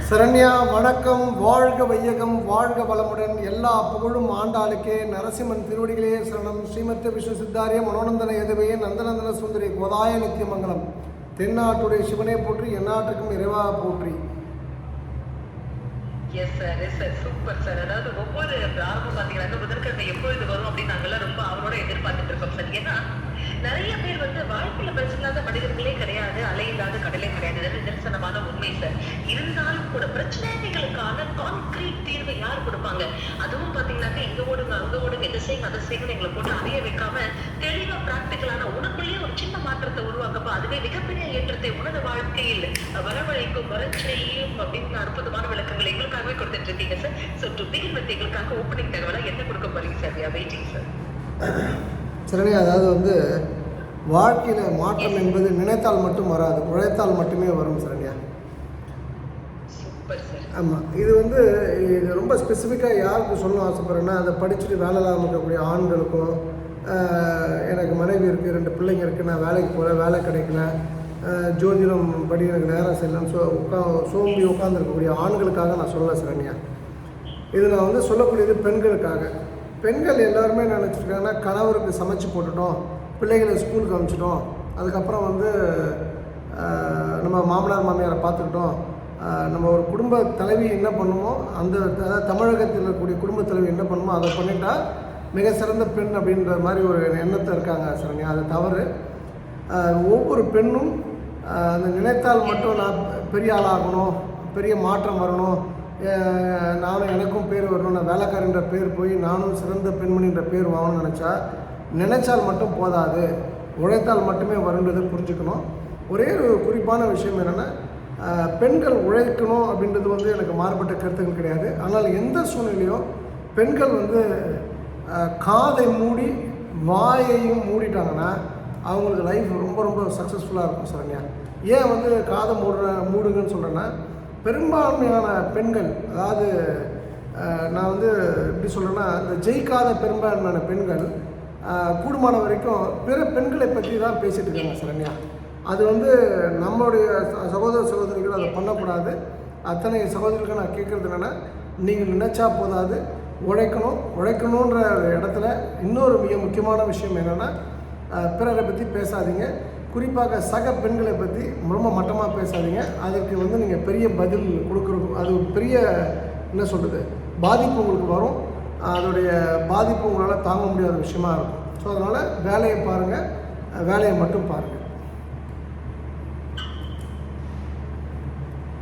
சரண்யா வணக்கம். வாழ்க வையகம், வாழ்க வளமுடன். எல்லா புகழும் ஆண்டாளுக்கே. நரசிம்மன் திருவடிகளே சரணம். ஸ்ரீமத்த விஷ்ணு சித்தாரிய மனோநந்தன எதுவையே நந்தநந்தன சுந்தரி கோதாய நித்தியமங்கலம். தென்னாட்டுடைய சிவனே போற்றி, எந்நாட்டுக்கும் இறைவா போற்றி. Yes sir super sir. அதாவது ஒவ்வொரு ஆரம்பம் பார்த்தீங்கன்னா புதன்கிழமை எப்பொழுது வரும் அப்படின்னு நாங்கள்லாம் ரொம்ப அவரோட எதிர்பார்த்துட்டு இருக்கோம் சார். ஏன்னா நிறைய பேர் வாழ்க்கையில பிரச்சனை இல்லாத மனிதர்களே கிடையாது, அலையில்லாத கடலே கிடையாது. நிதர்சனமான உண்மை சார். இருந்தாலும் கூட பிரச்சனைகளுக்கான கான்கிரீட் தீர்வை யார் கொடுப்பாங்க? அதுவும் பாத்தீங்கன்னாக்க இங்க ஓடுங்க அங்க ஓடுங்க எதை செய்யுங்க அதை செய்யுங்க எங்களை போட்டு அடைய வைக்காம தெளிவா பிராக்டிக்கலான உனக்குள்ளேயே ஒரு சின்ன மாற்றத்தை உருவாக்கப்ப அதுவே மிகப்பெரிய ஏற்றத்தை உனது வாழ்க்கையில் வரவழைக்கும் வரச்செய்யும் அப்படின்னு அற்புதமான விளக்கங்களை எங்களுக்காகவே கொடுத்துட்டு இருக்கீங்க sir. So to begin with எங்களுக்காக ஓப்பனிங் தகவலா என்ன கொடுக்க போறீங்க sir? We are waiting sir. Sarani, அதாவது வாழ்க்கையில் மாற்றம் என்பது நினைத்தால் மட்டும் வராது, உழைத்தால் மட்டுமே வரும் சரண்யா. ஆமாம், இது இது ரொம்ப ஸ்பெசிஃபிக்காக யாருக்கு சொல்லணும் ஆசைப்படுறேன்னா, அதை படிச்சுட்டு வேலை இல்லாமல் இருக்கக்கூடிய ஆண்களுக்கும், எனக்கு மனைவி இருக்குது, 2 பிள்ளைங்க இருக்குது, நான் வேலைக்கு போகிறேன், வேலை கிடைக்கல, ஜோதிடம் படி எனக்கு நேரம் செல்லணும், சோம்பி உட்காந்துருக்கக்கூடிய ஆண்களுக்காக நான் சொல்லலை சரண்யா. இது நான் சொல்லக்கூடியது பெண்களுக்காக. பெண்கள் எல்லாருமே நினச்சிருக்காங்கன்னா, கணவருக்கு சமைச்சு போட்டுட்டோம், பிள்ளைகளை ஸ்கூலுக்கு அனுப்பிச்சிட்டோம், அதுக்கப்புறம் நம்ம மாமனார் மாமியாரை பார்த்துக்கிட்டோம், நம்ம ஒரு குடும்ப தலைவி என்ன பண்ணுமோ அதாவது தமிழகத்தில் இருக்கக்கூடிய குடும்ப தலைவி என்ன பண்ணுமோ அதை பண்ணிட்டா மிக சிறந்த பெண் அப்படின்ற மாதிரி ஒரு எண்ணத்தை இருக்காங்க சரண்யா. அது தவறு. ஒவ்வொரு பெண்ணும் அந்த நினைத்தால் மட்டும் நான் பெரிய ஆளாகணும், பெரிய மாற்றம் வரணும், நானும் எனக்கும் பேர் வரணும், நான் வேலைக்காரன்ற பேர் போய் நானும் சிறந்த பெண்மணின்ற பேர் வாங்கணும்னு நினைச்சால் மட்டும் போதாது, உழைத்தால் மட்டுமே வருன்றதை புரிஞ்சுக்கணும். ஒரே ஒரு குறிப்பான விஷயம் என்னென்னா, பெண்கள் உழைக்கணும் அப்படின்றது எனக்கு மாறுபட்ட கருத்துக்கள் கிடையாது. ஆனால் எந்த சூழ்நிலையும் பெண்கள் காதை மூடி வாயையும் மூடிட்டாங்கன்னா அவங்களுக்கு லைஃப் ரொம்ப ரொம்ப சக்ஸஸ்ஃபுல்லாக இருக்கும் சரண்யா. ஏன் காதை மூடுங்கன்னு சொல்கிறேன்னா, பெரும்பான்மையான பெண்கள், அதாவது நான் எப்படி சொல்கிறேன்னா, இந்த ஜெயிக்காத பெரும்பான்மையான பெண்கள் கூடுமான வரைக்கும் பிற பெண்களை பற்றி தான் பேசிகிட்டு இருக்காங்க சரண்யா. அது நம்மளுடைய சகோதர சகோதரிகள் அதை பண்ணக்கூடாது. அத்தனை சகோதரிகளுக்கு நான் கேட்குறது என்னென்னா, நீங்கள் நினச்சா போதாது, உழைக்கணுன்ற இடத்துல இன்னொரு மிக முக்கியமான விஷயம் என்னென்னா, பிறரை பற்றி பேசாதீங்க. குறிப்பாக சக பெண்களை பற்றி ரொம்ப மட்டமாக பேசாதீங்க. அதுக்கு நீங்கள் பெரிய பதில் கொடுக்குறது, அது பெரிய என்ன சொல்கிறது பாதிப்பு உங்களுக்கு வரும். அதோடைய பாதிப்பு உங்களால் தாங்க முடியாத விஷயமா இருக்கும். ஸோ அதனால் வேலையை பாருங்கள், வேலையை மட்டும் பாருங்கள்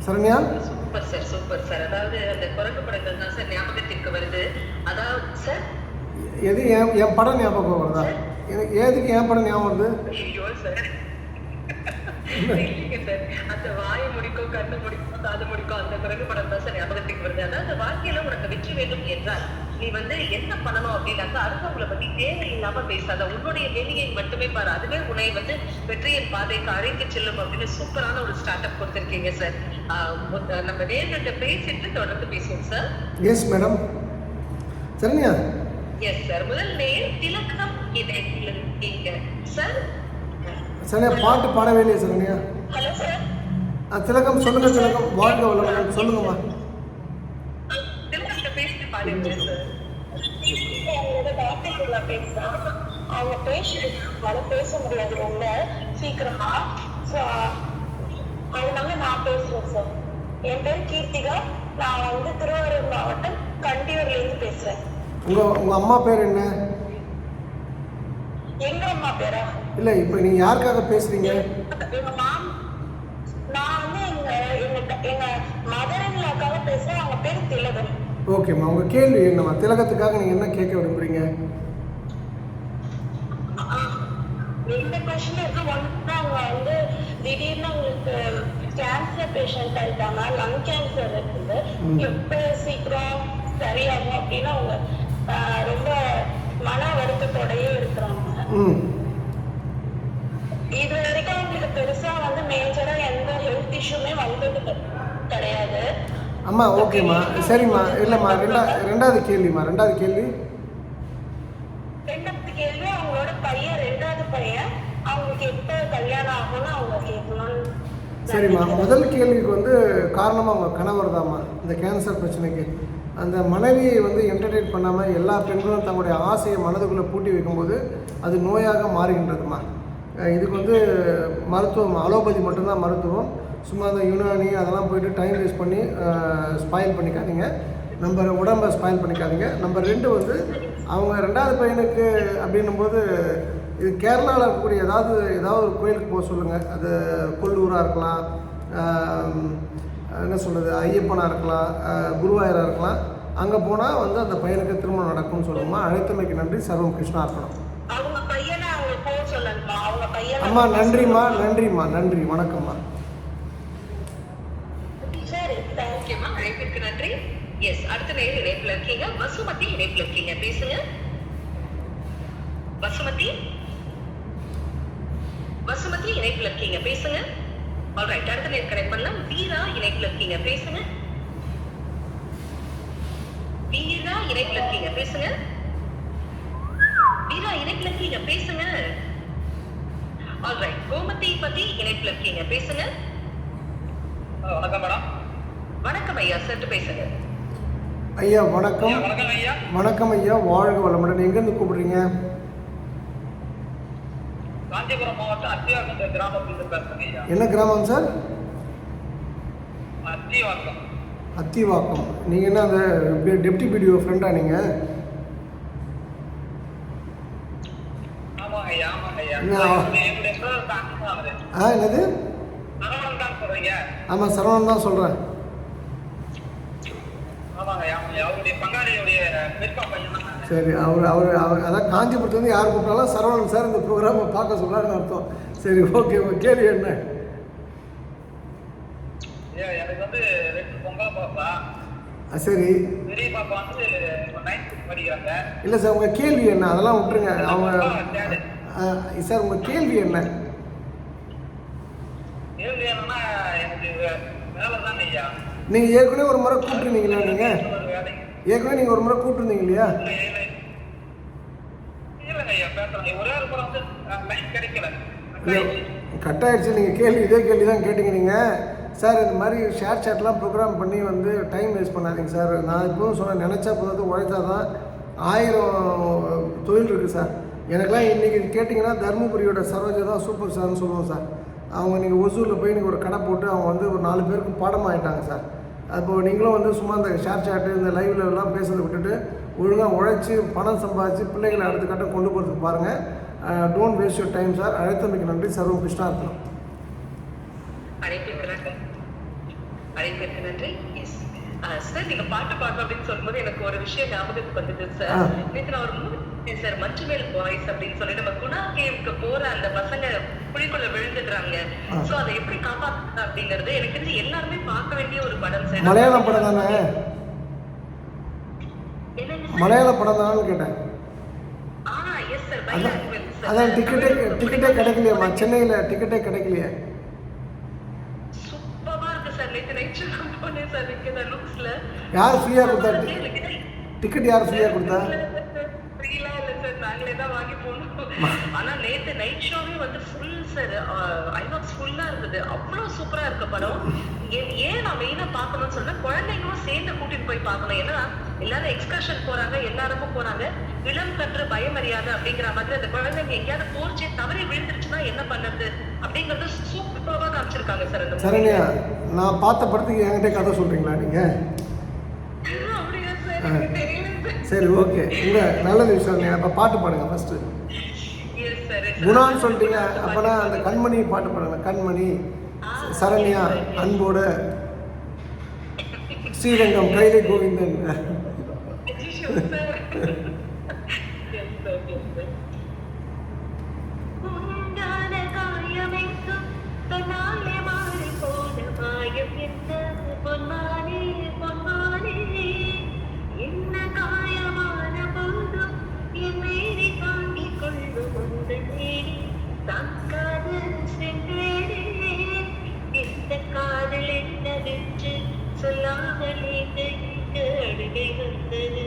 Saranya. Super sir, super sir. அதாவது அந்த குரங்கு படங்கள் தான் சார் ஞாபகத்திற்கு வருது. அதாவது சார் எது என் படம் ஞாபகம் வருதா? எதுக்கு என் படம் ஞாபகம் வருது? ஐயோ சார், இல்லைங்க சார், அந்த வாயை முடிக்கும், கண்ணு முடிக்கும், காது முடிக்கும், அந்த குரங்கு படம் தான் சார் ஞாபகத்துக்கு வருது. அதாவது வாழ்க்கையில உனக்கு வெற்றி வேண்டும் என்றால் நீ என்ன பண்ணணும் அப்படின்னாக்கா, அடுத்தவங்களை பத்தி தேவையில்லாம பேசாத, உன்னுடைய வெளியை மட்டுமே பாரு, அதுவே உன்னை வெற்றியின் பாதைக்கு அழைத்து செல்லும் அப்படின்னு சூப்பரான ஒரு ஸ்டார்ட் அப் கொடுத்திருக்கீங்க சார். நம்ம நேர்கிட்ட பேசிட்டு தொடர்ந்து பேசுவோம் sir. Yes madam. Saranya. Yes sir. முதல் நேர் திலகம் இருக்கீங்க சார். சரண்யா பாட்டு பாடவே இல்லையா சரண்யா? Hello sir. திலகம் சொல்லுங்க. திலகம் வாழ்க வளமுடன் சொல்லுங்கம்மா. திலகம்கிட்ட பேசிட்டு பாடுங்க சார். அவங்க பேச முடியாது ரொம்ப சீக்கிரமா. அதனால நான் பேசுறேன் சார். என் பேர் கீர்த்திகா. நான் திருவாரூர் மாவட்டம் கண்டியூர்ல இருந்து பேசுறேன். உங்க அம்மா பேர் என்ன? எங்க அம்மா பேரா? இல்ல, இப்ப நீங்க யாருக்காக பேசுறீங்க? நான் எங்க மதரன்லாக்காக பேசுறேன். அவங்க பேர் திலகம். ஓகேம்மா, உங்க கேள்வி என்னம்மா? திலகத்துக்காக நீங்க என்ன கேட்க விரும்புறீங்க? ரெண்டு கொஸ்டின் இருக்கு. ஒன்று, அவங்க திடீர்னு அவங்களுக்கு கேன்சர் பேஷண்ட் ஆயிட்டாங்க, லங் கேன்சர் இருக்குது, எப்ப சீக்கிரம் சரியாகும் அப்படின்னு அவங்க ரொம்ப மன வருத்தத்தோடயே இருக்கிறாங்க. இது வரைக்கும் அவங்களுக்கு பெருசா மேஜரா எந்த ஹெல்த் இஷ்யூமே வந்தது கிடையாது. அம்மா ஓகேம்மா, சரிம்மா. இல்லைம்மா, ரெண்டாவது கேள்வி. ரெண்டாவது கேள்வி அவங்களோட பையன், 2வது பையன், அவங்களுக்கு எப்போ கல்யாணம் ஆகும்னு அவங்க கேட்கணும். சரிம்மா, முதல் கேள்விக்கு வந்து காரணமாக அவங்க கணவர் தாம்மா. இந்த கேன்சர் பிரச்சனைக்கு அந்த மனைவியை வந்து என்டர்டெயின் பண்ணாமல் எல்லா பெண்களும் தங்களுடைய ஆசையை மனதுக்குள்ளே பூட்டி வைக்கும்போது அது நோயாக மாறுகின்றதுமா. இதுக்கு வந்து மருத்துவம் அலோபதி மட்டும்தான் மருத்துவம். சும்மா அந்த யுனானி அதெல்லாம் போயிட்டு டைம் வேஸ்ட் பண்ணி ஸ்பாயில் பண்ணிக்காதீங்க, நம்ம உடம்பை ஸ்பாயில் பண்ணிக்காதீங்க. நம்பர் 2 வந்து அவங்க 2வது பையனுக்கு அப்படின்னும்போது இது கேரளாவில் இருக்கக்கூடிய ஏதாவது ஒரு கோயிலுக்கு போக சொல்லுங்கள். அது கொல்லூராக இருக்கலாம், என்ன சொல்கிறது, ஐயப்பனாக இருக்கலாம், குருவாயூராக இருக்கலாம். அங்கே போனால் வந்து அந்த பையனுக்கு திருமணம் நடக்கும்னு சொல்லுமா. அழைத்தமைக்கு நன்றி. சர்வம் கிருஷ்ணா அர்ப்பணம். அம்மா நன்றிம்மா, நன்றிம்மா, நன்றி, வணக்கம்மா. நன்றி. எஸ், அடுத்த நேரம் இணைப்புல இருக்கீங்க. வசுமதி இணைப்புல இருக்கீங்க, பேசுங்க. வசுமதி இணைப்புல இருக்கீங்க, பேசுங்க. ஆல்ரைட், அடுத்த நேரம் கனெக்ட் பண்ணலாம். வீரா இணைப்புல இருக்கீங்க, பேசுங்க. வீரா இணைப்புல இருக்கீங்க, பேசுங்க. வீரா இணைப்புல இருக்கீங்க, பேசுங்க. ஆல்ரைட், கோமதி பத்தி இணைப்புல இருக்கீங்க, பேசுங்க. வணக்கம் மேடம். வணக்கம் ஐயா, சற்று பேசுங்க. ஐயா வணக்கம். வணக்கம் ஐயா. வணக்கம் ஐயா, வாழ்க வளமுடன். எங்கேருந்து கூப்பிடுறீங்க? காஞ்சிபுரம் மாவட்டம் அத்திவாக்கம் கிராமத்திலிருந்து பேசுறேன் ஐயா. என்ன கிராமம் சார்? அத்திவாக்கம். அத்திவாக்கம். நீங்கள் என்ன அந்த டெப்டி பிடிஓ ஃப்ரெண்டா நீங்கள்? ஆமாங்க ஐயா, ஆமாங்க ஐயா. என்ன? என்னுடைய பிரதர் தான் ஆகுது. என்னது? சரவணன் தான் சொல்றீங்க? ஆமாம், சரவணன் தான் சொல்கிறேன். ஆமாங்க ஐயா, ஆமாங்க. அவருடைய பங்காளியுடைய பெருப்பா பையன் தான். சரி, அவர் அதான் காஞ்சிபுரத்துலேருந்து யார் கூப்பிட்டாலும் சரவணன் சார் இந்த ப்ரோக்ராமை பார்க்க சொல்கிறாருன்னு அர்த்தம். சரி, ஓகே. கேள்வி என்ன? எனக்கு வந்து 2 பொங்கல் பாப்பா. சரி, பெரிய பாப்பா வந்து 9th படிக்கிறாங்க. இல்லை சார், உங்கள் கேள்வி என்ன? அதெல்லாம் விட்டுருங்க. அவங்க சார், உங்கள் கேள்வி என்ன? கேள்வி என்னன்னா, எனக்கு வேலை தான் ஐயா. நீங்கள் ஏற்கனவே ஒரு முறை கூப்பிட்டுருந்தீங்களா? நீங்கள் ஏற்கனவே ஒரு முறை கூப்பிட்டுருந்தீங்க இல்லையா? இல்லைங்க ஐயா, பேசுறேன். ஒரே ஒரு முறை வந்து லைன் கிடைக்கல. கட் ஆகிடுச்சு. நீங்கள் இதே கேள்வி தான் கேட்டீங்க நீங்கள். சார், இந்த மாதிரி ஷேர் சாட்லாம் ப்ரோக்ராம் பண்ணி வந்து டைம் வேஸ்ட் பண்ணாதீங்க சார். நான் இப்போவும் சொன்னேன், நினச்சா போகிறது, உழைச்சா தான் 1000 தொழில் இருக்குது சார். எனக்கெல்லாம் இன்றைக்கி கேட்டிங்கன்னா தருமபுரியோட சரோஜா தான் சூப்பர் ஸ்டார்னு சொல்லுவோம் சார். அவங்க நீங்கள் ஒசூரில் போய் இன்றைக்கி ஒரு கடை போட்டு அவங்க வந்து ஒரு 4 பேருக்கு பாடமாகிட்டாங்க சார். அப்போது நீங்களும் வந்து சும்மா இந்த ஷேர் சாட்டு இந்த லைவ்லலாம் பேசுறதை விட்டுட்டு ஒழுங்காக உழைச்சி பணம் சம்பாதிச்சு பிள்ளைகளை அடுத்த கட்டம் கொண்டு போகிறதுக்கு பாருங்கள். Don't waste your time sir. அழைத்தமைக்கு நன்றி. சர்வம் கிருஷ்ணா அர்ப்பணம். அழைப்பிற்கு நன்றி. எஸ் சார், நீங்க பாட்டு பாடுறோம் அப்படின்னு சொல்லும்போது எனக்கு ஒரு விஷயம் ஞாபகத்துக்கு வந்தது சார். நேற்று நான் ஒரு மூவி சார், மஞ்சுமேல் பாய்ஸ் அப்படின்னு சொல்லி நம்ம குணா கேவுக்கு போற அந்த பசங்க குழிக்குள்ள விழுந்துடுறாங்க. சோ அதை எப்படி காப்பாத்துறது அப்படிங்கிறது எனக்கு தெரிஞ்சு எல்லாருமே பார்க்க வேண்டிய ஒரு படம் சார். மலையாள படம் தானே? மலையாள படம் தானு கேட்டேன். Yes sir. அதான் டிக்கெட்டே கிடைக்கலையாம்மா? சென்னையில் டிக்கெட்டே கிடைக்கலையே. யார் ஃப்ரீயாக கொடுத்தா டிக்கெட்? யார் ஃப்ரீயாக கொடுத்தா? நாங்களே தான் வாங்கி போனோம். ஆனா நேத்து நைட் ஷோவே வந்து ஃபுல் சார். ஐநாக்ஸ் ஃபுல்லா இருந்தது. அவ்வளவு சூப்பரா இருக்கு படம். ஏன் நான் மெயினா பார்க்கணும்னு சொன்னா, குழந்தைங்களும் சேர்ந்து கூட்டிட்டு போய் பார்க்கணும். ஏன்னா எல்லாரும் எக்ஸ்கர்ஷன் போறாங்க, எல்லாருக்கும் போறாங்க. இளம் கற்று பயமறியாது அப்படிங்கிற மாதிரி அந்த குழந்தைங்க எங்கேயாவது போர்ச்சி தவறி விழுந்துருச்சுன்னா என்ன பண்ணுறது அப்படிங்கறது சூப்பராக காமிச்சிருக்காங்க சார். அந்த சரண்யா, நான் பார்த்த படத்துக்கு என்கிட்ட கதை சொல்றீங்களா நீங்க? அப்படியா சார்? தெரியல சார். சரி, ஓகே. நல்லது சரண்யா. அப்போ பாட்டு பாடுங்க ஃபர்ஸ்ட். குணான்னு சொல்லிட்டீங்க, அப்போனா அந்த கண்மணி பாட்டு பாடுங்க. கண்மணி சரண்யா அன்போட ஸ்ரீரங்கம் கைலை கோவிந்தன். சொல்லாமலே அழுகை வந்தது.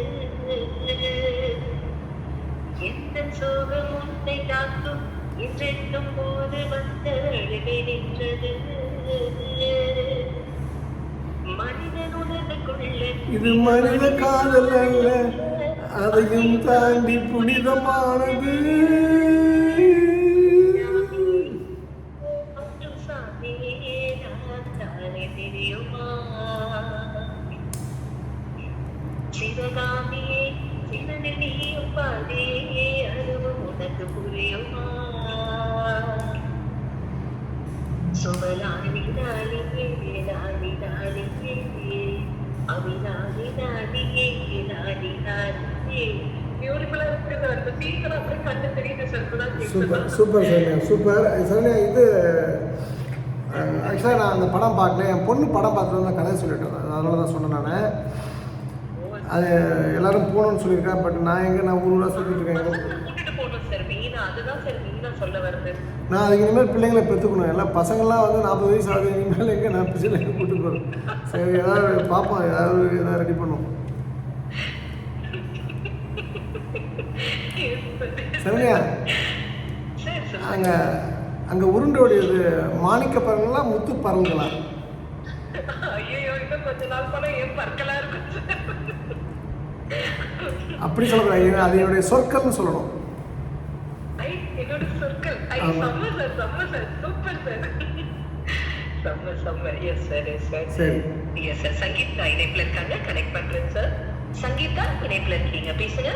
இது மனித காதல் அல்ல, அதையும் தாண்டி புனிதமானது. மற்றும் சாமியே நான் தானே தெரியுமா? சிவகாமியே சிவனில் நீயும் பாதியே, அதுவும் உனக்கு புரியுமா? சுபலானி நாளியே நாடி நாடியே, அவிநாடி நாடியே நாடி நாடியே. பியூட்டிஃபுல்லா இருக்கு சார். அந்த சீக்கிரம் அப்படியே கண்ணு தெரியுது sir. Super super Saranya, super Saranya. இது ஆக்சுவலாக நான் அந்த படம் பார்க்கல, என் பொண்ணு படம் பார்த்துட்டு வந்து கதை சொல்லிட்டேன், அதனால தான் சொன்னேன் நான். அது எல்லாரும் போகணும்னு சொல்லியிருக்கேன், பட் நான் எங்கே நான் ஊராக சொல்லிட்டு இருக்கேன். கூட்டிட்டு போகணும் சார் மெயினா, அதுதான் சார் மெயினா சொல்ல வருது. நான் அதுக்கு இனிமேல் பிள்ளைங்களை பெற்றுக்கணும். எல்லாம் பசங்கள்லாம் வந்து 40 வயசு ஆகுது, இனிமேல் எங்கே நான் பிள்ளைங்க கூப்பிட்டு போகிறேன். சரி, ஏதாவது பார்ப்போம், ஏதாவது ரெடி பண்ணுவோம். சரண்யா, அங்கே உருண்டோடையது மாணிக்க பறங்களா முத்து பறங்களா? ஐயோ, இன்னும் கொஞ்ச நாள் போல ஏன் பற்களா இருக்கு. அப்படி சொல்லக்கூடாது, அது என்னுடைய சொற்கள்னு சொல்லணும். என்னோட சொற்கள். செம்ம சார், செம்ம சார், சூப்பர் சார். செம்ம செம்ம. Yes sir, yes sir. சரி, எஸ் சார். சங்கீதா இணைப்புல இருக்காங்க, கனெக்ட் பண்றேன் சார். சங்கீதா இணைப்புல இருக்கீங்க, பேசுங்க.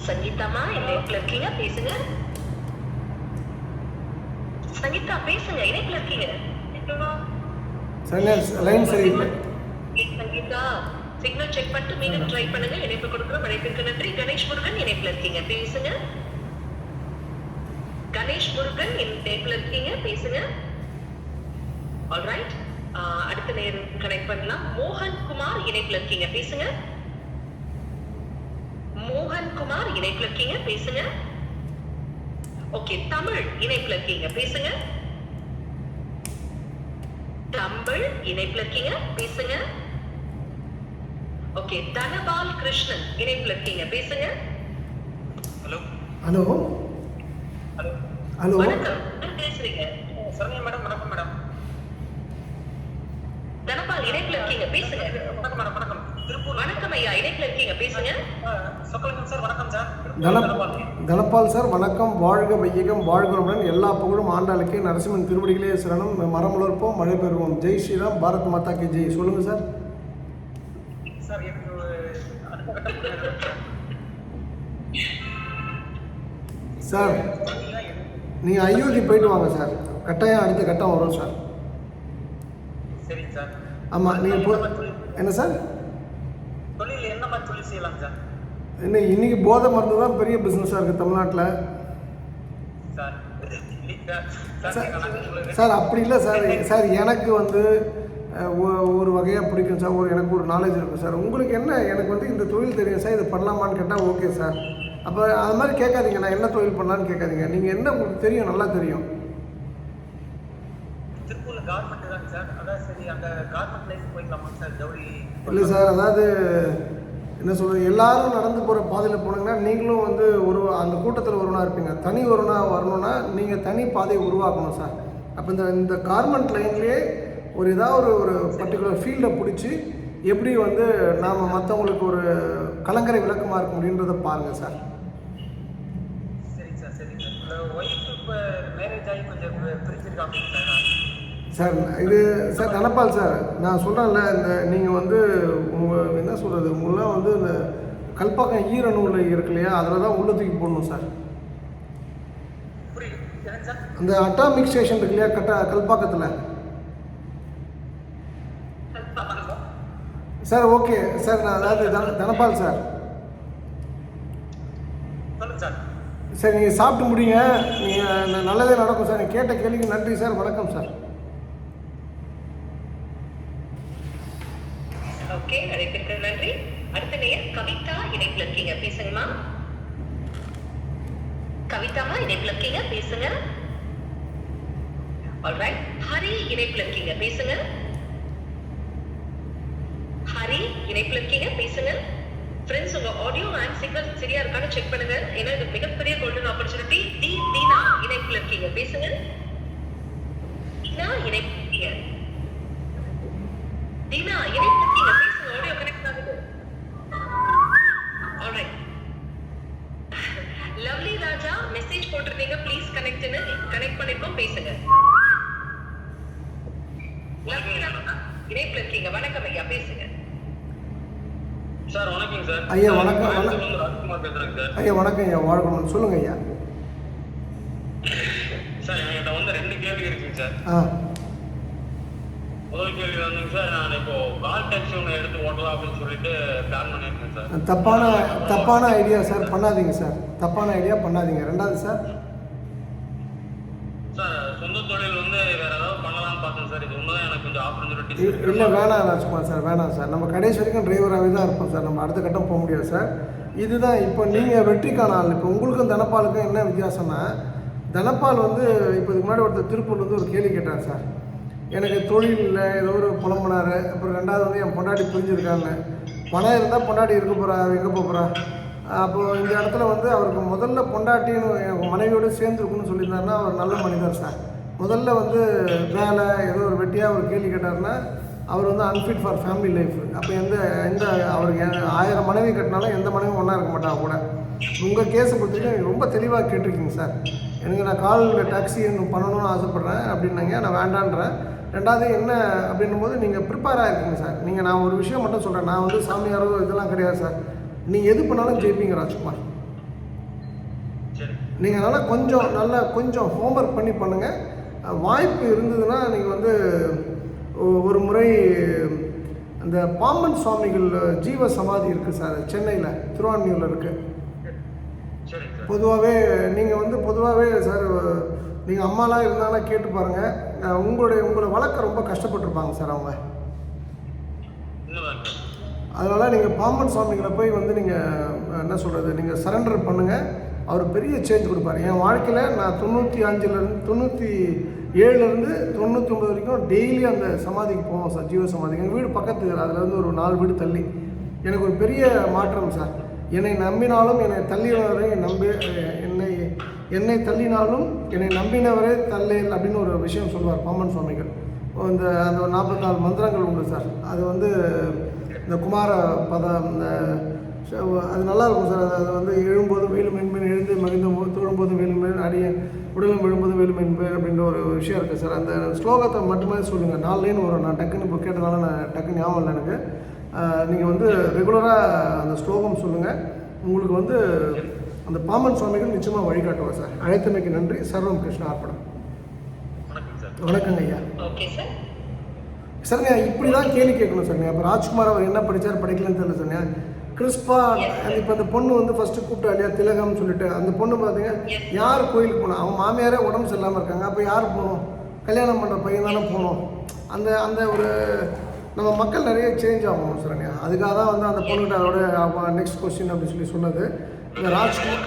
சங்கீதாமா இணைப்புல இருக்கீங்க, பேசுங்க. சங்கீதா பேசுங்க, இணைப்புல இருக்கீங்க. சரண்யா லைன் சரியில்லை. சங்கீதா சிக்னல் செக் பண்ணிட்டு மீண்டும் ட்ரை பண்ணுங்க. இணைப்பு கொடுக்குறோம், அழைப்பிற்கு நன்றி. கணேஷ் முருகன் இணைப்புல இருக்கீங்க, பேசுங்க. கணேஷ் முருகன் இணைப்புல இருக்கீங்க, பேசுங்க. ஆல்ரைட், அடுத்த நேரம் கனெக்ட் பண்ணலாம். மோகன் குமார் இணைப்புல இருக்கீங்க, பேசுங்க. மோகன் குமார் இணைப்புல இருக்கீங்க, பேசுங்க. ஓகே, தமிழ் இணைப்புல இருக்கீங்க, பேசுங்க. தமிழ் இணைப்புல இருக்கீங்க, பேசுங்க. ஓகே, தனபால் கிருஷ்ணன் இணைப்புல இருக்கீங்க, பேசுங்க. ஹலோ ஹலோ ஹலோ ஹலோ வணக்கம், யார் பேசுறீங்க? சரண்யா மேடம், வணக்கம் மேடம். தனபால் இணைப்புல இருக்கீங்க, பேசுங்க. வணக்கம் மேடம், வணக்கம். திருப்பூர். வணக்கம் ஐயா, இணைப்புல இருக்கீங்க, பேசுங்க. சொக்கலிங்கம் சார், வணக்கம் சார். தனபால் சார் வணக்கம். வாழ்க வையகம், வாழ்கிறவுடன் எல்லா புகழும் ஆண்டாளுக்கே, நரசிம்மன் திருவடிகளே சரணம். மரம் வளர்ப்போம், மழை பெறுவோம். ஜெய் ஸ்ரீராம், பாரத் மாதா கி ஜெய். சொல்லுங்க சார். சார், எனக்கு அடுத்த கட்டம் சார், நீங்கள் அயோத்தி போயிட்டு வாங்க சார், கட்டாயம் அடுத்த கட்டம் வரும் சார். சரிங்க சார். ஆமாம், நீங்கள் என்ன சார் தொழில் என்ன மாதிரி தொழில் செய்யலாம் சார்? இன்னைக்கு போதை மருந்து தான் பெரிய பிஸ்னஸாக இருக்குது தமிழ்நாட்டில் சார். சார் அப்படி இல்லை சார். சார் எனக்கு வந்து ஒரு வகையாக பிடிக்கும் சார், எனக்கு ஒரு நாலேஜ் இருக்கும் சார். உங்களுக்கு என்ன, எனக்கு வந்து இந்த தொழில் தெரியும் சார், இது பண்ணலாமான்னு கேட்டால் ஓகே சார். அப்போ அது மாதிரி கேட்காதீங்க, நான் என்ன தொழில் பண்ணலான்னு கேட்காதீங்க. நீங்கள் என்ன உங்களுக்கு தெரியும், நல்லா தெரியும். திருப்பூர்ல கார்மெண்ட் தான் சார். அதான் சரி, அந்த கார்மெண்ட் லைஃப் போய்க்கலாமா சார்? ஜவுளி இல்லை சார், அதாவது என்ன சொல்கிறது, எல்லாரும் நடந்து போகிற பாதையில் போனீங்கன்னா நீங்களும் வந்து அந்த கூட்டத்தில் ஒருவனாக இருப்பீங்க. தனி ஒருவனாக வரணும்னா நீங்கள் தனி பாதையை உருவாக்கணும் சார். அப்போ இந்த கார்மெண்ட் லைன்லேயே ஏதாவது ஒரு பர்டிகுலர் ஃபீல்டை பிடிச்சி எப்படி வந்து நாம் மற்றவங்களுக்கு ஒரு கலங்கரை விளக்கமாக இருக்க முடியுன்றதை பாருங்கள் சார். சரி சார், சரி சார். ஒய்ஃப் இப்போ மேரேஜ் ஆகி கொஞ்சம் பிரிச்சிருக்காங்க சார். சார் இது சார் தனபால் சார், நான் சொல்கிறேன்ல, இந்த நீங்கள் வந்து உங்கள் என்ன சொல்கிறது, உங்களாம் வந்து இந்த கல்பாக்கம் ஈரநூல் இருக்கு இல்லையா, அதில் தான் உள்ள தூக்கி போடணும் சார். புரியுது எனக்கு சார். அந்த அட்டாமிக் ஸ்டேஷன் இருக்கு இல்லையா கல்பாக்கத்தில் சார். ஓகே சார், நான் அதாவது தனபால் சார், சொல்லுங்க சார். சரி நீங்கள் சாப்பிட்டு முடியுங்க, நீங்கள் நல்லதே நடக்கும் சார். நீங்கள் கேட்ட கேள்விக்கு நன்றி சார், வணக்கம் சார். ஓகே, அழைப்பிற்கு நன்றி. அடுத்த நேயர் கவிதா இணைப்புல இருக்கீங்க, பேசுங்கம்மா. கவிதாமா இணைப்புல இருக்கீங்க, பேசுங்க. ஆல்ரைட், ஹரி இணைப்புல இருக்கீங்க, பேசுங்க. ஹரி இணைப்புல இருக்கீங்க, பேசுங்க. ஃப்ரெண்ட்ஸ், உங்க ஆடியோ அண்ட் சிக்னல் சரியா இருக்கான்னு செக் பண்ணுங்க, ஏன்னா இது மிகப்பெரிய கோல்டன் ஆப்பர்ச்சுனிட்டி. தீனா இணைப்புல இருக்கீங்க, பேசுங்க. தீனா இணைப்புல இருக்கீங்க, தீனா இணைப்புல இருக்கீங்க, இணைப்புல இருக்கீங்க. வணக்கம் ஐயா, பேசுங்க. சார் வணக்கம் சார். ஐயா வணக்கம். ராஜ்குமார் பேசுறேங்க சார். ஐயா வணக்கம் ஐயா, வாழ்க்கணும் சொல்லுங்க ஐயா. சார் என்கிட்ட வந்து 2 கேள்வி இருக்குங்க சார். முதல் கேள்வி வந்துங்க சார், நான் இப்போ கால் டாக்ஸி ஒன்று எடுத்து ஓட்டலாம் அப்படின்னு சொல்லிட்டு பிளான் பண்ணியிருக்கேன் சார். தப்பான ஐடியா சார், பண்ணாதீங்க சார், தப்பான ஐடியா பண்ணாதீங்க. ரெண்டாவது சார், சார் சொந்த தொழில் வந்து வேற ஏதாவது பண்ணலாம்னு பார்த்தேன் சார். இது ஒன்று எனக்கு கொஞ்சம் ஆப்பர்ச்சுனிட்டி. இல்லை வேணாம் ராஜ்குமார் சார், வேணாம் சார். நம்ம கடைசி வரைக்கும் டிரைவராகவே தான் இருப்போம் சார். நம்ம அடுத்த கட்டம் போக முடியாது சார். இதுதான் இப்போ நீங்கள் வெற்றிக்கான ஆள். இப்போ உங்களுக்கும் தனபாலுக்கும் என்ன வித்தியாசம்னா, தனபால் வந்து இப்போ இதுக்கு முன்னாடி ஒருத்தர் திருப்பூர் வந்து ஒரு கேள்வி கேட்டார் சார். எனக்கு தொழில் இல்லை, ஏதோ ஒரு புலம்புனார். அப்புறம் ரெண்டாவது வந்து என் பொண்டாட்டி புரிஞ்சிருக்காங்க. பணம் இருந்தால் பொண்டாட்டி இருக்க போகிறா, எங்கே போகிறா. அப்போது இந்த இடத்துல வந்து அவருக்கு முதல்ல பொண்டாட்டின்னு என் மனைவியோடு சேர்ந்துருக்குன்னு சொல்லியிருந்தாருன்னா அவர் நல்ல மனிதர் சார். முதல்ல வந்து வேலை ஏதோ ஒரு வெட்டியாக ஒரு கேள்வி கேட்டார்னா அவர் வந்து அன்ஃபிட் ஃபார் ஃபேமிலி லைஃப். அப்போ எந்த அவருக்கு 1000 மனைவி கட்டினாலும் எந்த மனைவியும் ஒன்றா இருக்க மாட்டாங்க கூட. உங்கள் கேஸை பொறுத்தவரைக்கும் நீங்கள் ரொம்ப தெளிவாக கேட்டிருக்கீங்க சார். எனக்கு நான் கால் டாக்ஸி பண்ணணும்னு ஆசைப்பட்றேன் அப்படின்னாங்க, நான் வேண்டான்றேன். ரெண்டாவது என்ன அப்படின்னும் போது நீங்கள் ப்ரிப்பேராக இருக்கீங்க சார். நான் ஒரு விஷயம் மட்டும் சொல்கிறேன், நான் வந்து சாமியாரோ இதெல்லாம் கிடையாது சார். நீங்கள் எது பண்ணாலும் ஜெயிப்பீங்க ராஜ்குமார். நீங்கள் அதனால் கொஞ்சம் ஹோம்ஒர்க் பண்ணி பண்ணுங்கள். வாய்ப்பு இருந்ததுன்னா நீங்கள் வந்து ஒரு முறை அந்த பாம்பன் சுவாமிகள் ஜீவ சமாதி இருக்குது சார், சென்னையில் திருவான்மியூரில் இருக்குது. பொதுவாகவே நீங்கள் வந்து சார், நீங்கள் அம்மாலாம் இருந்தாலும் கேட்டு பாருங்கள். உங்களை வளர்க்க ரொம்ப கஷ்டப்பட்டுருப்பாங்க சார் அவங்க. அதனால் நீங்கள் பாம்பன் சுவாமிகளை போய் வந்து நீங்கள் என்ன சொல்கிறது, நீங்கள் சரண்டர் பண்ணுங்கள். அவர் பெரிய சேஞ்ச் கொடுப்பார். என் வாழ்க்கையில் நான் 97லேருந்து 99 வரைக்கும் டெய்லி அந்த சமாதிக்கு போவோம் சார், ஜீவ சமாதிக்கு. எங்கள் வீடு பக்கத்து, அதில் வந்து ஒரு 4 வீடு தள்ளி. எனக்கு ஒரு பெரிய மாற்றம் சார். என்னை நம்பினாலும் என்னை தள்ளினவரை என்னை தள்ளினாலும் என்னை நம்பினவரே தள்ளேல் அப்படின்னு ஒரு விஷயம் சொல்லுவார் பாம்பன் சுவாமிகள். அந்த 44 மந்திரங்கள் உண்டு சார். அது வந்து இந்த குமார பதம், அது நல்லாயிருக்கும் சார். அது வந்து எழும்போது வேலும் என்பேன், எழுந்து மகிழ்ந்த தொழும்போது வேலும் அடிய உடலும் எழும்போது வேலும் என்பேன் அப்படின்ற ஒரு விஷயம் இருக்குது சார். அந்த ஸ்லோகத்தை மட்டுமே சொல்லுங்கள். 4 லைன் வரும். நான் டக்குன்னு இப்போ கேட்டதால நான் டக்குன்னு ஞாபகம் இல்லை எனக்கு. நீங்கள் வந்து ரெகுலராக அந்த ஸ்லோகம் சொல்லுங்கள். உங்களுக்கு வந்து அந்த பாம்பன் சுவாமிகள் நிச்சயமாக வழிகாட்டுவார் சார். அழைத்தமைக்கு நன்றி. சர்வம் கிருஷ்ணா அர்ப்பணம். வணக்கங்க ஐயா. சரிங்க, இப்படி தான் கேள்வி கேட்கணும் சரிங்க. இப்போ ராஜ்குமார் அவர் என்ன படித்தார் படிக்கலன்னு தெரியல சரிங்க. கிறிஸ்பா இப்போ அந்த பொண்ணு வந்து ஃபஸ்ட்டு கூப்பிட்டா இல்லையா, திலகம்னு சொல்லிட்டு. அந்த பொண்ணு பார்த்தீங்க யார் கோயிலுக்கு போகணும், அவங்க மாமியாரே உடம்பு சரியில்லாமல் இருக்காங்க. அப்போ யார் போகணும், கல்யாணம் பண்ணுற பையன் தானே போகணும். அந்த ஒரு நம்ம மக்கள் நிறைய சேஞ்ச் ஆகணும் சரிங்க. அதுக்காக தான் வந்து அந்த பொண்ணுகிட்ட அதோட நெக்ஸ்ட் கொஸ்டின் அப்படின்னு சொல்லி சொன்னது. இந்த ராஜ்குமார்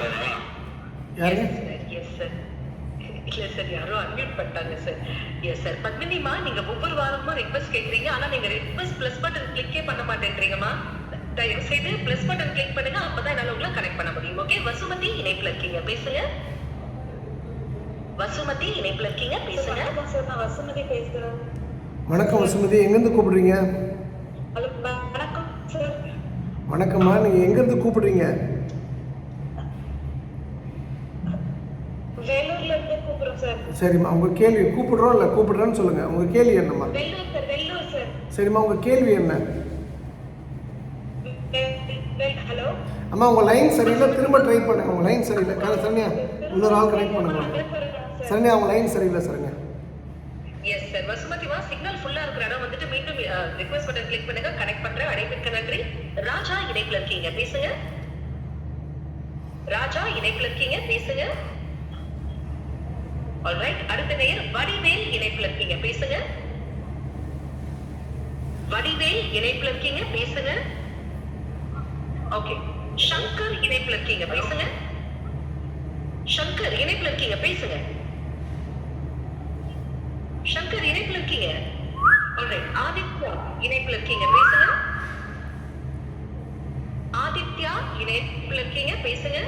யாருங்க? இல்ல சார், யாரோ அன்மியூட் பண்ணிட்டாங்க சார். Yes sir. பத்மினிமா, நீங்க ஒவ்வொரு வாரமும் ரிக்வெஸ்ட் கேக்குறீங்க, ஆனா நீங்க ரிக்வெஸ்ட் ப்ளஸ் பட்டன் கிளிக்கே பண்ண மாட்டேன்றீங்கம்மா. தயவு செய்து ப்ளஸ் பட்டன் கிளிக் பண்ணுங்க, அப்பதான் என்னால உங்களை கனெக்ட் பண்ண முடியும். ஓகே, வசுமதி இணைப்புல இருக்கீங்க, பேசுங்க. வசுமதி இணைப்புல இருக்கீங்க, பேசுங்க. நான் வசுமதி பேசுறேன். வணக்கம் வசுமதி, எங்கேருந்து கூப்பிடுறீங்க? ஹலோ, வணக்கம் சார். வணக்கம்மா, நீங்கள் எங்கேருந்து கூப்பிடுறீங்க? வேலூர்ல இருந்து கூப்பிடுறோம் சார். சரிம்மா, உங்கள் கேள்வி கூப்பிடுறோம் இல்லை கூப்பிடுறேன்னு சொல்லுங்கள். உங்கள் கேள்வி என்னம்மா? வேலூர் சார். வேலூர் சார். சரிம்மா, உங்கள் கேள்வி என்ன? ஹலோ அம்மா, உங்கள் லைன் சரியில்லை, திரும்ப ட்ரை பண்ணுங்க. உங்கள் லைன் சரியில்லை. சரண்யா, இன்னொரு ஆள் கனெக்ட் பண்ணுங்க. சரண்யா, உங்கள் லைன் சரியில்லை சரண்யா. Yes sir. வசுமதிமா, சிக்னல் ஃபுல்லா இருக்கிற இடம் வந்துட்டு மீண்டும் ரிக்வெஸ்ட் பட்டன் கிளிக் பண்ணுங்க, கனெக்ட் பண்றேன். அழைப்பிற்கு நன்றி. ராஜா இணைப்புல இருக்கீங்க, பேசுங்க. ராஜா இணைப்புல இருக்கீங்க, பேசுங்க. ஆல்ரைட், அடுத்த நேயர் வடிவேல் இணைப்புல இருக்கீங்க, பேசுங்க. வடிவேல் இணைப்புல இருக்கீங்க, பேசுங்க. ஓகே, சங்கர் இணைப்புல இருக்கீங்க, பேசுங்க. சங்கர் இணைப்புல இருக்கீங்க, பேசுங்க. சங்கர் இணைப்புல இருக்கீங்க. ஆல்ரைட், ஆதித்யா இணைப்புல இருக்கீங்க, பேசுங்க. ஆதித்யா இணைப்புல இருக்கீங்க, பேசுங்க.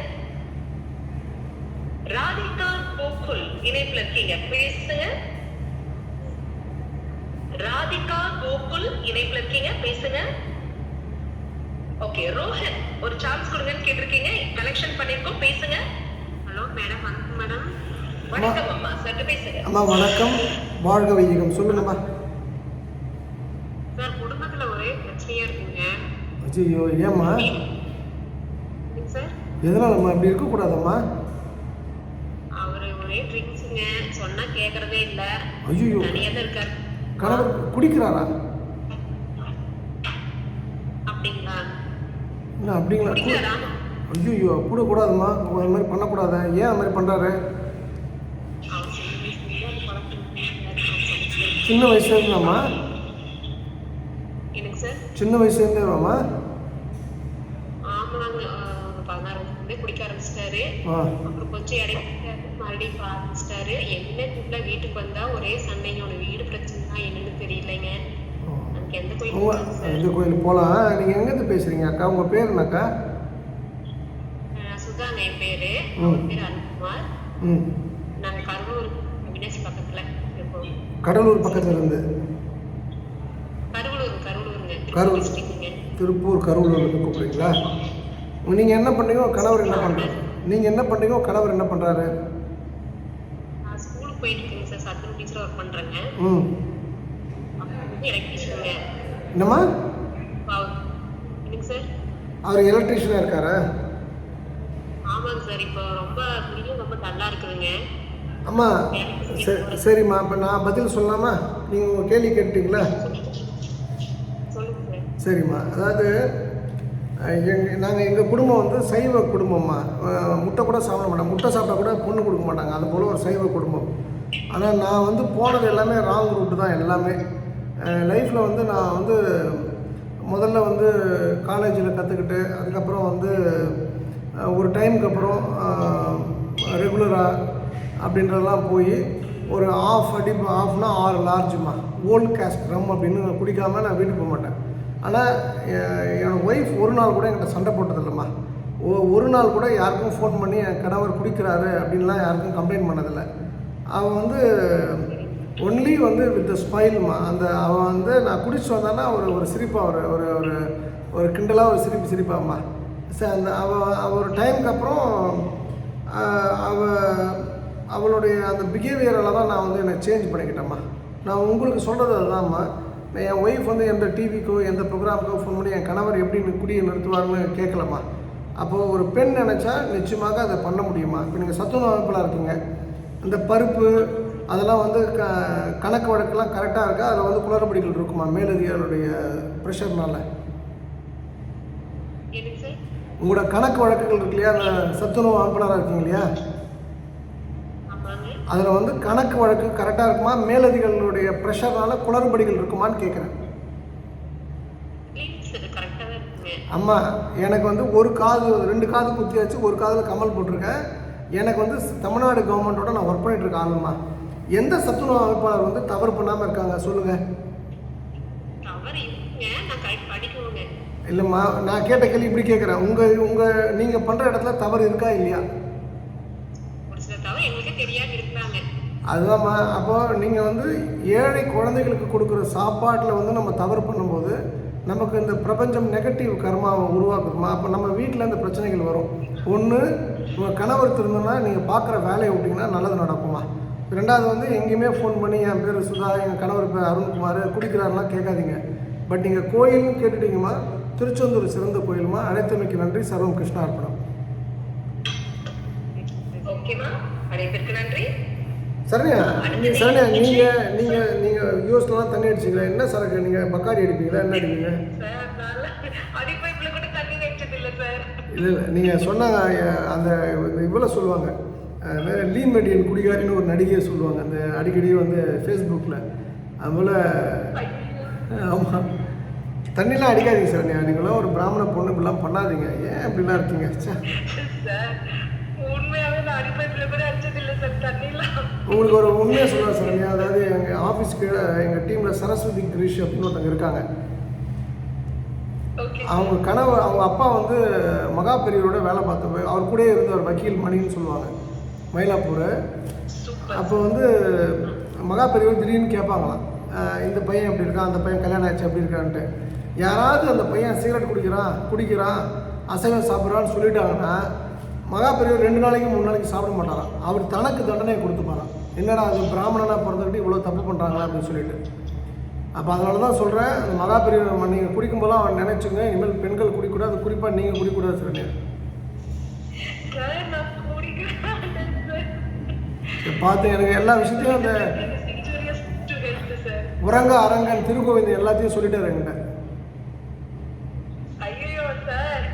ராதிகா கோகுல் இணைப்புல இருக்கீங்க, பேசுங்க. ராதிகா கோகுல் இணைப்புல இருக்கீங்க, பேசுங்க. ஓகே, ரோஹன் ஒரு சான்ஸ் கொடுங்கன்னு கேட்டிருக்கீங்க, கலெக்ஷன் பண்ணிருக்கோம், பேசுங்க. Hello madam. வணக்கம் மேடம். வணக்கம் அம்மா, சற்று பேசுங்க. அம்மா வணக்கம், வாழ்க வையகம், சொல்லுங்கம்மா. ஐயோ ஏம்மா? சார் எதனாலம்மா இப்படி இருக்கக்கூடாதம்மா? அவரு ஒரே ட்ரிங்க்ஸுங்க, சொன்னா கேக்குறதே இல்ல. ஐயோ தனியா தான் இருக்காரு. கணவர் குடிக்கிறாரா? அப்படிங்களா? என்ன அப்படிங்களா? குடிக்கிறாரா? ஐயோ கூடக்கூடாதும்மா, அது மாதிரி பண்ணக்கூடாது. ஏன் அது மாதிரி பண்ணுறாரு? அவர் சின்ன வயசுலேருந்தாம்மா? எனக்கு சார் சின்ன வயசுலேருந்தேவாம்மா? ஆமாங்க. 16 வயசுலேருந்தே குடிக்க ஆரம்பிச்சிட்டாரு. ஆ அப்புறம் கொஞ்சம் இடையில மறுபடியும் ஆரம்பிச்சிட்டாரு. என்ன வீட்டுல வீட்டுக்கு வந்தா ஒரே சண்டைங்க. உனக்கு வீடு பிரச்சனை தான் என்னன்னு தெரியலைங்க. எனக்கு எந்த கோயில் சார்? இந்த கோயிலுக்கு போகலாம். நீங்கள் எங்கேருந்து பேசுகிறீங்க அக்கா? உங்கள் பேர் என்னக்கா? சுதாங்க என் பேரு. அவர் பேர் அருண்குமார். ம். நாங்க கரூர் வினாசி பக்கத்துல இருக்கோம். கடலூர் பக்கத்தில் இருந்து? கரூருங்க. கரூர் டிஸ்ட்ரிக்ட்ங்க. திருப்பூர் கரூர்லேருந்து கூப்பிட்றீங்களா? நீங்கள் என்ன பண்ணுறீங்க? கணவர் என்ன பண்ணுறாரு? நீங்கள் என்ன பண்ணுறீங்க? கணவர் என்ன பண்ணுறாரு? நான் ஸ்கூலுக்கு போயிட்டு இருக்கேங்க சார். சத்துணவு டீச்சரா ஒர்க் பண்றேங்க. ம். அப்புறம் வந்து எலக்ட்ரிஷியனுங்க. என்னம்மா? எனக்கு சார் அவர் எலக்ட்ரிஷியனாக இருக்காரா? ஆமாங்க சார். இப்போ ரொம்ப குடியும் ரொம்ப டல்லா இருக்குதுங்க. அம்மா சரிம்மா, இப்போ நான் பதில் சொல்லலாமா? நீங்கள் உங்கள் கேள்வி கேட்டீங்களா? சொல்லுங்க சார். சரிம்மா, அதாவது எங்கள் குடும்பம் வந்து சைவ குடும்பம்மா. முட்டை கூட சாப்பிட மாட்டோம். முட்டை சாப்பிட்டா கூட பொண்ணு கொடுக்க மாட்டாங்க. அது போல் ஒரு சைவ குடும்பம். ஆனால் நான் வந்து போனது எல்லாமே ராங் ரூட்டு தான் எல்லாமே. லைஃப்பில் வந்து நான் வந்து முதல்ல வந்து காலேஜில் கற்றுக்கிட்டு, அதுக்கப்புறம் வந்து ஒரு டைமுக்கு அப்புறம் ரெகுலராக அப்படின்றதெல்லாம் போய் ஒரு ஆஃப்னா 6 லார்ஜுமா ஓல்டு கேஸ்ட் ரம் அப்படின்னு குடிக்காமல் நான் வீட்டுக்கு போக மாட்டேன். ஆனால் என் ஒய்ஃப் ஒரு நாள் கூட என்கிட்ட சண்டை போட்டதில்லைம்மா. ஒரு நாள் கூட யாருக்கும் ஃபோன் பண்ணி என் கணவர் குடிக்கிறாரு அப்படின்லாம் யாருக்கும் கம்ப்ளைண்ட் பண்ணதில்லை. அவன் வந்து ஒன்லி வந்து வித் த ஸ்மைல்மா. அவன் வந்து நான் குடிச்சு வந்தான்னா ஒரு சிரிப்பாக ஒரு ஒரு ஒரு கிண்டலாக ஒரு சிரிப்பாம்மா. அந்த ஒரு டைமுக்கு அப்புறம் அவளுடைய அந்த பிஹேவியரில் தான் நான் வந்து என்னை சேஞ்ச் பண்ணிக்கிட்டேம்மா. நான் உங்களுக்கு சொல்கிறது அதுதான்மா. என் ஒய்ஃப் வந்து எந்த டிவிக்கோ எந்த ப்ரோக்ராமுக்கோ ஃபோன் பண்ணி என் கணவர் எப்படி குடியை நிறுத்துவார்னு கேட்கலம்மா. அப்போது ஒரு பெண் நினச்சா நிச்சயமாக அதை பண்ண முடியுமா? இப்போ நீங்கள் சத்துணவு அமைப்பில் இருக்கீங்க, இந்த பருப்பு அதெல்லாம் வந்து கணக்கு வழக்கெல்லாம் கரெக்டாக இருக்கா? அதில் வந்து குளறுபடிகள் இருக்குமா மேலதிகாரிகளுடைய ப்ரெஷர்னால? உங்களோட கணக்கு வழக்குகள் இருக்கு இல்லையா, அந்த சத்துணவு அமைப்பாளராக இருக்கீங்க இல்லையா, அதில் வந்து கணக்கு வழக்கு கரெக்டாக இருக்குமா? மேலதிகாரிகளுடைய ப்ரெஷர்னால குளறுபடிகள் இருக்குமான்னு கேட்குறேன். அம்மா, எனக்கு வந்து 2 காது குத்தியாச்சு, ஒரு காதில் கமல் போட்டிருக்கேன். எனக்கு வந்து தமிழ்நாடு கவர்மெண்ட்டோட நான் ஒர்க் பண்ணிட்டு இருக்க ஆளுமா. எந்த சத்துணவு அமைப்பாளர் வந்து தவறு பண்ணாமல் இருக்காங்க சொல்லுங்கள். இல்லைம்மா, நான் கேட்ட கேள்வி இப்படி கேட்குறேன். நீங்கள் பண்ணுற இடத்துல தவறு இருக்கா இல்லையா? அதுதான்மா. அப்போ நீங்கள் வந்து ஏழை குழந்தைகளுக்கு கொடுக்குற சாப்பாட்டில் வந்து நம்ம தவறு பண்ணும்போது நமக்கு இந்த பிரபஞ்சம் நெகட்டிவ் கர்மாவை உருவாக்குதுமா. அப்போ நம்ம வீட்டில் இந்த பிரச்சனைகள் வரும். ஒன்று, உங்கள் கணவர் திருந்தனா நீங்கள் பார்க்குற வேலையை விட்டிங்கன்னா நல்லது நடக்குமா. 2வது வந்து எங்கேயுமே ஃபோன் பண்ணி என் பேர் சுதா, எங்கள் கணவர் பேர் அருண்குமார், குடிக்கிறாரெலாம் கேட்காதீங்க. பட் நீங்கள் கோயில்னு கேட்டுட்டீங்கம்மா. திருச்செந்தூர் சிறந்த கோயிலுமா. அழைத்தமைக்கு நன்றி. சர்வம் கிருஷ்ணா அர்ப்பணம். சரண்யா, நீங்கள் யூஎஸ்லாம் தண்ணி அடிச்சிங்களா? என்ன சரக்கு நீங்கள் பக்காடி அடிப்பீங்களா? என்ன அடிப்பீங்க? இல்லை நீங்கள் சொன்னாங்க அந்த இவ்வளோ சொல்லுவாங்க, லீ மெடியன் குடிகாரின்னு ஒரு நடிகையை சொல்லுவாங்க அந்த அடிக்கடி வந்து ஃபேஸ்புக்கில். அதுபோல் ஆமாம், தண்ணிலாம் அடிக்காதீங்க சரண்யா. நீங்களாம் ஒரு பிராமண பொண்ணு இப்படிலாம் பண்ணாதீங்க. ஏன் இப்படிலாம் இருக்கீங்க? உங்களுக்கு ஒரு உண்மையாக சொல்லுவேன் சரண்யா. அதாவது எங்கள் ஆஃபீஸ்க்கு எங்கள் டீமில் சரஸ்வதி கிரீஷ் அப்படின்னு ஒருத்தங்க இருக்காங்க. அவங்க அப்பா வந்து மகா பெரியவரோட வேலை பார்த்து அவர் கூட இருந்த ஒரு வக்கீல் மணின்னு சொல்லுவாங்க, மயிலாப்பூர். அப்போ வந்து மகா பெரியவர் திடீர்னு கேட்பாங்களாம், இந்த பையன் எப்படி இருக்கான், அந்த பையன் கல்யாணம் ஆச்சு எப்படி இருக்கான்ட்டு. யாராவது அந்த பையன் சிகரெட் குடிக்கிறான் அசைவம் சாப்பிட்றான்னு சொல்லிட்டாங்கன்னா மகா பெரியவர் 2 நாளைக்கு 3 நாளைக்கு சாப்பிட மாட்டாராம். அவர் தனக்கு தண்டனை கொடுத்துப்பாராம். என்னடா அது பிராமணனாக பிறந்துக்கிட்டு இவ்வளோ தப்பு பண்ணுறாங்களா அப்படின்னு சொல்லிட்டு. அப்போ அதனால தான் சொல்கிறேன், அந்த மகாபெரியவர் நீங்கள் குடிக்கும்போதெல்லாம் அவன் நினைச்சுங்க, இனிமேல் பெண்கள் குடிக்கூடாது, குறிப்பாக நீங்கள் குடிக்கூடாது சரண்யா. சார் நான் குடிக்கிறேன் பார்த்து எனக்கு எல்லா விஷயத்தையும் அந்த சார். உறங்க அரங்கன் திருக்கோவிந்தன் எல்லாத்தையும் சொல்லிட்டாரு என்கிட்ட. ஐயோ சார்,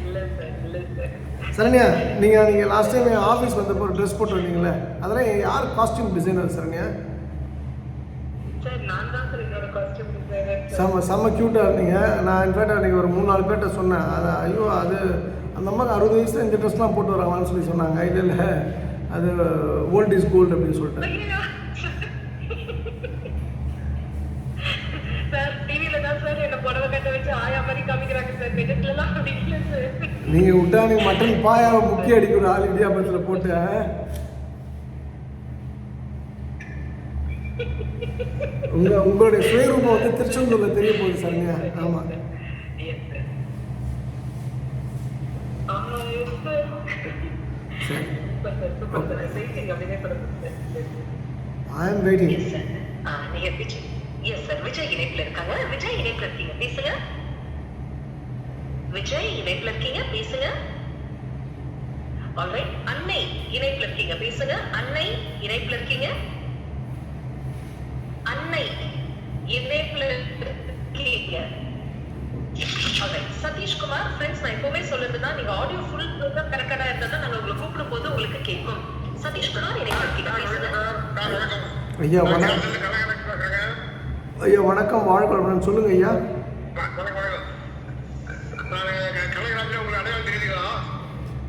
இல்லை சார், இல்லை சார். சரண்யா, நீங்கள் லாஸ்ட் டைம் என் ஆஃபீஸ் வந்தப்போ ஒரு ட்ரெஸ் போட்டு வந்தீங்களே, அதெல்லாம் யார் காஸ்டியூம் டிசைனர் சரண்யா? சார் நான் தான் சார் என்னோட காஸ்டியூம் டிசைனர். செம்ம க்யூட்டாக இருந்தீங்க. நான் இன்ஃபேக்ட் அன்றைக்கி ஒரு 3-4 பேர்கிட்ட சொன்னேன், அது ஐயோ அது அந்த அம்மாவுக்கு 60 வயசில் இந்த ட்ரெஸ்லாம் போட்டு வராங்கன்னு சொல்லி சொன்னாங்க. இல்லை இல்லை, அது ஓல்ட் இஸ் கோல்டு அப்படின்னு சொல்லிட்டு. சார் டிவியில தான் சார் என்ன புடவை கட்ட வச்சு ஆயா மாதிரி காமிக்கிறாங்க சார், நிஜத்துலலாம் அப்படி இல்லை சார். நீங்கள் விட்டா நீங்கள் மட்டன் பாயாவை முக்கிய அடிக்கிற ஆள் இடியாபத்தில் போட்டு. உங்களுடைய சுயரூபம் வந்து திருச்செந்தூர்ல தெரிய போகுது சரண்யா. ஆமா, ஐ அம் வெயிட்டிங். விஜய் இணைப்புல இருக்காங்க. விஜய் இணைப்புல இருக்கீங்க, பேசுங்க. விஜய் இணைப்புல இருக்கீங்க, பேசுங்க. ஆல்ரைட், அன்னை இணைப்புல இருக்கீங்க, பேசுங்க. அன்னை இணைப்புல இருக்கீங்க. அன்னை இணைப்புல இருக்கீங்க. ஆல்ரைட், சதீஷ்குமார் ஃப்ரெண்ட்ஸ், நான் எப்பவுமே சொல்றதுதான், நீங்க ஆடியோ ஃபுல் ப்ரோக்ராம் கரெக்டா இருந்தா தான் நாங்க உங்களை கூப்பிடும் போது உங்களுக்கு கேட்கும். சதீஷ்குமார் இணைப்புல இருக்கீங்க, பேசுங்க. ஐயா வணக்கம். ஐயா வணக்கம், வாழ்க்கை சொல்லுங்க ஐயா.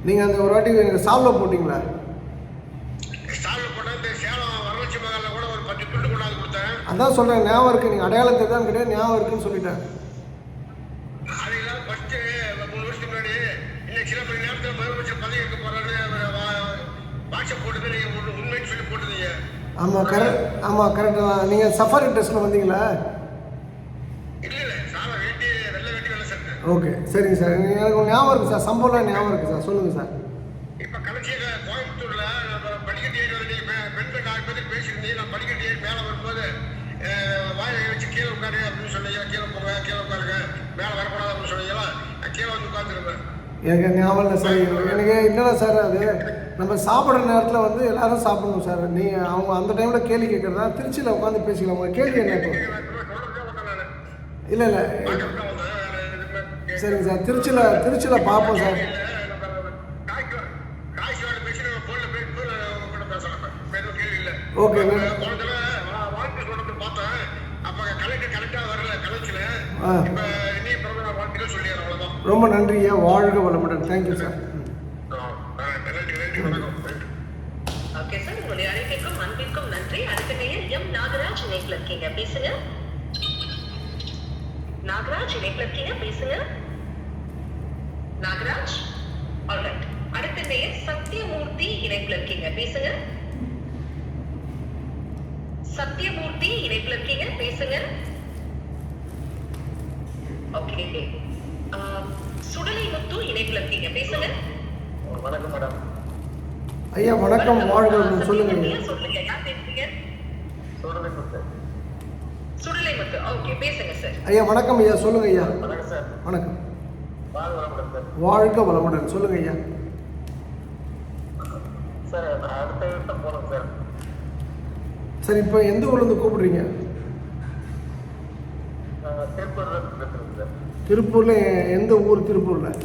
நீங்கள் அந்த ஒரு வாட்டி எங்கள் சால்வ் போட்டிங்களா? அதான் சொல்கிறேன், ஞாபகம் இருக்குது. நீங்கள் அடையாளத்தை தான் கிடையாது, ஞாபகம் இருக்குன்னு சொல்லிட்டேன். ஆமாம் கரெக்ட், ஆமாம் கரெக்டு தான். நீங்கள் சஃபாரி ட்ரெஸ்ஸில் வந்தீங்களா? ஓகே சரிங்க சார், எனக்கு ஞாபகம் இருக்குது சார், சம்பவம்லாம் ஞாபகம் இருக்குது சார், சொல்லுங்கள் சார். இப்போ கடைசியில் கோயம்புத்தூரில் படிக்கட்டு ஏறி வந்து பெண்கள் 4 பேருக்கு பேசியிருந்தீங்க. நான் படிக்கட்டு ஏறி மேலே வரும்போது வாயை வச்சு கீழே உட்காரு அப்படின்னு சொன்னீங்க. கீழே போங்க, கீழே உட்காருங்க, மேலே வரக்கூடாது அப்படின்னு சொன்னீங்களா? நான் கீழே வந்து உட்காந்துருப்பேன். எனக்கு ஞாபகம் இல்லை சார். எனக்கு என்னடா சார், அது நம்ம சாப்பிட்ற நேரத்தில் வந்து எல்லாரும் சாப்பிடணும் சார். நீங்கள் அவங்க அந்த டைமில் கேள்வி கேட்குறதா? திருச்சியில் உட்காந்து பேசிக்கலாம். உங்கள் கேள்வி என்ன இப்போ? இல்லை இல்லை சரிங்க சார், திருச்சியில் பார்ப்போம் சார். ஓகே ரொம்ப நன்றியா, வாழ்க வளமுடன். Thank you sir. ஓகே சார், உங்களுடைய அழைப்பிற்கும் அன்பிற்கும் நன்றி. அடுத்த நேயர் எம் நாகராஜ் இணைப்புல இருக்கீங்க, பேசுங்க. நாகராஜ் இணைப்புல இருக்கீங்க, பேசுங்க. நாகராஜ். ஆல்ரைட், அடுத்த நேயர் சத்யமூர்த்தி இணைப்புல இருக்கீங்க, பேசுங்க. சத்யமூர்த்தி இணைப்புல இருக்கீங்க, பேசுங்க. ஓகே, சுடலை முத்து இணைப்புல இருக்கீங்க, பேசுங்க. வணக்கம் மேடம். ஐயா வணக்கம், வாழ்க வளமுடன். சொல்லுங்க சொல்லுங்க, யார் பேசுறீங்க? சுடலை முத்து. சுடலை முத்து, ஓகே பேசுங்க சார். ஐயா வணக்கம் ஐயா, சொல்லுங்க ஐயா. வணக்கம் சார். வணக்கம், வணக்கம் சார். வாழ்க வளமுடன். சொல்லுங்க ஐயா. சார் நான் அடுத்த வருஷம் போனோம் சார். சார் இப்போ எந்த ஊர்லேருந்து கூப்பிடுறீங்க? திருப்பூர்ல பேசுறேன் சார். திருப்பூரில் எந்த ஊர்? திருப்பூரில்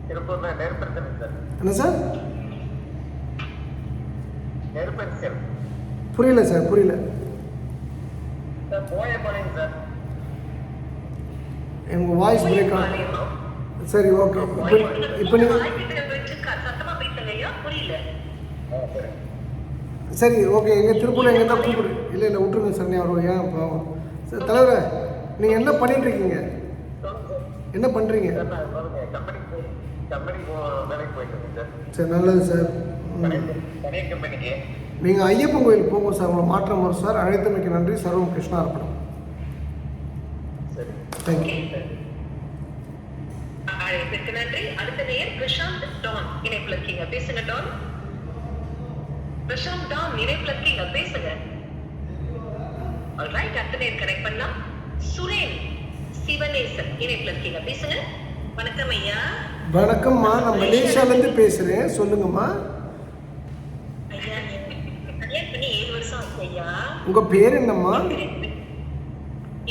திருப்பூர்ல நெருப்பரிசல் சார். என்ன சார்? நெருப்பரிசல். புரியல சார், புரியல சார். போயப்பாளையம் சார். உங்கள் வாய்ஸ் பிரேக் ஆகும். சரி ஓகே, இப்போ நீங்கள் சத்தமா பேசுங்கய்யா, புரியல. சரி ஓகே, எங்கள் திருப்பூரில் எங்கே தான் கூப்பிடு. இல்லை இல்லை விட்டுருங்க சார், நீ அவரோட ஏன் பாவம் சார். தலைவரை நீங்கள் என்ன பண்ணிட்டுருக்கீங்க? என்ன பண்ணுறீங்க? சரி நல்லது சார். நீங்கள் ஐயப்பன் கோயில் போகும் சார், உங்களை மாற்றம் வரும் சார். அழைத்தமைக்கு நன்றி. சர்வம் கிருஷ்ணா அர்ப்பணம். தேங்க்யூ. அழைப்பிற்கு நன்றி. அடுத்த நேயர் பிரசாந்த் டான் இணைப்புல இருக்கீங்க, பேசுங்க. டான், பிரசாந்த் டான் இணைப்புல இருக்கீங்க, பேசுங்க. ஆல்ரைட், அடுத்த நேரம் கனெக்ட் பண்ணலாம். சுரேன் சிவனேசன் இணைப்புல இருக்கீங்க, பேசுங்க. வணக்கம் ஐயா. வணக்கம்மா, நான் மலேசியாலேருந்து பேசுகிறேன், சொல்லுங்கம்மா. ஐயா, கல்யாணம் பண்ணி 7 வருஷம் ஆச்சு ஐயா. உங்கள் பேர் என்னம்மா?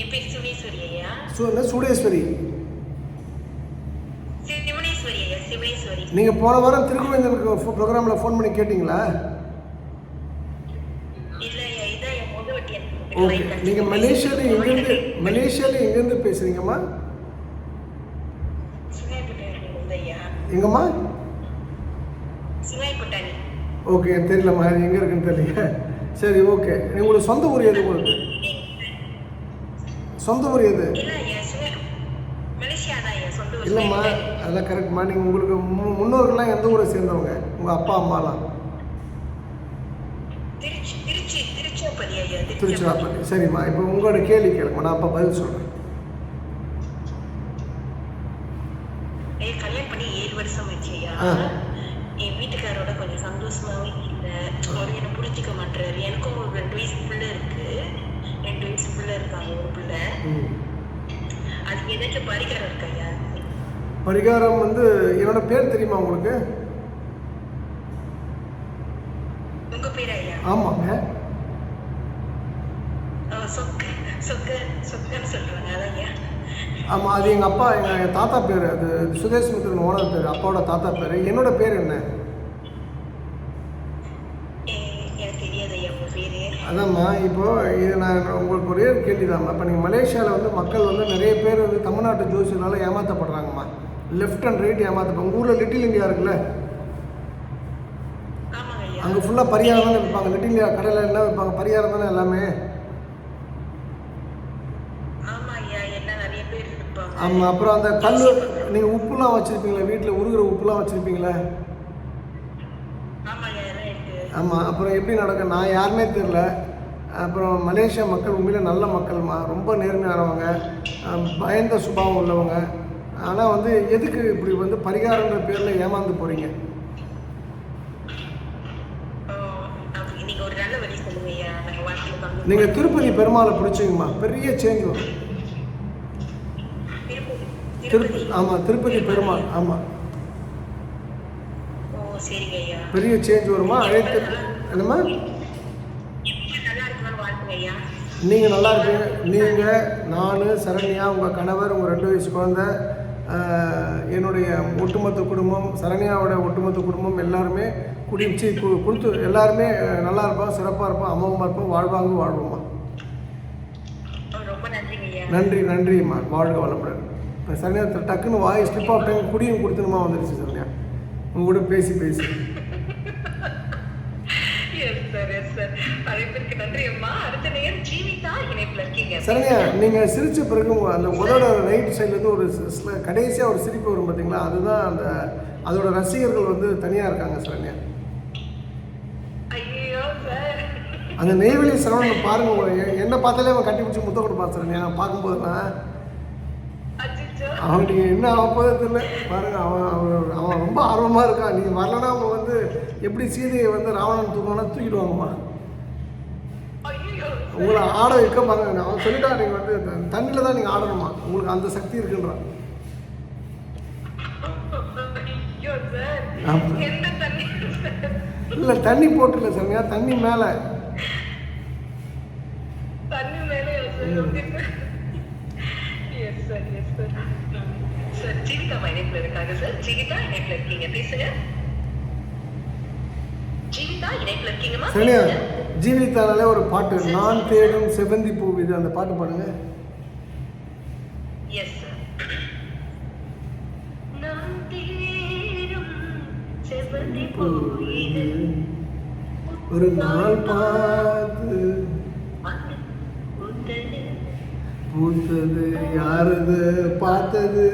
என் பேர் சுனேஸ்வரி ஐயா. என்ன சூடேஸ்வரி? சிவனேஸ்வரி ஐயா, சிவனேஸ்வரி. நீங்கள் போன வாரம் திருக்குவேந்தனுக்கு ப்ரோக்ராமில் ஃபோன் பண்ணி கேட்டிங்களா? இல்ல ஐயா, இதான் என் முதல் வட்டி. ஓகே, நீங்கள் மலேசியாவில் எங்கேருந்து பேசுகிறீங்கம்மா? எங்கம்மா? சிவாய்பட்டாணி. ஓகே, தெரியலம்மா, எங்கே இருக்குன்னு தெரியல. சரி, ஓகே. உங்களுக்கு சொந்த ஊர் எது? உங்களுக்கு சொந்த ஊர் எது? இல்லைம்மா, அதெல்லாம் கரெக்ட்மா. நீங்கள் உங்களுக்கு முன்னோர்கள்லாம் எந்த ஊரை சேர்ந்தவங்க? உங்கள் அப்பா அம்மாலாம்? திருச்சிராப்பள்ளி. சரிம்மா, இப்போ உங்களோட கேள்வி கேளுங்கம்மா, நான் அப்போ பதில் சொல்கிறேன். கல்யாணம் பண்ணி 7 வருஷம் ஆச்சு ஐயா. என் வீட்டுக்காரோட கொஞ்சம் சந்தோஷமாவே இல்லை. அவர் என்ன புரிஞ்சுக்க மாட்டாரு. எனக்கும் ஒரு 2 வயசு பிள்ளை இருக்கு. 2 வயசு பிள்ளை இருக்காங்க, ஒரு பிள்ளை. அதுக்கு ஏதாச்சும் பரிகாரம் இருக்கா ஐயா? பரிகாரம் வந்து என்னோட பேர் தெரியுமா உங்களுக்கு? உங்க பேரா ஐயா? ஆமாங்க. சொக்கன்னு சொல்றாங்க, அதான் ஐயா. ஆமாம், அது எங்கள் அப்பா, எங்கள் தாத்தா பேர். அது சுதேஷ் மித்ரன் ஓனர் பேர், அப்பாவோட தாத்தா பேர். என்னோட பேர் என்ன? எனக்கு தெரியாது ஐயா உங்க பேரு. அதாம்மா, இப்போது இது நான் உங்களுக்கு ஒரே கேள்விதாம்மா. இப்போ நீங்கள் மலேசியாவில் வந்து மக்கள் வந்து நிறைய பேர் வந்து தமிழ்நாட்டு ஜோசியனால ஏமாற்றப்படுறாங்கம்மா. லெஃப்ட் அண்ட் ரைட் ஏமாற்றப்போ. உங்கள் ஊரில் லிட்டில் இந்தியா இருக்குல்ல, அங்கே ஃபுல்லாக பரிகாரம் தானே வைப்பாங்க. லிட்டில் இந்தியா கடையில் எல்லாம் வைப்பாங்க, பரிகாரம் தானே எல்லாமே. ஆமாம், அப்புறம் அந்த கல், நீங்கள் உப்புலாம் வச்சுருப்பீங்களா வீட்டில்? உருகிற உப்புலாம் வச்சுருப்பீங்களா? ஆமாம், அப்புறம் எப்படி நடக்கும்? நான் யாருன்னே தெரில. அப்புறம் மலேசியா மக்கள் உண்மையிலே நல்ல மக்கள்மா, ரொம்ப நேர்மையானவங்க, பயந்த சுபாவம் உள்ளவங்க. ஆனால் வந்து எதுக்கு இப்படி வந்து பரிகாரங்கிற பேரில் ஏமாந்து போகிறீங்க? நீங்கள் திருப்பதி பெருமாளை பிடிச்சிங்கம்மா, பெரிய சேஞ்ச் வரும். ஆமாம், திருப்பதி பெருமாள். ஆமாம், பெரிய சேஞ்ச் வருமா? அழைத்து என்னம்மா, நீங்கள் நல்லா இருப்பீங்க. நீங்கள், நான், சரண்யா, உங்கள் கணவர், உங்கள் 2 வயசு குழந்தை, என்னுடைய ஒட்டுமொத்த குடும்பம், சரண்யாவோட ஒட்டுமொத்த குடும்பம் எல்லாருமே குடிச்சு கொடுத்து எல்லாருமே நல்லா இருப்போம், சிறப்பாக இருப்போம், அம்மாவும் இருப்போம், வாழ்வோமா. நன்றிம்மா, வாழ்க வளமுடன். இப்போ சரண்யா டக்குன்னு வாய் ஸ்லிப் ஆஃப் டைம் குடியும் கொடுத்துணுமா வந்துடுச்சு சரண்யா, உங்க கூட பேசி சரண்யா. நீங்கள் சிரிச்ச பிறகு அந்த உதோட ரைட் சைட்லேருந்து ஒரு கடைசியாக ஒரு சிரிப்பு வரும் பார்த்தீங்களா, அதுதான் அந்த அதோட ரசிகர்கள் வந்து தனியாக இருக்காங்க சரண்யா. அந்த நெய்வேலி சரவணன் பாருங்க, என்ன பார்த்தாலே அவன் கட்டி பிடிச்சி முத்தம் கொடுப்பான் சரண்யா. பார்க்கும்போதுலாம் அவனுக்கு என்ன ஆகப்போதே தெரியல பாருங்க. அவன் ரொம்ப ஆர்வமாக இருக்கான். நீங்கள் வரலன்னா அவங்க வந்து எப்படி சீதையை வந்து ராவணன் தூக்கிடுவாங்கம்மா. உங்களை ஆட வைக்க பாருங்க. அவன் சொல்லிட்டா நீங்கள் வந்து தண்ணியில் தான் நீங்கள் ஆடணுமா, உங்களுக்கு அந்த சக்தி இருக்குன்றான். இல்லை, தண்ணி போட்டுல சரண்யா, தண்ணி மேலே. சரண்யா, ஜீவிதானாலே ஒரு பாட்டு, நான் தேடும் செவந்தி பூ இது, அந்த பாட்டு பாடுங்க. ஒரு நாள் பார்த்து பூத்தது யாரது பார்த்தது,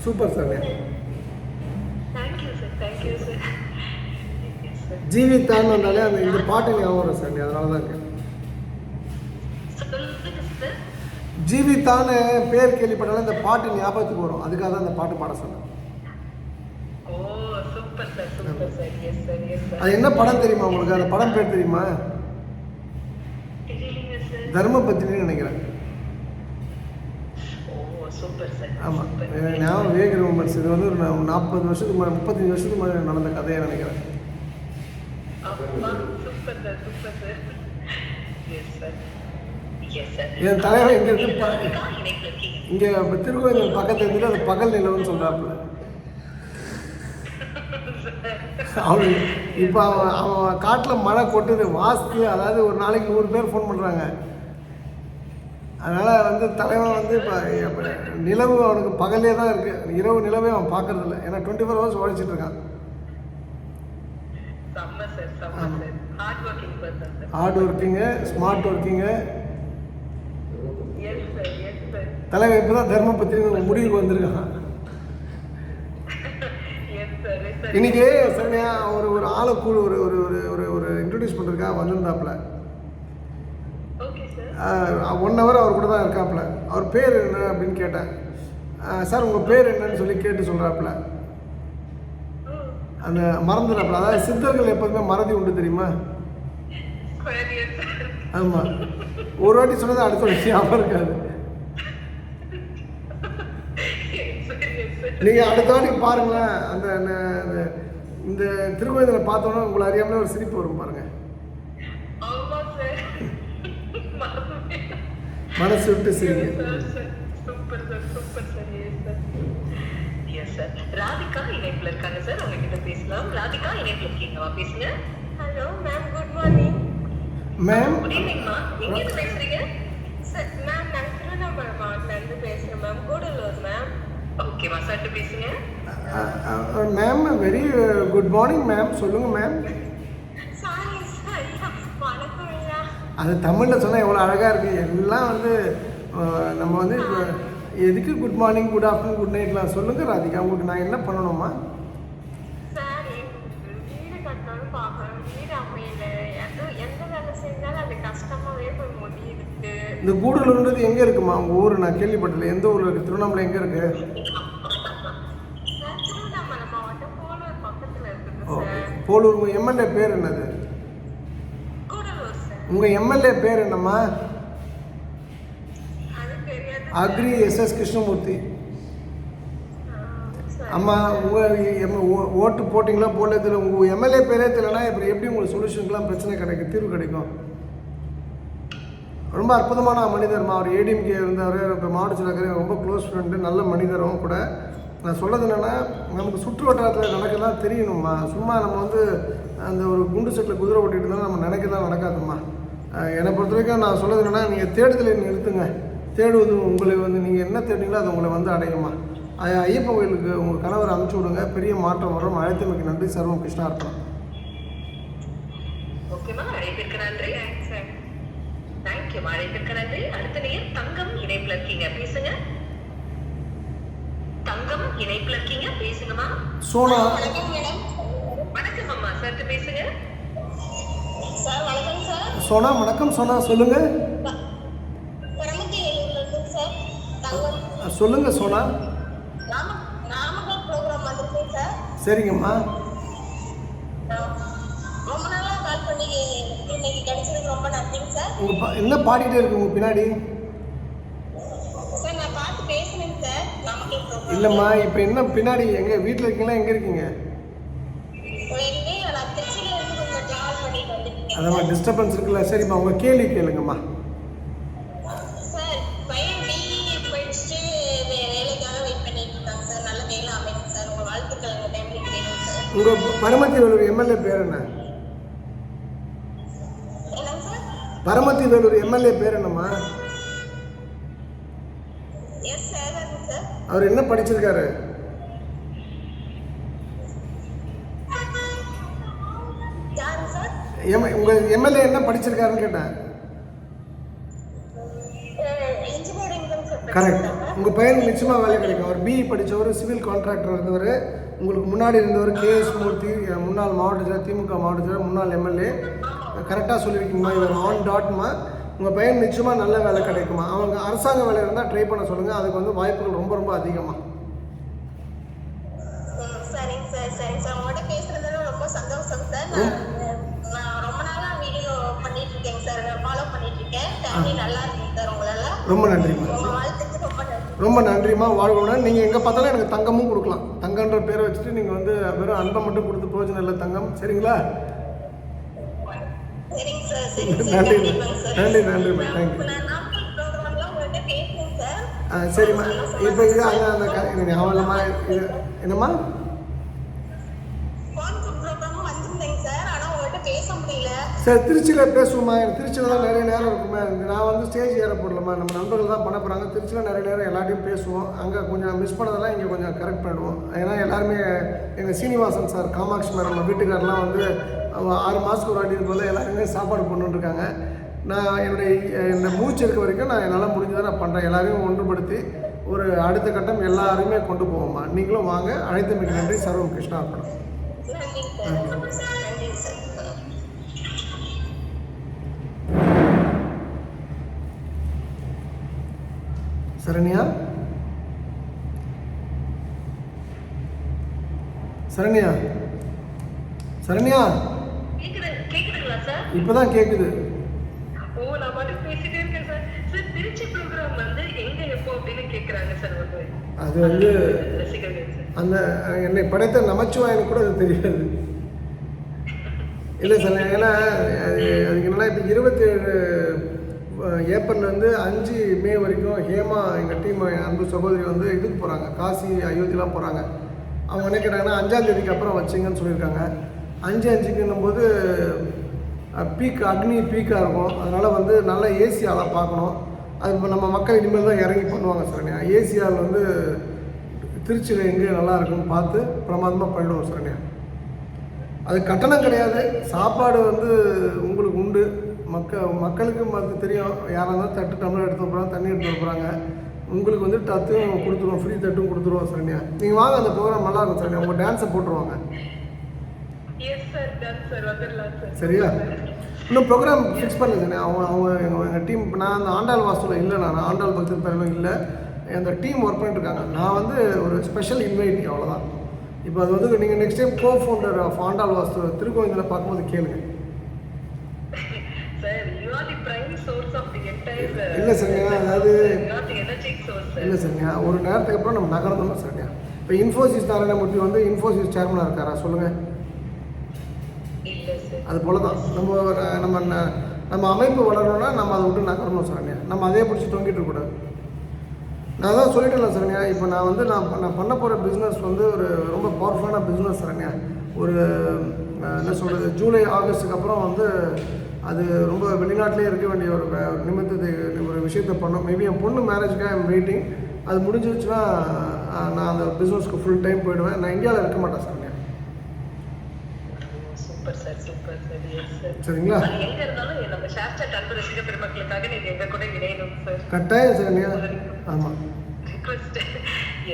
சூப்பர் சரண்யா. Thank you sir. ஜீவிதான் வந்தாலே அந்த இந்த பாட்டு ஞாபகம் வரும் சரண்யா, அதனால தான் இருக்கேன். சொல்லுங்க சார். ஜீவிதான்னு பேர் கேள்விப்பட்டாலும் இந்த பாட்டு ஞாபகத்துக்கு வரும், அதுக்காக தான் அந்த பாட்டு பாட சொன்னேன். ஓ சூப்பர் சார். Yes sir. அது என்ன படம் தெரியுமா உங்களுக்கு? அந்த படம் பேர் தெரியுமா? தெரியலங்க சார். தர்மபத்தினின்னு நினைக்கிறேன். ஓ சூப்பர் சார். ஆமாம், ஞாபகம் விவேக் மூமெண்ட்ஸ். இது வந்து ஒரு 40 வருஷத்துக்கு முன்னாடி 35 வருஷத்துக்கு முன்னாடி நடந்த கதையை நினைக்கிறேன். Super sir. Yes sir. என் தலைவர் இங்கே இருந்து இங்கே திருக்கோயில் பக்கத்தில் இருந்துட்டு அது பகல் நிலவுன்னு சொல்கிறாப்புல. அவன் இப்போ அவன் காட்டில் மழை கொட்டுது வாஸ்து, அதாவது ஒரு நாளைக்கு 100 பேர் ஃபோன் பண்ணுறாங்க. அதனால் வந்து தலைவன் வந்து இப்போ நிலவு அவனுக்கு பகலே தான் இருக்குது, இரவு நிலவே அவன் பார்க்கறதில்ல. ஏன்னா 24 ஹவர்ஸ் உழைச்சிட்டு இருக்கான். Hard working, smart working. தலைவன் இப்போ தான் தர்மபத்திரின்னு முடிவுக்கு வந்திருக்கான். இன்னைக்கு சரண்யா ஒரு ஆளை கூட ஒரு ஒரு ஒரு ஒரு இன்ட்ரடியூஸ் பண்ணுறதுக்காக வந்திருந்தாப்புல. 1 hour அவர் கூட தான் இருக்காப்புல. அவர் பேர் என்ன அப்படின்னு கேட்டேன். சார் உங்கள் பேர் என்னன்னு சொல்லி கேட்டு சொல்கிறாப்புல. அந்த மறந்துடாப்புல. அதாவது சித்தர்கள் எப்போதுமே மறதி உண்டு தெரியுமா? ஆமாம், ஒரு வாட்டி சொன்னது அடுத்த வாட்டி ஞாபகம் இருக்காது. நீங்கள் அடுத்த வாட்டி பாருங்களேன், அந்த இந்த திருக்கோயிலில் பார்த்தோன்னா உங்களை அறியாமலே ஒரு சிரிப்பு வரும் பாருங்கள். மனசு விட்டு சிரிங்க. ராதிகா இணைப்புல இருக்காங்க சார், உங்ககிட்ட பேசலாம். ராதிகா இணைப்புல இருக்கீங்களா? பேசுங்க. Hello ma'am, good morning. Ma'am good evening மா. எங்க இருந்து பேசுறீங்க? சார் மேம் நான் திருவண்ணாமலை மாவட்டத்துலேருந்து பேசுகிறேன் மேம், கூடலூர் மேம். ஓகேவா சார், பேசுங்க. Ma'am very good morning ma'am. சொல்லுங்கள் மேம். Sorry sir. ஐயா வணக்கம் ஐயா. அது தமிழில் சொன்னால் எவ்வளோ அழகாக இருக்குது. எல்லாம் வந்து நம்ம வந்து இப்போ எதுக்கு good morning, good afternoon, good நைட்லாம் சொல்லுங்கள் ராதிகா. உங்களுக்கு நான் என்ன பண்ணணுமா? சார் வீடு கட்டணும்னு பார்க்குறேன், வீடு அமையல. எந்த வேலை செஞ்சாலும் அது கஷ்டமாகவே போய் முடியுது. இந்த கூடலூர்ன்றது எங்கே இருக்குமா உங்கள் ஊர்? நான் கேள்விப்பட்டல. எந்த ஊரில் இருக்குது? திருவண்ணாமலை எங்கே இருக்குது? சார் திருவண்ணாமலை மாவட்டம் போலூர் பக்கத்தில் இருக்குது சார். போலூர். உங்கள் எம்எல்ஏ பேர் என்னது? கூடலூர் சார். உங்கள் எம்எல்ஏ பேர் என்னம்மா? அது தெரியாது அக்ரி எஸ்எஸ் கிருஷ்ணமூர்த்தி. சார். அம்மா உங்கள் ஓட்டு போட்டிங்களா போடல தெரியல. உங்கள் எம்எல்ஏ பேரே தெரியலனா இப்போ எப்படி உங்களுக்கு சொல்யூஷனுக்குலாம் பிரச்சனை கிடைக்கும், தீர்வு கிடைக்கும்? ரொம்ப அற்புதமான மனிதர்மா. அவர் ஏடிஎம்கே இருந்தவர், இப்போ மாவட்ட செயலாளர், ரொம்ப க்ளோஸ் ஃப்ரெண்டு, நல்ல மனிதரும் கூட. நான் சொல்கிறது என்னென்னா, நமக்கு சுற்று வட்டாரத்தில் நடக்கலாம் தெரியணும்மா. சும்மா நம்ம வந்து அந்த ஒரு குண்டு செட்டில் குதிரை ஓட்டிகிட்டு இருந்தாலும் நம்ம நினைக்கலாம் நடக்காதும்மா. என்னை பொறுத்த வரைக்கும் நான் சொல்கிறது என்னென்னா, நீங்கள் தேடுதலை நிறுத்துங்க. தேடுவது உங்களை வந்து நீங்கள் என்ன தேடுங்களோ அது உங்களை வந்து அடையுமா. ஐயப்பன் கோயிலுக்கு உங்கள் கணவரை அனுப்பிச்சி விடுங்க, பெரிய மாற்றம் வரும். அழைத்தமைக்கு நன்றி. சர்வம் கிருஷ்ணா இருப்போம். ஓகேமா, அழைப்பிற்கு நன்றி. சார் தேங்க்யூ, அழைப்பிற்கு நன்றி. அடுத்த நேரம் தங்கம் இணைப்புல இருக்கீங்க, பேசுங்க. தங்கம் இணைப்புல இருக்கீங்க, பேசுங்கம்மா. சோனா. வணக்கம் மேடம். வணக்கம் அம்மா, சார் பேசுங்க. சார் வணக்கம் சார். சோனா வணக்கம். சோனா சொல்லுங்கள். பரமத்தி வேலூர்லேருந்து சார் தங்கம். சொல்லுங்கள் சோனா. நாமக்கல் ப்ரோக்ராம் வந்துருக்கேன் சார். சரிங்கம்மா. ரொம்ப நாளாக கால் பண்ணி இன்னைக்கு கிடைச்சதுக்கு ரொம்ப நன்றிங்க சார். உங்கள் என்ன பாடிக்கிட்டே இருக்கு உங்கள் பின்னாடி? சார் நான் பார்த்து பேசுனேங்க சார், நாமக்கல் ப்ரோக்ராம். இல்லைம்மா, இப்போ என்ன பின்னாடி எங்கே வீட்டில் இருக்கீங்களா, எங்கே இருக்கீங்க? நான் திருச்சியில இருந்து கொஞ்சம் ட்ராவல் பண்ணிட்டு வந்துருக்கேன். அதான் டிஸ்டர்பன்ஸ் இருக்குல்ல. சரிம்மா, உங்கள் கேள்வி கேளுங்கம்மா. சார் பையன் பிஇ படிச்சுட்டு வேலைக்காக வெயிட் பண்ணிட்டு இருக்காங்க சார். நல்ல வேலை அமைக்கும் சார். உங்கள் வாழ்த்துக்கள் அந்த டைம்ல வேணும் சார். உங்கள் பரமத்தி வேலூர் எம்எல்ஏ பேர் என்ன? என்னங்க சார்? பரமத்தி வேலூர் எம்எல்ஏ பேர் என்னம்மா? Yes sir. சார் அவர் என்ன படிச்சிருக்காரு? யாரு சார்? உங்கள் எம்எல்ஏ என்ன படிச்சிருக்காருன்னு கேட்டேன். இன்ஜினியரிங் தான் சார் கரெக்ட். உங்கள் பையனுக்கு நிச்சயமாக வேலை கிடைக்கும். அவர் பிஇ படித்தவர், சிவில் கான்ட்ராக்டர் இருந்தவர், உங்களுக்கு முன்னாடி இருந்தவர் கேஎஸ் மூர்த்தி, முன்னாள் மாவட்ட செயலர், திமுக மாவட்ட செயலர், முன்னாள் எம்எல்ஏ. கரெக்டாக சொல்லியிருக்கீங்கம்மா, இவர் ஆன் டாட்மா. உங்கள் பையன் நிச்சயமாக நல்ல வேலை கிடைக்குமா. அவங்க அரசாங்க வேலை இருந்தால் ட்ரை பண்ண சொல்லுங்கள், அதுக்கு வந்து வாய்ப்புகள் ரொம்ப ரொம்ப அதிகமாக. சரிங்க சார், சரிங்க சார். உங்கள்கிட்ட பேசுறதுல ரொம்ப சந்தோஷம் சார். நான் ரொம்ப நாளா வீடியோ பண்ணிட்டு இருக்கேங்க சார், ஃபாலோ பண்ணிட்டு இருக்கேன். ஃபேமிலி நல்லா இருக்குங்க சார். உங்களெல்லாம் ரொம்ப நன்றிம்மா. உங்க வாழ்த்துக்கு ரொம்ப நன்றி. ரொம்ப நன்றிம்மா. வாழ்வுடன் நீங்கள் எங்கே பார்த்தாலும் எனக்கு தங்கமும் கொடுக்கலாம். தங்கன்ற பேரை வச்சுட்டு நீங்கள் வந்து வெறும் அன்பை மட்டும் கொடுத்து பிரயோஜனம் இல்லை தங்கம், சரிங்களா? சரிங்க சார், சரிங்க சார். நன்றி கண்டிப்பாங்க சார். நன்றிம்மா, தேங்க்யூ. நான் நாட்கள் ப்ரோக்ராம்லாம் உங்கள்கிட்ட பேசுறேன் சார். சரிம்மா. இப்போ இது அந்த ஞாபகமா இது என்னம்மா? கோயம்புத்தூர் ப்ரோக்ராமும் வந்திருந்தேங்க சார், ஆனால் உங்கள்கிட்ட பேச முடியல. சரி, திருச்சியில் பேசுவோம்மா. எனக்கு திருச்சியில் தான் நிறைய நேரம் இருக்குமே. நான் வந்து ஸ்டேஜ் ஏற போடலாமா, நம்ம நண்பர்கள் தான் பண்ண போகிறாங்க. திருச்சியில் நிறைய நேரம் எல்லாத்தையும் பேசுவோம். அங்கே கொஞ்சம் மிஸ் பண்ணதெல்லாம் இங்கே கொஞ்சம் கரெக்ட் பண்ணிடுவோம். ஏன்னா எல்லாருமே எங்கள் சீனிவாசன் சார், காமாட்சி மேடம், நம்ம வீட்டுக்காரெலாம் வந்து 6 மாதத்துக்கு ஒரு வாட்டி போல் எல்லாருமே சாப்பாடு பண்ணுன்ட்ருக்காங்க. நான் என்னோட மூச்சு இருக்க வரைக்கும் நான் என்னால் முடிஞ்சதை நான் பண்ணுறேன். எல்லாரையும் ஒன்றுபடுத்தி ஒரு அடுத்த கட்டம் எல்லாருமே கொண்டு போவோம்மா. நீங்களும் வாங்க. அழைத்தமைக்கு நன்றி. சர்வம் கிருஷ்ணா அர்ப்பணம். நன்றிங்க சார். நன்றிங்க சார். சரண்யா, சரண்யா, சரண்யா, கேக்குதுங்களா சார்? இப்போதான் கேட்குது. ஓ, நான் பாட்டு பேசிட்டே இருக்கேன் சார். சார், திருச்சி ப்ரோக்ராம் வந்து எங்க எப்போ அப்படின்னு கேக்குறாங்க சார். வந்து அது வந்து ரசிகர்கள் சார். அந்த என்னை படைத்த நமச்சிவாயனுக்கு கூட அது தெரியாது. இல்லை சார், ஏன்னா அதுக்கு என்னன்னா இப்போ 27 ஏப்ரல்லேருந்து 5 மே வரைக்கும் ஹேமா எங்கள் டீம் அன்பு சகோதரி வந்து இதுக்கு போகிறாங்க, காசி அயோத்திலாம் போகிறாங்க. அவங்க என்ன கேட்டாங்கன்னா 5ஆம் தேதிக்கு அப்புறம் வச்சிங்கன்னு சொல்லியிருக்காங்க. 5/5க்குன்னும் போது அக்னி பீக்காக இருக்கும். அதனால் வந்து நல்ல ஏசி ஆளாக பார்க்கணும். அது இப்போ நம்ம மக்கள் இனிமேல் தான் இறங்கி பண்ணுவாங்க சரண்யா. ஏசி ஆள் வந்து திருச்சியில் எங்கே நல்லா இருக்குன்னு பார்த்து பிரமாதமாக பண்ணிடுவோம் சரண்யா. அது கட்டணம் கிடையாது, சாப்பாடு வந்து உங்களுக்கு உண்டு. மக்களுக்கு தெரியும். யாராக இருந்தாலும் தட்டு டம்ளர் எடுத்து போகிறாங்க, தண்ணி எடுத்து போகிறாங்க. உங்களுக்கு வந்து தட்டும் கொடுத்துருவோம், ஃப்ரீ தட்டும் கொடுத்துருவோம் சரண்யா. நீங்கள் வாங்க, அந்த ப்ரோக்ராம் நல்லா இருக்கும் சரண்யா. உங்கள் டான்ஸை போட்டுருவாங்க. சரியா? இன்னும் ப்ரோக்ராம் ஃபிக்ஸ் பண்ணல சரண்யா. அவங்க எங்கள் டீம், நான் அந்த ஆண்டாள் வாஸ்துவில் இல்லை, நான் ஆண்டாள் பக்தர் பேரிலும் இல்லை. அந்த டீம் ஒர்க் பண்ணிட்டுருக்காங்க. நான் வந்து ஒரு ஸ்பெஷல் இன்வைட்டி, அவ்வளோதான். இப்போ அது வந்து நீங்கள் next time go founder of Andal Vastu திருக்கோயிலில் பார்க்கும்போது கேளுங்க. இல்லை சரிங்க, அதாவது இல்லை சரிங்க, ஒரு நேரத்துக்கு அப்புறம் நம்ம நகர்ந்தோம்னா சரிங்க. இப்போ இன்ஃபோசிஸ் நாராயணமூர்த்தி வந்து இன்ஃபோசிஸ் சேர்மனாக இருக்காரா சொல்லுங்கள்? அது போல் தான் நம்ம அமைப்பு வளரணும்னா நம்ம அதை விட்டு நகரணும் சரண்யா. நம்ம அதே பிடிச்சி தொங்கிட்டு இருக்கக்கூடாது. நான் தான் சொல்லிட்டேன்ல சரண்யா. இப்போ நான் வந்து நான் பண்ண போகிற பிஸ்னஸ் வந்து ஒரு ரொம்ப பவர்ஃபுல்லான பிஸ்னஸ் சரண்யா. ஒரு என்ன சொல்கிறது, ஜூலை ஆகஸ்ட்டுக்கு அப்புறம் வந்து அது ரொம்ப வெளிநாட்டிலே இருக்க வேண்டிய ஒரு நிமித்தத்தை ஒரு விஷயத்தை பண்ணோம். மேபி என் பொண்ணு மேரேஜுக்காக ஐம் வெயிட்டிங். அது முடிஞ்சிருச்சுன்னா நான் அந்த பிஸ்னஸ்க்கு ஃபுல் டைம் போயிடுவேன். நான் இந்தியாவில் இருக்க மாட்டேன் Saranya. Super sir, super sir. Yes sir. சரிங்களா? எங்க இருந்தாலும் நம்ம ஷாஸ்டா அன்பு ரசிக பெருமக்களுக்காக நீங்க எங்க கூட இணையணும் சார். கட்டாயம் சரண்யா. ஆமாம். Request.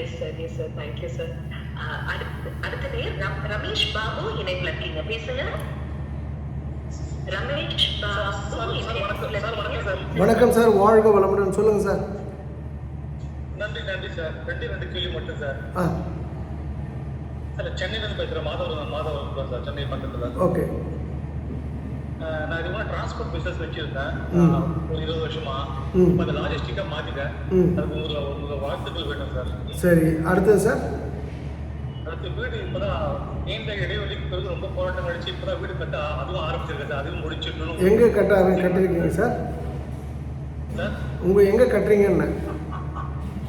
Yes sir, yes sir. Thank you sir. அடுத்த நேர் ரமேஷ் பாபு இணைப்புல இருக்கீங்க, பேசுங்க. ரமேஷ் பாபு இணைப்புல இருக்கீங்க. வணக்கம் சார், வாழ்க வளமுடன். சொல்லுங்கள் சார். நன்றி சார். 2 கேள்வி மட்டும் சார். சார், சென்னையிலேருந்து பேசுகிறேன். மாதவரம் சார், சென்னை பக்கத்தில். ஓகே. நான் இது மாதிரி டிரான்ஸ்போர்ட் பிஸ்னஸ் வச்சுருந்தேன் ஒரு 20 வருஷமா. இப்போ அந்த லாஜிஸ்டிக்காக மாற்றிட்டேன். அதுக்கு உங்கள் வாழ்த்துக்கள் வேணும் சார். சரி, அடுத்தது சார். அடுத்து வீடு இப்போ தான் நீண்ட இடைவெளிக்கு பிறகு ரொம்ப போராட்டம் கழிச்சு இப்போ தான் வீடு கட்ட அதுவும் ஆரம்பிச்சிருக்கேன் சார். அதுவும் முடிச்சிடணும். எங்கே கட்டிருக்கீங்க சார்? சார் உங்கள் எங்கே கட்டுறீங்கன்னு?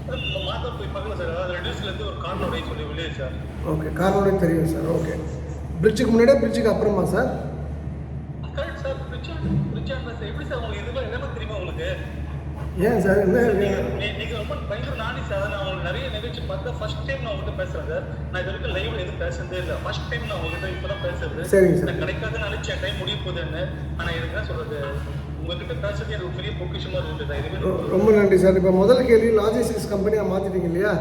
இப்போ மாதம் போய் பார்க்கல சார். அதாவது ரெடியூஸ்லேருந்து ஒரு கார்னோடை சொல்லி வில்லேஜ் சார். ஓகே, கார்னோடை தெரியும் சார். ஓகே. பிரிட்ஜுக்கு முன்னாடியே பிரிட்ஜுக்கு அப்புறமா சார்? Correct sir. பிரிட்ஜா சார். எப்படி சார் உங்களுக்கு இதெல்லாம் எல்லாமே தெரியுமா உங்களுக்கு? ஏன் சார் என்ன நீங்கள் ரொம்ப பயங்கர நாடி சார். நான் உங்களுக்கு நிறைய நிகழ்ச்சி பார்த்தா ஃபர்ஸ்ட் டைம் நான் உங்கள்கிட்ட பேசுகிறேன் சார். நான் இது வரைக்கும் லைவ்ல எதுவும் பேசுறதே இல்லை. ஃபர்ஸ்ட் டைம் நான் உங்கள்கிட்ட இப்போ தான் பேசுறது. சரிங்க சார். கிடைக்காதுன்னு நினச்சேன் டைம் முடிய போகுதுன்னு. ஆனால் இதுக்கு தான் சொல்கிறது, உங்ககிட்ட பேசுறது எனக்கு பெரிய பொக்கிஷமா இருக்கு சார். இதுவே ரொம்ப நன்றி சார். இப்போ முதல் கேள்வி லாஜிஸ்டிக்ஸ் கம்பெனியாக மாற்றிட்டீங்க இல்லையா?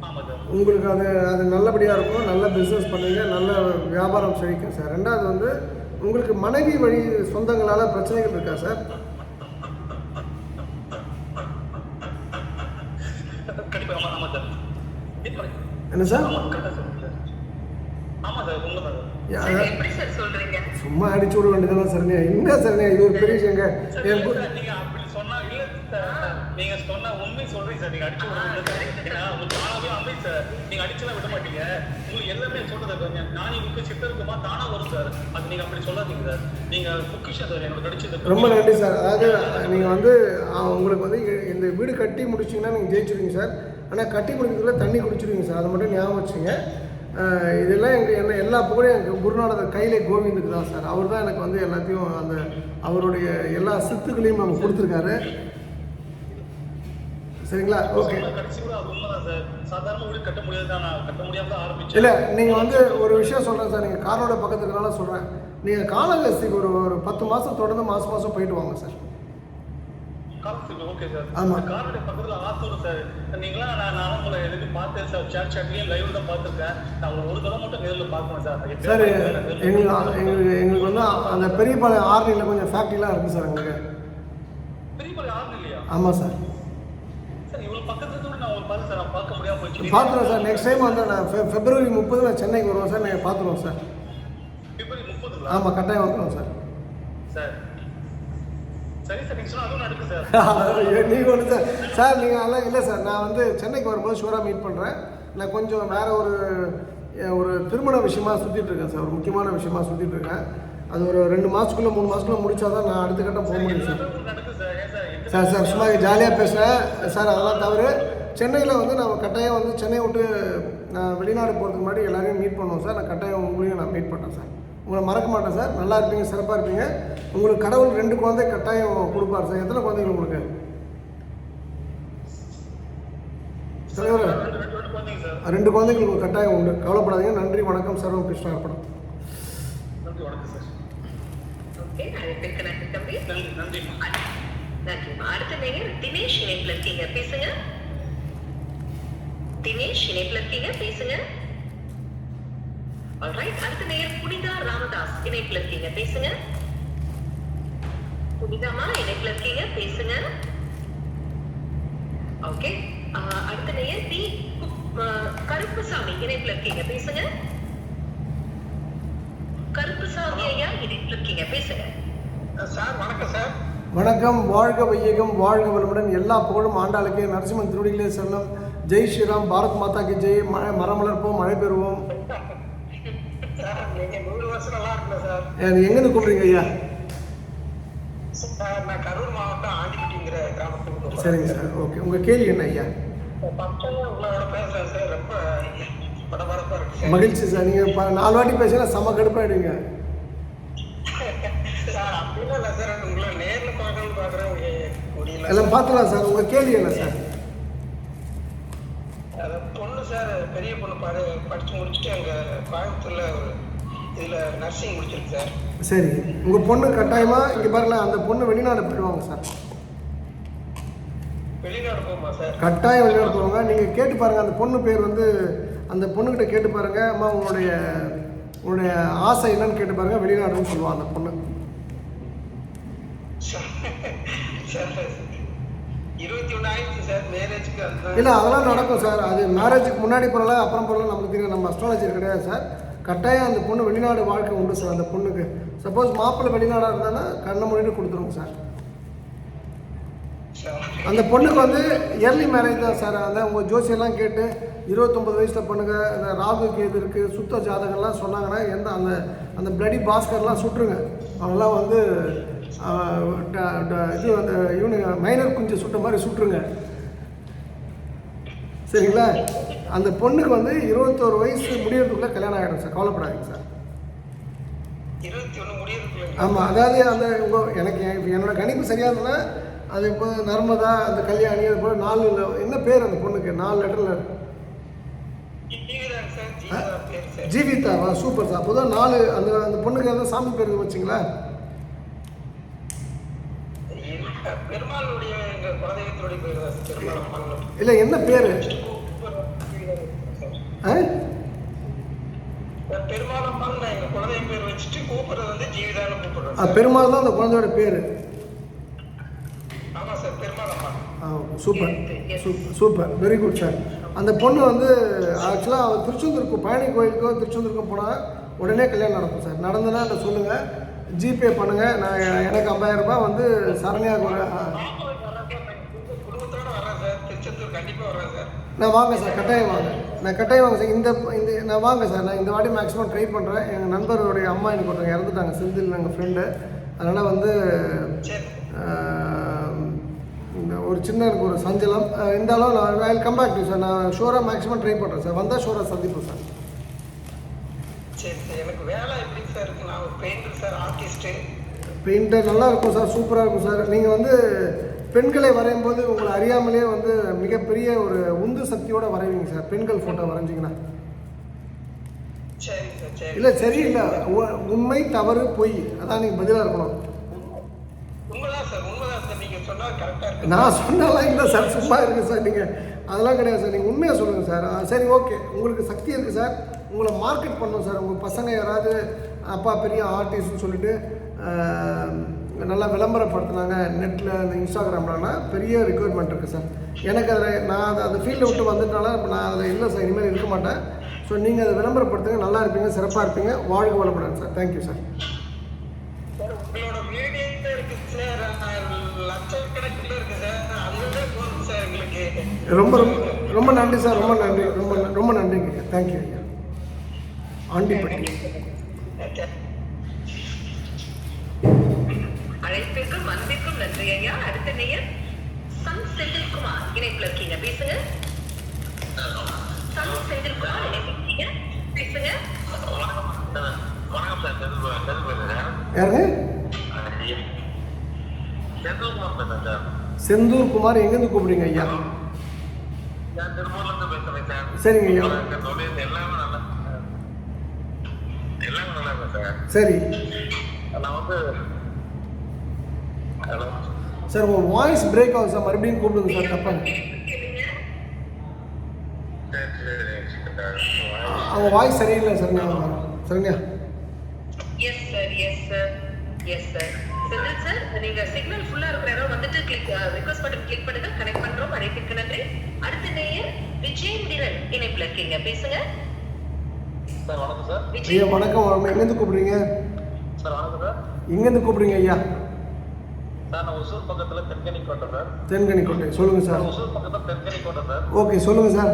ஆமாம் சார். உங்களுக்கு அது நல்லபடியாக இருக்கும், நல்ல பிஸ்னஸ் பண்ணுவீங்க, நல்ல வியாபாரம் செழிக்கும் சார். ரெண்டாவது வந்து உங்களுக்கு மனைவி வழி சொந்தங்களால் பிரச்சனைகள் இருக்கா சார்? கண்டிப்பா ஆமாம் சார். என்ன சார்? ஆமாம் சார், உண்மைதான் சார். எப்படி சார் சொல்றீங்க? சும்மா அடிச்சு விட வேண்டியதானே சரண்யா? என்ன சரண்யா இது ஒரு பெரிய விஷயங்க. நீங்க அப்படி சொன்னா இல்ல சார், நீங்க சொன்னா உண்மை சொல்றீங்க சார். நீங்க அடிச்சு விடுறீங்க. உங்களுக்கு தானாவே அமைதி சார். நீங்க அடிச்சுலாம் விட மாட்டீங்க. உங்களுக்கு எல்லாமே சொல்றது நானே உங்களுக்கு சித்தருக்குமா தானா வரும் சார். அது நீங்க அப்படி சொல்லாதீங்க சார். நீங்க பொக்கிஷம் சார் எனக்கு அடிச்சது. ரொம்ப நன்றி சார். அதாவது நீங்கள் வந்து உங்களுக்கு வந்து இந்த வீடு கட்டி முடிச்சிங்கன்னா நீங்கள் ஜெயிச்சிருவீங்க சார். ஆனால் கட்டி முடிக்கிறதுக்குள்ள தண்ணி குடிச்சிருவீங்க சார். அதை மட்டும் ஞாபகம் வச்சுங்க. இதெல்லாம் என்ன எல்லா புகழையும் எனக்கு குருநாதர் கையிலே கோவிந்துக்கு தான் சார். அவர் தான் எனக்கு வந்து எல்லாத்தையும் அந்த அவருடைய எல்லா சித்துக்களையும் நம்ம கொடுத்துருக்காரு. சரிங்களா? ஓகே. கடைசி கூட அது உண்மைதான் சார். சாதாரண வீடு கட்ட முடியாது தான், நான் கட்ட முடியாம தான் ஆரம்பிச்சேன். இல்லை, நீங்கள் வந்து ஒரு விஷயம் சொல்கிறேன் சார். நீங்கள் காரோட பக்கத்துக்குனால சொல்கிறேன். நீங்கள் காலகஸ்திக்கு ஒரு 10 மாதம் தொடர்ந்து மாதம் போயிட்டு வாங்க சார். காலத்துக்கு ஓகே சார். ஆமா. காரோட பக்கத்துல ஆத்தூர் சார். நீங்களா நான் உங்களை எதுக்கு பார்த்தேன் சார். சாட்லயும் லைவ்ல தான் பார்த்துருக்கேன். நான் ஒரு தடவை மட்டும் நேரில் பார்க்கணும் சார். சார் எங்களுக்கு வந்து அந்த பெரியபாளையம் ஆர்னியில் கொஞ்சம் ஃபேக்ட்ரிலாம் இருக்குது சார் எங்களுக்கு. பெரியபாளையம் ஆர்னி இல்லையா? ஆமாம் சார். சார் இவ்வளோ பக்கத்துல நான் ஒரு பார்த்து சார் நான் பார்க்க முடியாம போச்சு. பார்த்துருவோம் சார். நெக்ஸ்ட் டைம் வந்து நான் February 30 நான் சென்னைக்கு வருவோம் சார். நீங்கள் பார்த்துருவோம் சார். February 30. ஆமாம், கட்டாயம் வந்துடும் சார். சார் சரி சார், நீங்கள் சொன்னால் அதுவும் நடக்கு சார். நீங்கள் ஒன்று சார். சார் நீங்கள் அதெல்லாம் இல்லை சார். நான் வந்து சென்னைக்கு வரும்போது ஷூராக மீட் பண்ணுறேன். நான் கொஞ்சம் வேறு ஒரு திருமண விஷயமாக சுற்றிட்டுருக்கேன் சார். ஒரு முக்கியமான விஷயமா சுற்றிட்டுருக்கேன். அது ஒரு 2 மாதத்துக்குள்ளே 3 மாதத்துக்குள்ளே முடித்தா தான் நான் அடுத்த கட்டம் போக முடியும் சார். நடக்கு சார். ஏன் சார் சார் சும்மா ஜாலியாக பேசுகிறேன் சார். அதெல்லாம் தவிர சென்னையில் வந்து நம்ம கட்டாயம் வந்து சென்னையை விட்டு நான் வெளிநாடு போகிறதுக்கு முன்னாடி எல்லாரையும் மீட் பண்ணுவோம் சார். நான் கட்டாயம் உங்களையும் நான் மீட் பண்ணுறேன் சார். உங்களை மறக்க மாட்டேன் சார். நல்லா இருப்பீங்க, சிறப்பாக இருப்பீங்க. உங்களுக்கு கடவுள் 2 குழந்தை கட்டாயம் கொடுப்பார் சார். எத்தனை குழந்தைகள் உங்களுக்கு? தலைவர் 2 குழந்தைகள் உங்களுக்கு கட்டாயம் உண்டு. கவலைப்படாதீங்க. நன்றி, வணக்கம். சர்வம் கிருஷ்ணா அர்ப்பணம். நன்றி, வணக்கம் சார். ஓகே, அழைப்பிற்கு நன்றி தம்பி. நன்றி நன்றிம்மா. நன்றிம்மா. அடுத்த நேயர் தினேஷ் இணைப்புல இருக்கீங்க, பேசுங்க. தினேஷ் இணைப்புல இருக்கீங்க, பேசுங்க. ஆல்ரைட். அடுத்த நேயர் புனிதா ராமதாஸ் இணைப்புல இருக்கீங்க, பேசுங்க. புனிதாமா இணைப்புல இருக்கீங்க, பேசுங்க. ஓகே. அடுத்த நேயர் டி கருப்புசாமி இணைப்புல இருக்கீங்க, பேசுங்க. கருப்புசாமி ஐயா இணைப்புல இருக்கீங்க, பேசுங்க. சார் வணக்கம் சார். வணக்கம். வாழ்க வையகம், வாழ்க வளமுடன். எல்லா புகழும் ஆண்டாளுக்கே. நரசிம்மன் திருவடிகளே சரணம். ஜெய் ஸ்ரீராம். பாரத் மாதா கி ஜெய். மரமலர்ப்போம், மழை பெறுவோம். சார் நீங்க 100 வருஷம் நல்லா இருக்குல்ல சார். எங்கேருந்து கூப்பிடுறீங்க ஐயா? சார் நான் கரூர் மாவட்டம் ஆண்டிப்பட்டிங்கிற கிராமத்துக்கு. சரிங்க சார். ஓகே. உங்கள் கேள்வி என்ன ஐயா? உங்களோட பேசுறேன் சார். ரொம்ப படபடப்பா இருக்கு. மகிழ்ச்சி சார். நீங்கள் 4 வாட்டி பேசினா செம்ம கடுப்பாயிடுங்க சார். அப்படின்னா இல்லை சார், உங்களை நேரில் பார்க்கணும்னு பார்க்குறேன், முடியல. எல்லாம் பார்த்துக்கலாம் சார். உங்கள் கேள்வி என்ன சார்? பொண்ணு சார், பெரிய பொண்ணு படித்து முடிச்சுட்டு அங்கே கோயம்புத்தூரில் ஒரு இதில் நர்சிங் முடிச்சிருக்கு சார். சரி. உங்கள் பொண்ணு கட்டாயமாக இங்கே பாருங்களேன், அந்த பொண்ணு வெளிநாடு போயிடுவாங்க சார். வெளிநாடு போகுமா சார்? கட்டாயம் வெளிநாடு போவாங்க. நீங்கள் கேட்டு பாருங்கள். அந்த பொண்ணு பேர் வந்து அந்த பொண்ணுக்கிட்ட கேட்டு பாருங்கள். அம்மா உங்களுடைய ஆசை என்னன்னு கேட்டு பாருங்கள். வெளிநாடுன்னு சொல்லுவாங்க அந்த பொண்ணு. சார் 21 ஆயிடுச்சு சார் மேரேஜுக்கு. இல்லை, அதெல்லாம் நடக்கும் சார். அது மேரேஜுக்கு முன்னாடி போகல, அப்புறம் போகல, நமக்கு தெரியும். நம்ம அஸ்ட்ராலஜர் கிடையாது சார். கட்டாயம் அந்த பொண்ணு வெளிநாடு வாழ்க்கை உண்டு சார். அந்த பொண்ணுக்கு சப்போஸ் மாப்பிள்ளை வெளிநாடாக இருந்தாங்கன்னா கண்ணை மூடிட்டு கொடுத்துருவோங்க சார். அந்த பொண்ணுக்கு வந்து இயர்லி மேரேஜ் தான் சார். அந்த உங்கள் ஜோசியெல்லாம் கேட்டு 29 வயசில் பொண்ணுங்க இந்த ராகு கேது இருக்குது, சுத்த ஜாதகம்லாம் சொன்னாங்கன்னா அந்த பிளடி பாஸ்கர்லாம் சுட்டுருங்க. அவங்களாம் வந்து இது அந்த இவனுங்க மைனர் குஞ்சு சுட்ட மாதிரி சுட்டுருங்க. சரிங்களா? அந்த பொண்ணுக்கு வந்து 21 வயசு முடியறதுக்குள்ளே கல்யாணம் ஆகிடும் சார். கவலைப்படாதீங்க சார். 21 முடியறதுக்குள்ள? ஆமாம். அதாவது அந்த எனக்கு என்னோட கணிப்பு சரியாக இருந்ததுன்னா அது இப்போ நர்மதா, அந்த கல்யாணி, அது போல் 4 என்ன பேர் அந்த பொண்ணுக்கு? 4 லெட்டரில் ஜீவிதாவா? Super sir. அப்போ தான் 4 அந்த பொண்ணுக்கு எதாவது சாமி பேர் வச்சிங்களா? பெருமாளுடைய எங்க குலதெய்வத்தினுடைய பேர் தான் சார் பெருமாள். இல்லை என்ன பேர்? பெருமாளம்மாள் எங்க குலதெய்வம் பேர் வச்சுட்டு கூப்பிடுறது வந்து ஜீவிதான்னு கூப்பிடுறோம். பெருமாள் தான் அந்த குழந்தையோட பேர். ஆமா sir Perumalamma. Super super very good sir. அந்த பொண்ணு வந்து ஆக்சுவலாக அவர் திருச்செந்தூருக்கு பழனி கோயிலுக்கோ திருச்செந்தூருக்கும் போனால் உடனே கல்யாணம் நடக்கும் சார். நடந்ததுன்னா அதை சொல்லுங்கள், ஜிபே பண்ணுங்கள். நான் எனக்கு 50,000 ரூபாய் வந்து சரணியாக குடும்பத்தோட வரேன் சார், திருச்செந்தூர் கண்டிப்பாக வரேன் சார். நான் வாங்க சார், கட்டாயம் வாங்க. நான் கட்டாயம் வாங்க சார். இந்த நான் வாங்க சார். நான் இந்த வாட்டி மேக்ஸிமம் ட்ரை பண்ணுறேன். எங்கள் நண்பருடைய அம்மா எனக்கு ஒருத்தவங்க இறந்துட்டாங்க, செந்தில் எங்கள் ஃப்ரெண்டு. அதனால் வந்து ஒரு சின்ன எனக்கு ஒரு சஞ்சலம் இருந்தாலும் நான் I come back to sir. நான் ஷோராக மேக்ஸிமம் ட்ரை பண்ணுறேன் சார். வந்தால் ஷோராக சந்திப்போம் சார். சரி சார். எனக்கு வேலை எப்படி சார் இருக்குது? நான் ஒரு பெயிண்டர் சார், ஆர்டிஸ்ட்டு. பெயிண்டர் நல்லா இருக்கும் சார், சூப்பராக இருக்கும் சார். நீங்கள் வந்து பெண்களை வரையும் போது உங்களை அறியாமலே வந்து மிகப்பெரிய ஒரு உந்து சக்தியோடு வரைவீங்க சார், பெண்கள் ஃபோட்டோ வரைஞ்சிங்கன்னா. சரி சார். சரி இல்லை சரி இல்லை, உண்மை தவறு பொய் அதான் நீங்கள் பதிலாக இருக்கணும். உண்மைதான் சார், உண்மைதான் சார். நீங்கள் சொன்னால் கரெக்டாக இருக்கு. நான் சொன்னாலாம் இல்லை சார், சும்மா இருக்குது சார். நீங்கள் அதெல்லாம் கிடையாது சார், நீங்கள் உண்மையாக சொல்லுங்கள் சார். சரி ஓகே, உங்களுக்கு சக்தி இருக்குது சார். உங்களை மார்க்கெட் பண்ணணும் சார். உங்கள் பசங்க யாராவது அப்பா பெரிய ஆர்டிஸ்ட்னு சொல்லிட்டு நல்லா விளம்பரப்படுத்தினாங்க நெட்டில், இந்த இன்ஸ்டாகிராம்லனா பெரிய ரெக்யர்மெண்ட் இருக்குது சார். எனக்கு அதில் நான் அந்த ஃபீல்டை விட்டு வந்துட்டனால இப்போ நான் அதில் இல்லை சார், இனிமேல் இருக்க மாட்டேன். ஸோ நீங்கள் அதை விளம்பரப்படுத்துங்க, நல்லா இருப்பீங்க, சிறப்பாக இருப்பீங்க, வாழ்க வளமுடன் சார். Thank you sir. சார் உங்களோட வீடியோ இருக்குது சார், லட்சக்கணக்கில் இருக்குது சார். அதுவே போதும் சார் எங்களுக்கு. ரொம்ப ரொம்ப ரொம்ப நன்றி சார். ரொம்ப நன்றி, ரொம்ப ரொம்ப நன்றிங்க. தேங்க்யூ ஐயா. ஆண்டிப்பட்டி. அழைப்பிற்கும் அன்பிற்கும் நன்றி ஐயா. அடுத்த நேயர் சன் செந்தில்குமார் இணைப்புல இருக்கீங்க, பேசுங்க. சன் செந்தில்குமார் இணைப்பிருக்கீங்க, பேசுங்க. வணக்கம் சார். யாருங்க? செந்தூர் குமார். எங்கேருந்து கூப்பிடுறீங்க ஐயா? திருமூர்லேருந்து பேசுகிறேன் சார். சரிங்க ஐயா. எல்லாமே நல்லா இருக்கும் சார். சரி நான் வந்து ஹலோ சார், உங்கள் வாய்ஸ் பிரேக் ஆகும் சார். மறுபடியும் கூப்பிடுங்க சார். தப்பாங்க அவங்க வாய்ஸ் சரியில்லை சார். சரிங்க. Yes sir, yes sir, yes sir. Senthil sir, நீங்க சிக்னல் ஃபுல்லா இருக்கிற இடம் வந்துட்டு ரிக்வெஸ்ட் பட்டன் கிளிக் பண்ணுங்க. கனெக்ட் பண்றோம். அழைப்பிற்கு நன்றி. அடுத்த நேயர் விஜயேந்திரன் இணைப்புல இருக்கீங்க, பேசுங்க. சார் வணக்கம் சார். ஐயா வணக்கம். எங்கேருந்து கூப்பிடுறீங்க? சார் வணக்கம் சார். எங்கேருந்து கூப்பிடுறீங்க ஐயா? சார் நான் ஒசூர் பக்கத்தில் தென்கனிக்கோட்டை சார். தென்கனிக்கோட்டை. சொல்லுங்கள் சார். ஒசூர் பக்கத்தில் தென்கனிக்கோட்டை சார். ஓகே சொல்லுங்கள் சார்.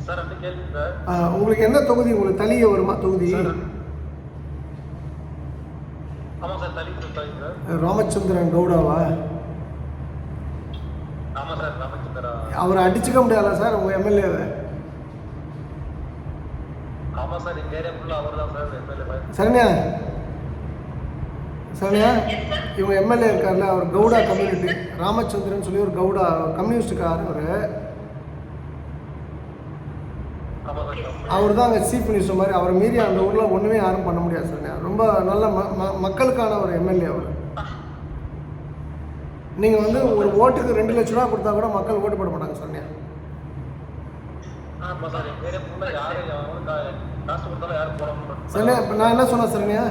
சார் ரெண்டு கேள்வி சார். உங்களுக்கு என்ன தொகுதி? உங்களுக்கு தலிய வருமா தொகுதி? ஆமாம் சார், தலி சார். ராமச்சந்திரன் கவுடாவா? ஆமாம் சார், ராமச்சந்திரா. அவரை அடிச்சுக்க முடியாதா சார் உங்கள் எம்எல்ஏவை? ஆமாம் சார், எங்கள் ஏரியா ஃபுல்லாக அவர் தான் சார் எம்எல்ஏ. சரிண்ணா சரிண்ணா, இவங்க எம்எல்ஏ இருக்கார்ல, அவர் கவுடா கம்யூனிட்டி, ராமச்சந்திரன் சொல்லி ஒரு கவுடா கம்யூனிஸ்டுக்கார். அவர் தான் அங்கே சீஃப் மினிஸ்டர் மாதிரி. அவரை மீறி அந்த ஊரில் ஒன்றுமே யாரும் பண்ண முடியாது சார். ரொம்ப நல்ல மக்களுக்கான ஒரு எம்எல்ஏ அவர். நீங்கள் வந்து ஒரு ஓட்டுக்கு 2 லட்ச ரூபா கொடுத்தா கூட மக்கள் ஓட்டு போட மாட்டாங்க சார். ஆமாம் சார், எங்கள் ஏரியா ஃபுல்லாக யாரும் காசு கொடுத்தாலும் யாரும் போட மாட்டாங்க. சரிண்ணா, இப்போ நான் என்ன சொன்னேன் சரிண்ணா?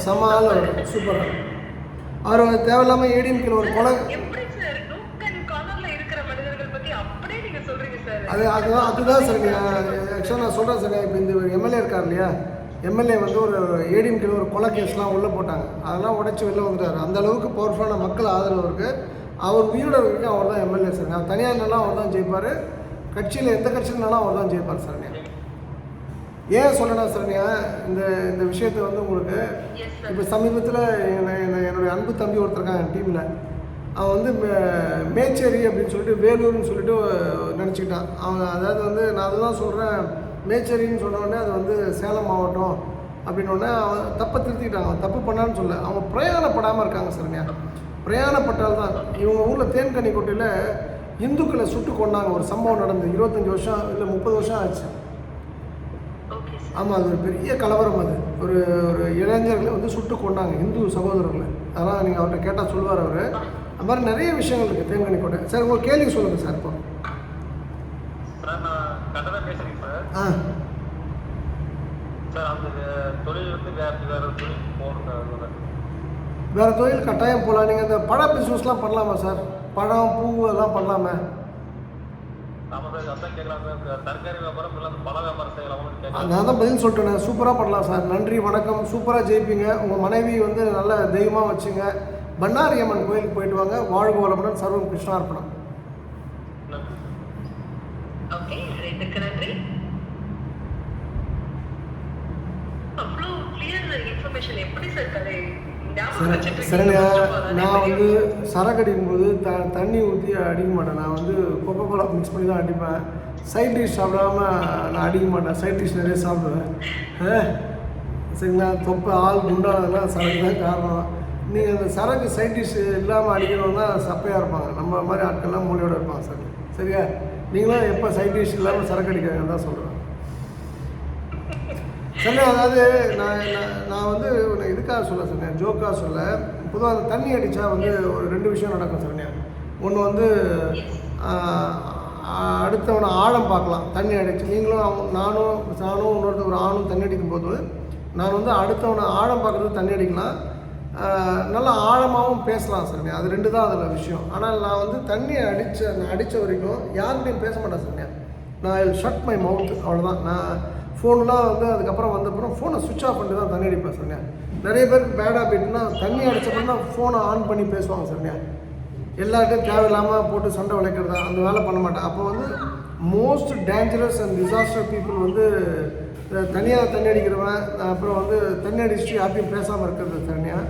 செம்ம ஆள் அவர், சூப்பர். அவர் தேவையில்லாமல் ஏடிஎம்கில் ஒரு கொலை. அதுதான் சரிங்க. ஆக்சுவலாக நான் சொல்கிறேன் சரிங்க. இப்போ இந்த எம்எல்ஏ இருக்கார் இல்லையா, எம்எல்ஏ வந்து ஒரு ஏடிஎம்கில் ஒரு கொலை கேஸ்லாம் உள்ளே போட்டாங்க. அதெல்லாம் உடச்சி வெளில வந்துட்டார். அந்த அளவுக்கு பவர்ஃபுல்லான மக்கள் ஆதரவு இருக்குது. அவர் உயிரோட வரைக்கும் அவர் தான் எம்எல்ஏ சார். தனியார்னாலும் அவர் தான் ஜெயிப்பார், கட்சியில் எந்த கட்சியினாலும் அவர் தான் ஜெயிப்பார் சார். ஏன் சொல்லணும் சரண்யா இந்த விஷயத்தை வந்து உங்களுக்கு? இப்போ சமீபத்தில் என்னுடைய அன்பு தம்பி ஒருத்தர் இருக்காங்க என் டீமில். அவன் வந்து மேச்சேரி அப்படின்னு சொல்லிட்டு வேலூர்னு சொல்லிட்டு நினச்சிக்கிட்டான் அவன். அதாவது வந்து நான் அதுதான் சொல்கிறேன், மேச்சேரின்னு சொன்னோடனே அது வந்து சேலம் மாவட்டம் அப்படின்னோடனே அவன் தப்பை திருத்திக்கிட்டாங்க. அவன் தப்பு பண்ணான்னு சொல்ல, அவன் பிரயாணப்படாமல் இருக்காங்க சரண்யா. பிரயாணப்பட்டால் தான். இவங்க ஊரில் தேன்கனிக்கோட்டையில் இந்துக்களை சுட்டு கொண்டாங்க. ஒரு சம்பவம் நடந்து 25 வருஷம் இல்லை 30 வருஷம் ஆச்சு. ஆமாம், அது ஒரு பெரிய கலவரம். அது ஒரு ஒரு இளைஞர்களை வந்து சுட்டு கொண்டாங்க, இந்து சகோதரர்களை. அதெல்லாம் நீங்கள் அவர்கிட்ட கேட்டால் சொல்லுவார் அவர். அது மாதிரி நிறைய விஷயங்கள் இருக்குது தேன்கனி கோட்டை. சார் உங்களுக்கு கேள்வி சொல்லுங்கள் சார். இப்போ சார் நான் கரெக்டாக பேசுகிறேன் சார். சார் அந்த தொழில் வந்து வேறு தொழில் போகணும். வேறு தொழில் கட்டாயம் போகலாம். நீங்கள் இந்த பழ பிஸ்னஸ்லாம் பண்ணலாமா சார்? பழம் பூ எல்லாம் பண்ணலாமா? ஆமாம் சார், அதான் கேட்கலாம் சார். தரக்காரி வியாபாரம் இல்லை பழ வியாபாரம் செய்யலாமான்னு கேட்கலாம். நான் தான் பதில் சொல்லிட்டேன். சூப்பராக பண்ணலாம் சார். நன்றி, வணக்கம். சூப்பராக ஜெயிப்பீங்க. உங்கள் மனைவி வந்து நல்ல தெய்வமாக வச்சுங்க. பண்ணாரி அம்மன் கோயிலுக்கு போயிட்டு வாங்க. வாழ்க வளமுடன். சர்வம் கிருஷ்ணார்ப்பணம். ஓகே, இதுக்கு நன்றி. அவ்வளோ கிளியர் இன்ஃபர்மேஷன் எப்படி சார் கதை சரிண்ணா, நான் வந்து சரக்கு அடிக்கும்போது தண்ணி ஊற்றி அடிக்க மாட்டேன். நான் வந்து கொக்கோ கோலா மிக்ஸ் பண்ணி தான் அடிப்பேன். சைட் டிஷ் சாப்பிடாம நான் அடிக்க மாட்டேன். சைட் டிஷ் நிறைய சாப்பிடுவேன். சரிங்களா, தொப்பை ஆள் குண்டானதுலாம் சரக்கு தான் காரணம். நீங்கள் அந்த சரக்கு சைட் டிஷ் இல்லாமல் அடிக்கிறவங்க தான் சப்பையாக இருப்பாங்க. நம்ம மாதிரி ஆட்கள்லாம் மூலியோடு இருப்பாங்க சார். சரியா, நீங்களும் எப்போ சைட் டிஷ் இல்லாமல் சரக்கு அடிக்கிறாங்கன்னு தான் சொல்கிறேன். சரி, அதாவது நான் வந்து இதுக்காக சொல்ல சொன்னேன், ஜோக்காக சொல்ல. பொதுவாக அந்த தண்ணி அடித்தா வந்து ஒரு 2 விஷயம் நடக்கும் சொன்னேன். ஒன்று வந்து அடுத்தவனை ஆழம் பார்க்கலாம். தண்ணி அடித்து நீங்களும் நானும் இன்னொருத்தர் ஒரு ஆணும் தண்ணி அடிக்கும்போது நான் வந்து அடுத்தவனை ஆழம் பார்க்குறது தண்ணி அடிக்கலாம். நல்லா ஆழமாகவும் பேசலாம் சார். அது 2 தான் அதில் விஷயம். ஆனால் நான் வந்து தண்ணி அடித்த வரைக்கும் யார்கிட்டையும் பேச மாட்டேன் சார். நான் ஷட் மை மவுத், அவ்வளோதான். நான் ஃபோன்லாம் வந்து அதுக்கப்புறம் வந்தப்புறம் ஃபோனை சுவிட்ச் ஆஃப் பண்ணிட்டு தான் தண்ணி அடிப்பேன் சார். நிறைய பேருக்கு பேட் ஹேபிட்னா தண்ணி அடித்தப்பறம் தான் ஃபோனை ஆன் பண்ணி பேசுவாங்க சார். எல்லார்ட்டையும் தேவையில்லாமல் போட்டு சண்டை வளைக்கிறதா அந்த வேலை பண்ண மாட்டேன். அப்போ வந்து most dangerous and disaster people வந்து தனியாக தண்ணி அடிக்கிறவன், அப்புறம் வந்து தண்ணி அடிச்சுட்டு யார்ட்டையும் பேசாமல் இருக்கிறது தனியாக.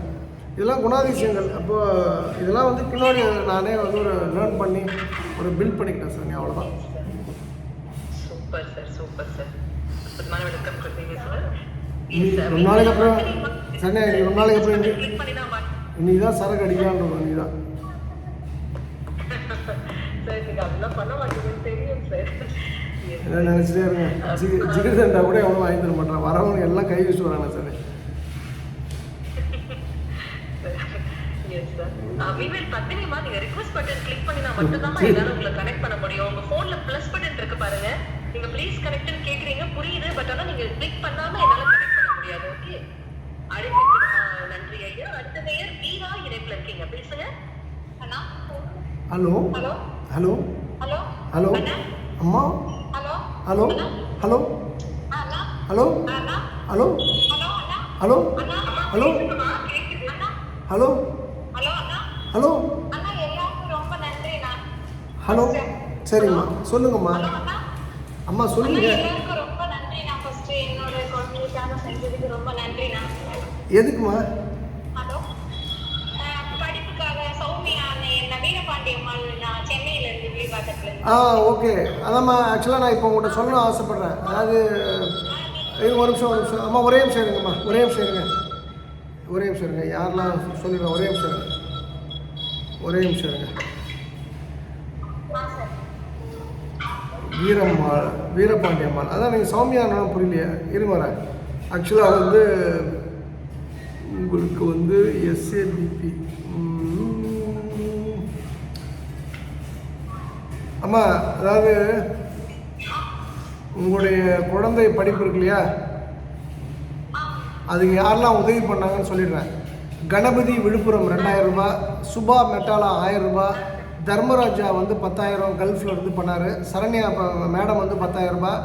இதெல்லாம் குணாதிசயங்கள். அப்போது இதெல்லாம் வந்து பின்னாடி நானே வந்து ஒரு லேர்ன் பண்ணி ஒரு பில்ட் பண்ணிக்கிட்டேன் சார். அவ்வளோதான். Super sir, super sir. வணக்கம் சார். ரொம்ப நாளைக்கு அப்புறம் சண்டே, ரொம்ப நாளைக்கு அப்புறம் இன்னைக்கு தான் சரக்கு அடிக்கலான்னு நீ தான் என்ன நினச்சிட்டே இருங்க. ஜிகர் தண்டா கூட எவ்வளோ வாங்கி தர மாட்டேன். வரவங்க எல்லாம் கை வச்சு வராங்க சார். பத்தினிமா நீங்க ரிக்வெஸ்ட் பட்டன் கிளிக் பண்ணினா மட்டும்தான் எல்லாரும் உங்களை கனெக்ட் பண்ண முடியும். உங்க போன்ல பிளஸ் பட்டன் இருக்கு பாருங்க, நீங்க ப்ளீஸ் கனெக்ட்னு கேக்குறீங்க, புரியுது. பட் ஆனா நீங்க கிளிக் பண்ணாம என்னால கனெக்ட் பண்ண முடியாது. ஓகே, அழைப்புக்கு நன்றி ஐயா. அடுத்த நேயர் வீரா இணைப்புல இருக்கீங்க, பேசுங்க. அண்ணா. Hello hello hello hello hello அம்மா. ஹலோ ஹலோ ஹலோ அண்ணா. ஹலோ அண்ணா. ஹலோ ஹலோ அண்ணா. ஹலோ அண்ணா. ஹலோ கேக்குது அண்ணா. ஹலோ ஹலோ அண்ணா. ஹலோ அண்ணா, எல்லாருக்கும் ரொம்ப நன்றிண்ணா. ஹலோ. சரிம்மா, சொல்லுங்கம்மா. ஹலோ அண்ணா. அம்மா சொல்லுங்க. எல்லாருக்கும் ரொம்ப நன்றிண்ணா. ஃபர்ஸ்ட் என்னோட குழந்தைக்காக செஞ்சதுக்கு ரொம்ப நன்றிண்ணா. எதுக்குமா? ஹலோ, படிப்புக்காக சௌமியா வீரபாண்டி அம்மாள், நான் சென்னையில இருந்து விழுப்புரத்துல. ஓகே. அதாம்மா, ஆக்சுவலாக நான் இப்போ உங்கள்கிட்ட சொல்ல ஆசைப்பட்றேன். அதாவது இது ஒரு நிமிஷம் அம்மா, ஒரே நிமிஷம் இருங்கம்மா, ஒரே நிமிஷம் இருங்க. யாரெல்லாம் சொல்லிடுறேன், ஒரே நிமிஷம் இருங்க. வீரபாண்டி அம்மாள், அதான் நீங்கள் சௌமியானா புரியலையே, இருமறேன். ஆக்சுவலாக வந்து உங்களுக்கு வந்து எஸ்ஏபிபி அம்மா, அதாவது உங்களுடைய குழந்தை படிப்பு இருக்கு இல்லையா, அதுக்கு யாரெல்லாம் உதவி பண்ணாங்கன்னு சொல்லிடுறேன். கணபதி விழுப்புரம் 2000 ரூபாய், சுபா மெட்டாலா 1000 ரூபாய், தர்மராஜா வந்து 10,000 கல்ஃபில் இருந்து பண்ணார், சரண்யா மேடம் வந்து 10,000 ரூபாய்,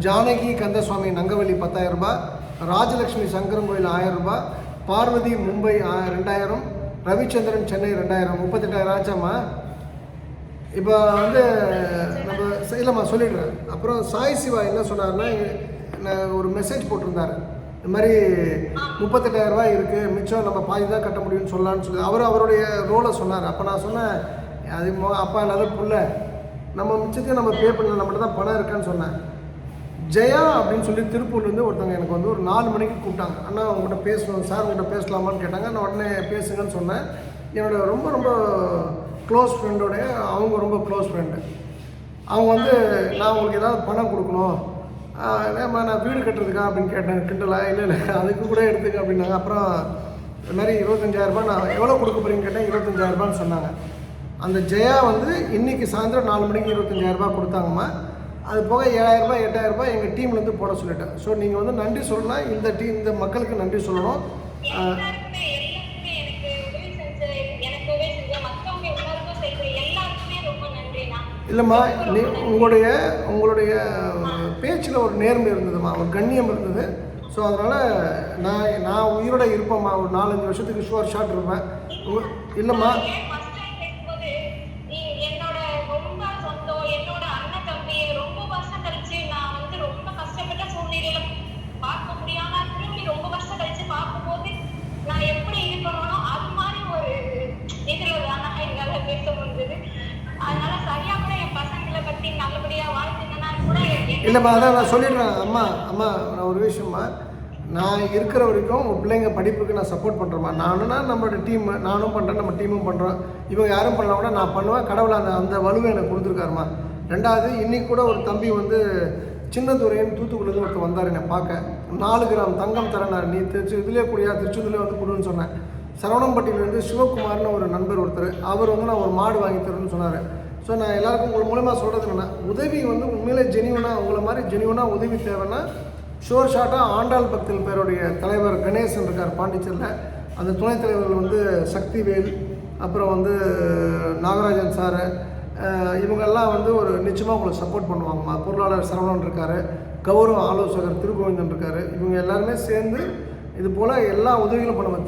ஜானகி கந்தசுவாமி நங்கவல்லி 10,000 ரூபாய், ராஜலக்ஷ்மி சங்கரங்கோயில் 1000 ரூபாய், பார்வதி மும்பை 2000, ரவிச்சந்திரன் சென்னை 2000, 38,000 ஆச்சாம்மா. இப்போ வந்து நம்ம இல்லைம்மா சொல்லிடுறேன். அப்புறம் சாய் சிவா என்ன சொன்னார்னா, நான் ஒரு மெசேஜ் போட்டிருந்தார், இந்த மாதிரி 38,000 ரூபாய் இருக்குது, மிச்சம் நம்ம பாதி தான் கட்ட முடியும்னு சொல்லலான்னு சொல்லி அவருடைய ரோலை சொன்னார். அப்போ நான் சொன்னேன், அது அப்பா இல்லாத புள்ள, நம்ம மிச்சத்தையும் நம்ம பே பண்ணல, நம்மகிட்ட தான் பணம் இருக்கான்னு சொன்னேன். ஜெயா அப்படின்னு சொல்லி திருப்பூர்லேருந்து ஒருத்தவங்க எனக்கு வந்து ஒரு 4 மணிக்கு கூப்பிட்டாங்க. அண்ணா உங்கள்கிட்ட பேசணும் சார், உங்கள்கிட்ட பேசலாமான்னு கேட்டாங்க. நான் உடனே பேசுங்கன்னு சொன்னேன். என்னோட ரொம்ப ரொம்ப க்ளோஸ் ஃப்ரெண்டோடைய அவங்க ரொம்ப க்ளோஸ் ஃப்ரெண்டு. அவங்க வந்து நான் உங்களுக்கு ஏதாவது பணம் கொடுக்கணும், ஏம்மா நான் வீடு கட்டுறதுக்கா அப்படின்னு கேட்டேன். கிண்டலா? இல்லை இல்லை அதுக்கு கூட எடுத்துக்க அப்படின்னாங்க. அப்புறம் இது மாதிரி 25,000 நான் எவ்வளோ கொடுக்க போகிறீங்கன்னு கேட்டேன். 25,000 சொன்னாங்க. அந்த ஜெயா வந்து இன்றைக்கி சாயந்தரம் 4 மணிக்கு 25,000 கொடுத்தாங்கம்மா. அது போக 7,000 8,000 எங்கள் டீம்லேருந்து போட சொல்லிட்டேன். ஸோ நீங்கள் வந்து நன்றி சொல்லலாம், இந்த மக்களுக்கு நன்றி சொல்லணும். இல்லைம்மா, உங்களுடைய பேச்சில் ஒரு நேர்மை இருந்ததும்மா, ஒரு கண்ணியம் இருந்தது. ஸோ அதனால் நான் உயிரோட இருப்பேம்மா. ஒரு 4-5 வருஷத்துக்கு ஷுவர் ஷாட் இருப்பேன். இல்லைம்மா, இல்லைம்மா அதான் நான் சொல்லிடுறேன். அம்மா நான் ஒரு விஷயம்மா, நான் இருக்கிற வரைக்கும் உங்கள் பிள்ளைங்க படிப்புக்கு நான் சப்போர்ட் பண்ணுறேம்மா. நம்மளோட டீம் நானும் பண்ணுறேன், நம்ம டீமும் பண்ணுறோம். இவங்க யாரும் பண்ணலாம் கூட நான் பண்ணுவேன். கடவுள் அந்த வலுவை எனக்கு கொடுத்துருக்காருமா. 2வது, இன்றைக்கி கூட ஒரு தம்பி வந்து சின்னதுரைன்னு தூத்துக்குடிலேருந்து ஒருத்தர் வந்தார் என்னை பார்க்க. 4 கிராம் தங்கம் தரேன், நீ இதுலேயே கூடியா, திருச்செந்தூர்லேயே வந்து கொடுன்னு சொன்னேன். சரவணம்பட்டியிலேருந்து சிவகுமார்னு ஒரு நண்பர் ஒருத்தர், அவர் வந்து நான் ஒரு மாடு வாங்கி தரேன்னு சொன்னார். ஸோ நான் எல்லாருக்கும் உங்கள் மூலமாக சொல்கிறது என்னென்னா, உதவி வந்து உண்மையிலே ஜெனியூனாக உங்களை மாதிரி ஜெனியூனாக உதவி தேவைன்னா ஷோர் ஷார்ட்டாக ஆண்டாள் பக்தல் பேருடைய தலைவர் கணேசன் இருக்கார் பாண்டிச்சேரியில். அந்த துணைத் தலைவர்கள் வந்து சக்திவேல், அப்புறம் வந்து நாகராஜன் சார், இவங்கெல்லாம் வந்து ஒரு நிச்சயமாக உங்களுக்கு சப்போர்ட் பண்ணுவாங்கம்மா. பொருளாளர் சரவணன் இருக்கார், கௌரவ ஆலோசகர் திருகோவிந்தன் இருக்கார். இவங்க எல்லாருமே சேர்ந்து இது போல் எல்லா உதவிகளும் பண்ணுவாங்க.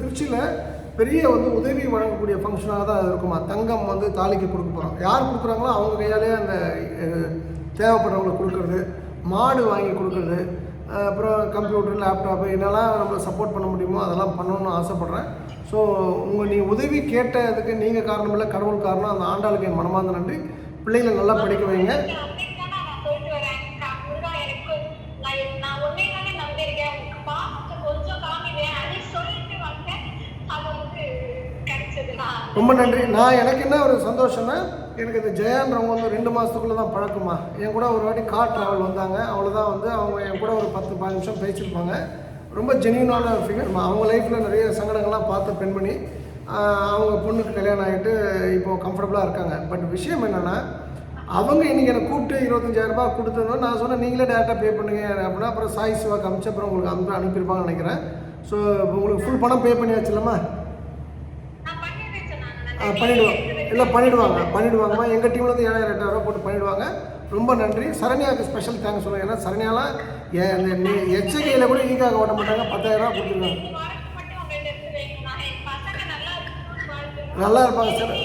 திருச்சியில் பெரிய வந்து உதவி வழங்கக்கூடிய ஃபங்க்ஷனாக தான் இருக்குமா. தங்கம் வந்து தாலிக்கு கொடுக்க போகிறோம். யார் கொடுக்குறாங்களோ அவங்க கையாலே அந்த தேவைப்படுறவங்களுக்கு கொடுக்குறது, மாடு வாங்கி கொடுக்குறது, அப்புறம் கம்ப்யூட்டர் லேப்டாப்பு என்னெல்லாம் நம்மளை சப்போர்ட் பண்ண முடியுமோ அதெல்லாம் பண்ணணும்னு ஆசைப்பட்றேன். ஸோ நீ உதவி கேட்டதுக்கு நீங்கள் காரணம் இல்லை, கடவுள் காரணம். அந்த ஆண்டாளுக்கு என் மனமார்ந்த நன்றி. பிள்ளைங்களை நல்லா படிக்க வைங்க. ரொம்ப நன்றி. எனக்கு என்ன ஒரு சந்தோஷம்னா, எனக்கு இந்த ஜெயான்றவங்க வந்து 2 மாதத்துக்குள்ளே தான் பழக்கமா. என் கூட ஒரு வாட்டி கார் ட்ராவல் வந்தாங்க. அவ்வளோதான் வந்து அவங்க என் கூட ஒரு 10-15 நிமிஷம் பேசியிருப்பாங்க. ரொம்ப ஜென்யூனான ஃபிகர்மா. அவங்க லைஃப்பில் நிறைய சங்கடங்கள்லாம் பார்த்த பெண்மணி. அவங்க பொண்ணுக்கு கல்யாணம் ஆகிட்டு இப்போது கம்ஃபர்டபுளாக இருக்காங்க. பட் விஷயம் என்னென்னா, அவங்க இன்றைக்கி என்னை கூப்பிட்டு 25,000 கொடுத்ததும் நான் சொன்னேன் நீங்களே டேரெக்டாக பே பண்ணுங்க அப்படின்னா, அப்புறம் சாய் சிவாக்கு அமிச்சு அப்புறம் உங்களுக்கு அனுப்பியிருப்பாங்கன்னு நினைக்கிறேன். ஸோ உங்களுக்கு ஃபுல் பணம் பே பண்ணியாச்சு இல்லைம்மா? பண்ணிவிடுவாங்கம்மா. எங்கள் டீம்லேருந்து 7,000 8,000 போட்டு பண்ணிவிடுவாங்க. ரொம்ப நன்றி. சரண்யாவுக்கு ஸ்பெஷல் தேங்க்ஸ் சொல்லுங்கள். ஏன்னா சரண்யாலாம் எச்சகையில் கூட ஈக்காக ஓட்ட மாட்டாங்க. 10,000 கொடுத்துருக்காங்க. நல்லா இருப்பாங்க சார்.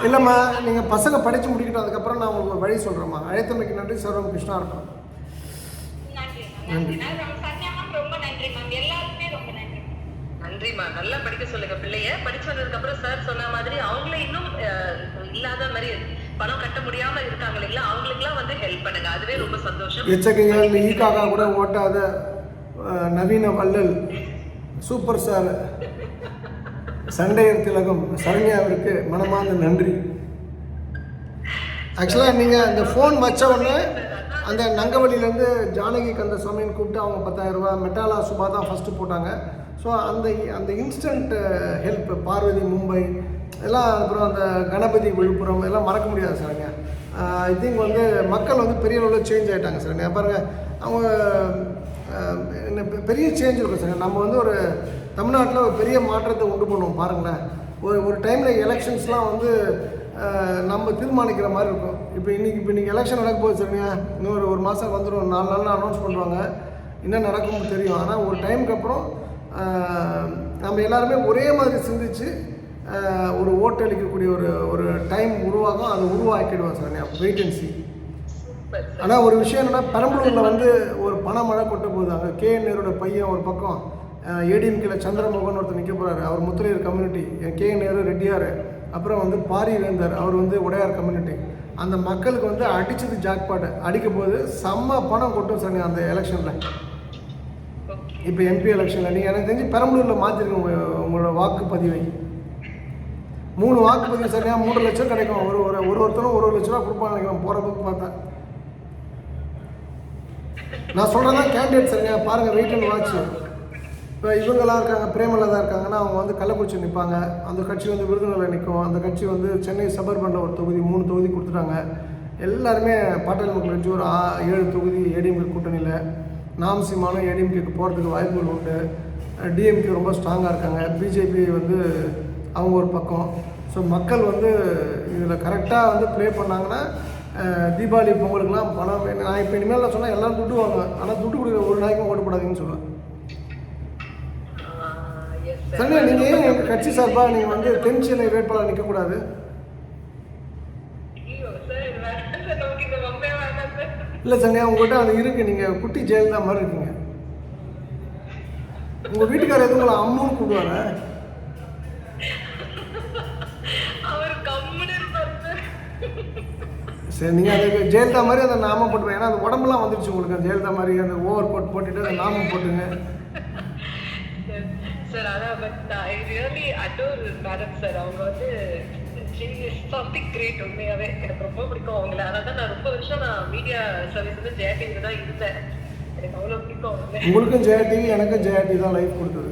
இல்லைம்மா, நீங்கள் பசங்க படித்து முடிக்கட்டும், அதுக்கப்புறம் நான் உங்களுக்கு வழி சொல்கிறேம்மா. அழைத்தமைக்கு நன்றி. சர்வம் கிருஷ்ணா இருக்கும். நன்றிமா. நல்லா படிக்க சொல்லுங்க பிள்ளைய. படிச்சு வந்ததுக்கு அப்புறம் சார் சொன்ன மாதிரி அவங்களே இன்னும் இல்லாத மாதிரி பணம் கட்ட முடியாம இருக்காங்க இல்லைங்களா, அவங்களுக்குலாம் வந்து ஹெல்ப் பண்ணுங்க. அதுவே ரொம்ப சந்தோஷம். எச்சகைகள் ஈக்காக கூட ஓட்டாத நவீன வள்ளல் சூப்பர் ஸ்டார் சண்டையர் திலகம் சரண்யாவிற்கு மனமார்ந்த நன்றி. ஆக்சுவலாக நீங்கள் அந்த ஃபோன் வச்ச உடனே அந்த நங்கவழியிலேருந்து ஜானகி கந்தசாமின்னு கூப்பிட்டு அவங்க 10,000, மெட்டாலா சுபா தான் ஃபஸ்ட்டு போட்டாங்க. ஸோ அந்த இன்ஸ்டன்ட் ஹெல்ப், பார்வதி மும்பை எல்லாம், அப்புறம் அந்த கணபதி விழுப்புரம் எல்லாம் மறக்க முடியாது சரண்யா. ஐ திங்க் வந்து மக்கள் வந்து பெரிய அளவில் சேஞ்ச் ஆகிட்டாங்க சரண்யா. பாருங்கள், அவங்க பெரிய சேஞ்ச் இருக்கும் சார். நம்ம வந்து ஒரு தமிழ்நாட்டில் ஒரு பெரிய மாற்றத்தை உண்டு பண்ணுவோம் பாருங்களேன். ஒரு டைமில் எலெக்ஷன்ஸ்லாம் வந்து நம்ம தீர்மானிக்கிற மாதிரி இருக்கும். இப்போ இன்றைக்கி எலெக்ஷன் நடக்க போகுது சரியா, இன்னொரு 1 மாதம் வந்துடும், 4 நாளில் அனௌன்ஸ் பண்ணுவாங்க, என்ன நடக்கும்னு தெரியும். ஆனால் ஒரு டைமுக்கு அப்புறம் நம்ம எல்லாருமே ஒரே மாதிரி சிந்திச்சு ஒரு ஓட்டு அளிக்கக்கூடிய ஒரு டைம் உருவாகும். அதை உருவாக்கிடுவோம் சார். Wait and see. ஆனால் ஒரு விஷயம் என்னென்னா, பெரம்பலூரில் வந்து ஒரு பணமழை கொட்ட போகுது. அங்கே KN நேருடைய பையன் ஒரு பக்கம், ADMKல சந்திரமோகன் ஒருத்தர் நிற்க போகிறாரு, அவர் முத்திரையர் கம்யூனிட்டி, KN நேரு ரெட்டியார், அப்புறம் வந்து பாரிவேந்தர் அவர் வந்து உடையார் கம்யூனிட்டி. அந்த மக்களுக்கு வந்து அடித்தது ஜாக்பாட் அடிக்க போது செம்ம பணம் கொட்டும் சார் அந்த எலெக்ஷனில். இப்போ MP எலெக்ஷனில் நீங்கள் எனக்கு தெரிஞ்சு பெரம்பலூரில் மாற்றிருக்கோங்க உங்களோட வாக்குப்பதிவை. 3 வாக்குப்பதிவு சரியாக 3 லட்சம் கிடைக்கும். ஒருத்தரும் 1 லட்ச ரூபா கொடுப்பான்னு நினைக்கிறேன் போகிற புக்கு பார்த்தேன். நான் சொல்கிறேன் கேண்டிடேட் சரியா பாருங்கள், வெயிட் அண்ட் வாட்ச். இப்போ இவங்கெல்லாம் இருக்காங்க, பிரேமலதா இருக்காங்கன்னா அவங்க வந்து கள்ளக்குறிச்சி நிற்பாங்க. அந்த கட்சி வந்து விருதுநகரில் நிற்கும். அந்த கட்சி வந்து சென்னை சபர்பனில் ஒரு தொகுதி 3 தொகுதி கொடுத்துட்டாங்க. எல்லாருமே பாட்டாளி மக்கள் கட்சி ஒரு 7 தொகுதி ஏடிஎம்கே கூட்டணியில். நாம் சீமானும் ஏடிஎம்கேக்கு போகிறதுக்கு வாய்ப்புகள் உண்டு. டிஎம்கே ரொம்ப ஸ்ட்ராங்காக இருக்காங்க. பிஜேபி வந்து அவங்க ஒரு பக்கம். ஸோ மக்கள் வந்து இதில் கரெக்டாக வந்து ப்ளே பண்ணாங்கன்னா தீபாவளி பொங்கலுக்குலாம் பணம். நான் இப்போ இனிமேல் சொன்னால் எல்லாம் துட்டு வாங்குவேன். ஆனால் துட்டு கொடுக்குற ஒரு நாளைக்கும் ஓட்டு போடாதீங்கன்னு சொல்லுவேன். சரி, நீங்கள் ஏன் எங்கள் கட்சி சார்பாக நீங்கள் வந்து தென் சென்னை வேட்பாளர் நிற்கக்கூடாது? இல்லை சனியா, உங்கள்கிட்ட அது இருக்குது. நீங்கள் குட்டி ஜெயலலிதா மாதிரி இருக்கீங்க. உங்கள் வீட்டுக்காரர் எதுவும் உங்களை அம்முன்னு கூப்பிடுவாங்க. சரி, நீங்கள் அதுக்கு ஜெயலலிதா மாதிரி அந்த நாமம் போட்டுருவேன். ஏன்னா அது உடம்புலாம் வந்துடுச்சு உங்களுக்கு. அந்த ஜெயலலிதா மாதிரி அந்த ஓவர் கோட் போட்டுட்டு அந்த நாமம் போட்டுங்க. சார் அதான் but I really adore madam sir. அவங்க வந்து சம்திங் கிரேட். உண்மையாவே எனக்கு ரொம்ப பிடிக்கும் அவங்கள. அதான் நான் ரொம்ப வருஷம் மீடியா சர்வீஸ் வந்து ஜெயா டிவி தான் இருந்தேன். எனக்கு அவ்வளோ பிடிக்கும் அவங்க. உங்களுக்கும் ஜெயா டிவி, எனக்கும் ஜெயா டிவி தான் லைஃப் கொடுத்தது.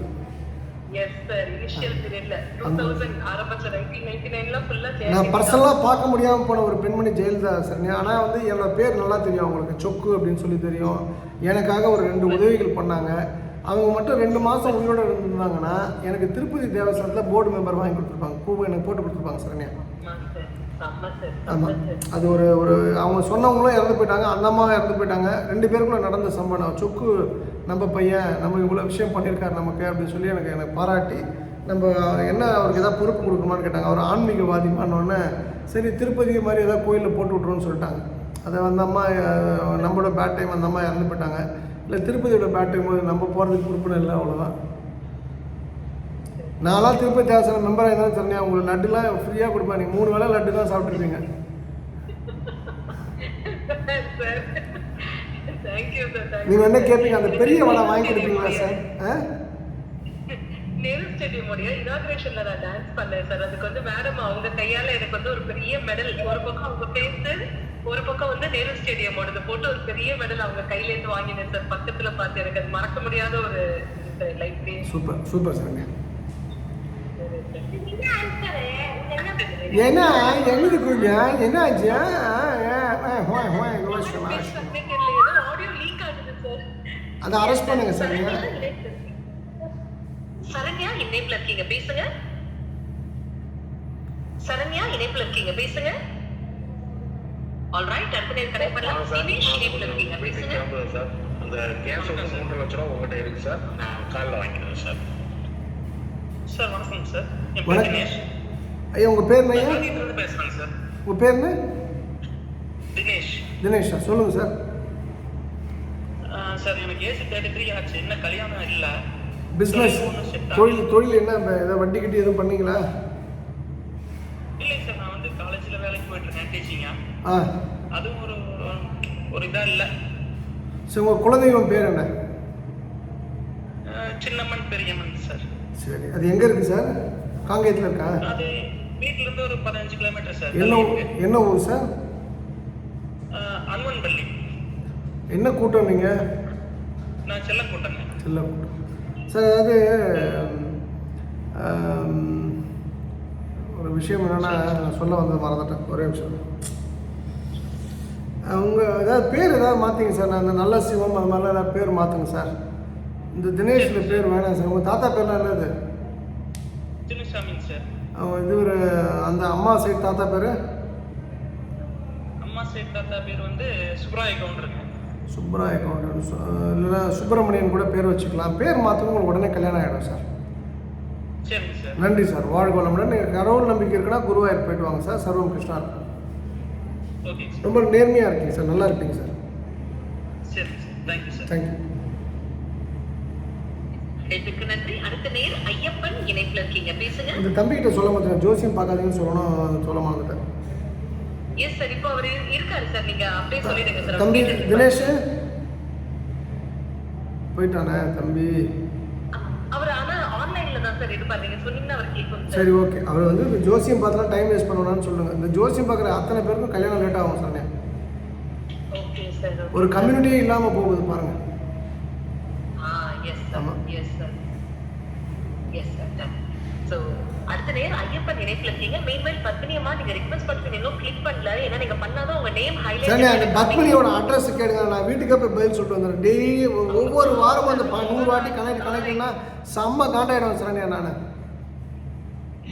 எஸ் சார், இனிஷியல் பீரியட்ல 2000 ஆரம்பத்துல 1999ல ஃபுல்லா நான் பர்சனலாக பார்க்க முடியாமல் போன ஒரு பெண்மணி ஜெயலலிதா சார். ஆனால் வந்து என்னோட பேர் நல்லா தெரியும் அவங்களுக்கு. சொக்கு அப்படின்னு சொல்லி தெரியும். எனக்காக ஒரு 2 உதவிகள் பண்ணாங்க. அவங்க மட்டும் 2 மாதம் உயிரோடு இருந்திருந்தாங்கன்னா எனக்கு திருப்பதி தேவஸ்தானத்தில் போர்டு மெம்பர் வாங்கி கொடுத்துருப்பாங்க. பூவை எனக்கு போட்டு கொடுத்துருப்பாங்க சரண்யா. ஆமாம், அது ஒரு அவங்க சொன்னவங்களும் இறந்து போயிட்டாங்க. அந்த அம்மாவும் இறந்து போயிட்டாங்க. 2 பேருக்குள்ள நடந்த சம்பவம். சொக்கு நம்ம பையன், நம்ம இவ்வளோ விஷயம் பண்ணியிருக்காரு நமக்கு அப்படின்னு சொல்லி எனக்கு பாராட்டி நம்ம என்ன அவருக்கு ஏதாவது பொறுப்பு கொடுக்கணுமான்னு கேட்டாங்க. அவர் ஆன்மீகவாதிமானோடனே சரி திருப்பதி மாதிரி ஏதாவது கோயிலில் போட்டு விட்ருவோன்னு சொல்லிட்டாங்க. அதை அந்த அம்மா நம்மளோட பேட் டைம் அந்த அம்மா இறந்து போயிட்டாங்க. இல்லை திருப்பதியோட பேட் டைம் போது நம்ம போகிறதுக்கு பொறுப்புன்னு இல்லை, அவ்வளோதான். நான்லாம் திருப்பதி தேவஸ்தானம் மெம்பராக இருந்தாலும் சொன்னேன், உங்களுக்கு லட்டுலாம் ஃப்ரீயாக கொடுப்பேன். நீங்கள் 3 வேளை லட்டு தான் சாப்பிட்ருப்பீங்க. நீங்கள் என்ன கேட்பீங்க? அந்த பெரிய வடை வாங்கி கொடுப்பீங்களா சார்? நேரு ஸ்டேடியமோடைய இனாகிரேஷன்ல நான் டான்ஸ் பண்ணேன் சார். அதுக்கு வந்து மேடம் அவங்க கையால எனக்கு வந்து ஒரு பெரிய மெடல், ஒரு பக்கம் அவங்க பேசு, ஒரு பக்கம் வந்து நேரு ஸ்டேடியமோட போட்டு ஒரு பெரிய மெடல் அவங்க கையில இருந்து வாங்கினேன் சார். பக்கத்துல பார்த்து எனக்கு அது மறக்க முடியாத ஒரு லைஃப்லயே. Super super sir. ஏன்னா என்னது கொஞ்சம் என்ன ஆச்சு? அதை அரெஸ்ட் பண்ணுங்க சார். சரண்யா இணைப்புல இருக்கீங்க, பேசுங்க. சரண்யா இணைப்புல இருக்கீங்க, பேசுங்க. ஆல்ரைட், அடுத்த நேரம் கனெக்ட் பண்ணலாம். தினேஷ் இணைப்புல இருக்கீங்க, பேசுங்க. சார் அந்த கேஷ் வந்து 3 லட்சம் ரூபாய் உங்ககிட்ட இருக்கு சார். நான் காலைல வாங்கிக்கிறேன் சார். சார் வணக்கம் சார். என் பேர் தினேஷ். ஐயா உங்கள் பேர் ஐயா? இருந்து பேசுறேன் சார். உங்கள் பேர் என்ன? தினேஷ். தினேஷ் சார், சொல்லுங்கள் சார். சார் எனக்கு ஏஜ் 33 ஆச்சு. என்ன கல்யாணம் இல்லை. பிஸ்னஸ் தொழில் என்ன ஏதாவது வட்டி கட்டி எதுவும் பண்ணீங்களா? இல்லை சார், நான் வந்து காலேஜில் வேலைக்கு போயிட்டு இருக்கேன், டீச்சிங்கா. அதுவும் ஒரு இதாக இல்லை. சரி, உங்கள் குலதெய்வம் பேர் என்ன? சின்னம்மன் பெரியம்மன் சார். சரி, அது எங்கே இருக்குது சார்? காங்கேயத்தில் இருக்கா? அது வீட்டிலேருந்து ஒரு 15 கிலோமீட்டர் சார். என்ன ஊர் சார்? அன்வன்பள்ளி. என்ன கூட்டம் நீங்கள்? நான் செல்லக்கூட்டங்க. செல்லக்கூட்டம் சார். அதாவது ஒரு விஷயம் என்னென்னா சொல்ல வந்தது மறந்துட்டேன். ஒரே விஷயம். அவங்க ஏதாவது பேர் ஏதாவது மாற்றிங்க சார். நான் இந்த நல்ல சிவம் அது மாதிரிலாம் ஏதாவது பேர் மாற்றுங்க சார். இந்த தினேஷில் பேர் வேணாம் சார். உங்கள் தாத்தா பேர்லாம் என்னது? சின்னசாமிங்க சார். இது ஒரு அந்த அம்மா சைடு தாத்தா பேர்? அம்மா சைடு தாத்தா பேர் வந்து சுப்ராய கவுண்டருங்க. சுப்ராய கவுண்டர் இல்லைன்னா சுப்பிரமணியன் கூட பேர் வச்சுக்கலாம். பேர் மாற்றவும் உங்களுக்கு உடனே கல்யாணம் ஆகிடும் சார். சரிங்க சார். நன்றி சார். வாழ்க வளமுடன். நீங்கள் கடவுள் நம்பிக்கை இருக்குன்னா குருவாயூர் போயிட்டு வாங்க சார். சர்வம் கிருஷ்ணா. Okay sir. ரொம்ப நேர்மையாக இருக்கீங்க சார். நல்லா இருப்பீங்க சார். சரிங்க சார். Thank you sir. தேங்க்யூ. இதுக்கு நன்றி. அடுத்த நேர் ஐயப்பன் இணைப்புல இருக்கீங்க, பேசுங்க. இந்த தம்பிகிட்ட சொல்ல மாட்டேன், ஜோசியம் பார்க்காதீங்கன்னு சொல்லணும், சொல்ல மாட்டேன். எஸ் சார், இப்போ அவர் இருக்காரு சார். நீங்க அப்படியே சொல்லிடுங்க சார். தம்பி தினேஷ் போயிட்டானே தம்பி? அவர் ஆனா ஆன்லைன்ல தான் தான் சார் இருப்பாரு. நீங்க சொன்னீங்கன்னா அவர் கேட்கும் சார். சரி ஓகே, அவர் வந்து ஜோசியம் பார்த்துலாம் டைம் வேஸ்ட் பண்ணணும்னு சொல்லுங்கள். இந்த ஜோசியம் பார்க்குற அத்தனை பேருக்கும் கல்யாணம் லேட் ஆகும் சரண்யா. Okay sir. ஒரு கம்யூனிட்டியே இல்லாமல் போகுது பாருங்கள். Yes sir, yes sir, yes sir. So அடுத்த நேரம் ஐயப்பன் இணைப்புல இருக்கீங்க. மெயின்வைல் பத்மினியம்மா நீங்க ரிக்வெஸ்ட் பண்ணி இன்னும் கிளிக் பண்ணல. ஏன்னா நீங்க பண்ணாதான் உங்க நேம் சரண்யா, அந்த ஹைலைட். பத்மினியோட அட்ரஸ் கேடுங்க, நான் வீட்டுக்கே போய் பதில் சொல்லிட்டு வந்துடுறேன். டெய்லி ஒவ்வொரு வாரமும் அந்த 100 வாட்டி கனெக்ட்னா செம்ம காண்டாயிடும் சரண்யா. நான்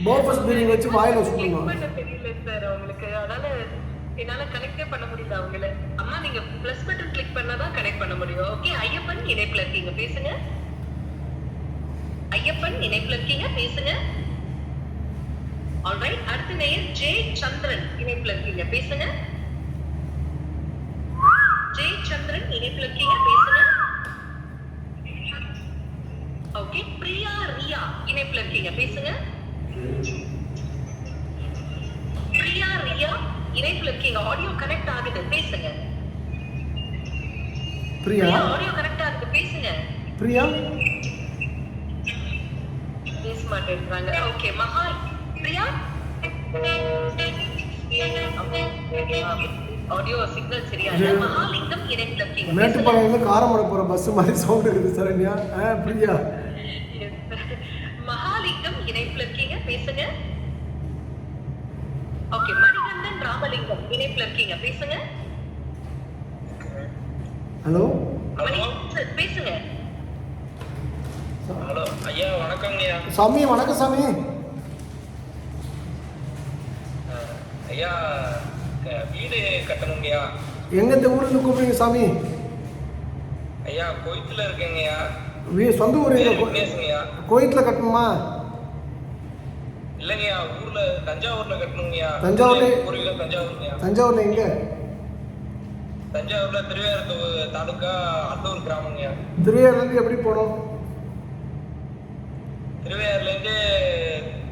போஃபஸ் பில்டிங் வச்சு வாயில சுற்றணும். தெரியல சார் உங்களுக்கு, அதனால என்னால கனெக்டே பண்ண முடியல அவங்கள. அம்மா நீங்க பிளஸ் பட்டன் கிளிக் பண்ணாதான் கனெக்ட் பண்ண முடியும். ஓகே, ஐயப்பன் இணைப்புல இருக்கீங்க, பேசுங்க. ஐயப்பன் இணைப்புல இருக்கீங்க, பேசுங்க. ஆல்ரைட், அடுத்த நேயர் ஜே சந்திரன் இணைப்புல இருக்கீங்க, பேசுங்க. ஜே சந்திரன் இணைப்புல இருக்கீங்க, பேசுங்க. ஓகே, பிரியா ரியா இணைப்புல இருக்கீங்க, பேசுங்க. பிரியா ரியா இணைப்புல இருக்கீங்க, ஆடியோ கனெக்ட் ஆகுது, பேசுங்க. பிரியா, ஆடியோ கனெக்ட் ஆகுது, பேசுங்க. பிரியா பேச மாட்டேன்றாங்க. ஓகே, மகா பிரியா ஆடியோ சிக்னல் சரியா இல்ல. மகாலிங்கம் இணைப்புல இருக்கீங்க, மேட்டுப்பாளையம் காரமடை போகிற பஸ் மாதிரி சவுண்ட் இருக்குது சரண்யா. பிரியா. மகாலிங்கம் இணைப்புல இருக்கீங்க, பேசுங்க. ஓகே, மணிகண்டன் ராமலிங்கம் இணைப்புல இருக்கீங்க, பேசுங்க. ஹலோ மணிகண்டன் பேசுங்க. ஹலோ ஐயா, வணக்கங்கய்யா. சாமி, வணக்கம் சாமி. ஐயா, வீடு கட்டணுங்கய்யா. எங்க இந்த ஊருக்கு கூப்பிடுங்க சாமி? ஐயா, கோயத்துல இருக்கேங்கய்யா. சொந்த ஊர் எங்க? விக்னேஷுங்கய்யா. கோயத்தில் கட்டணுமா? இல்லைங்கய்யா, ஊர்ல தஞ்சாவூர்ல கட்டணுங்கய்யா. தஞ்சாவூர்ல? பூர்வீகம் தஞ்சாவூருங்கய்யா. தஞ்சாவூர்ல எங்க? தஞ்சாவூர்ல திருவையாறு தாலுக்கா அந்தூர் கிராமங்கய்யா. திருவையாறுலேருந்து எப்படி போகணும்? திருவையாறுல இருந்து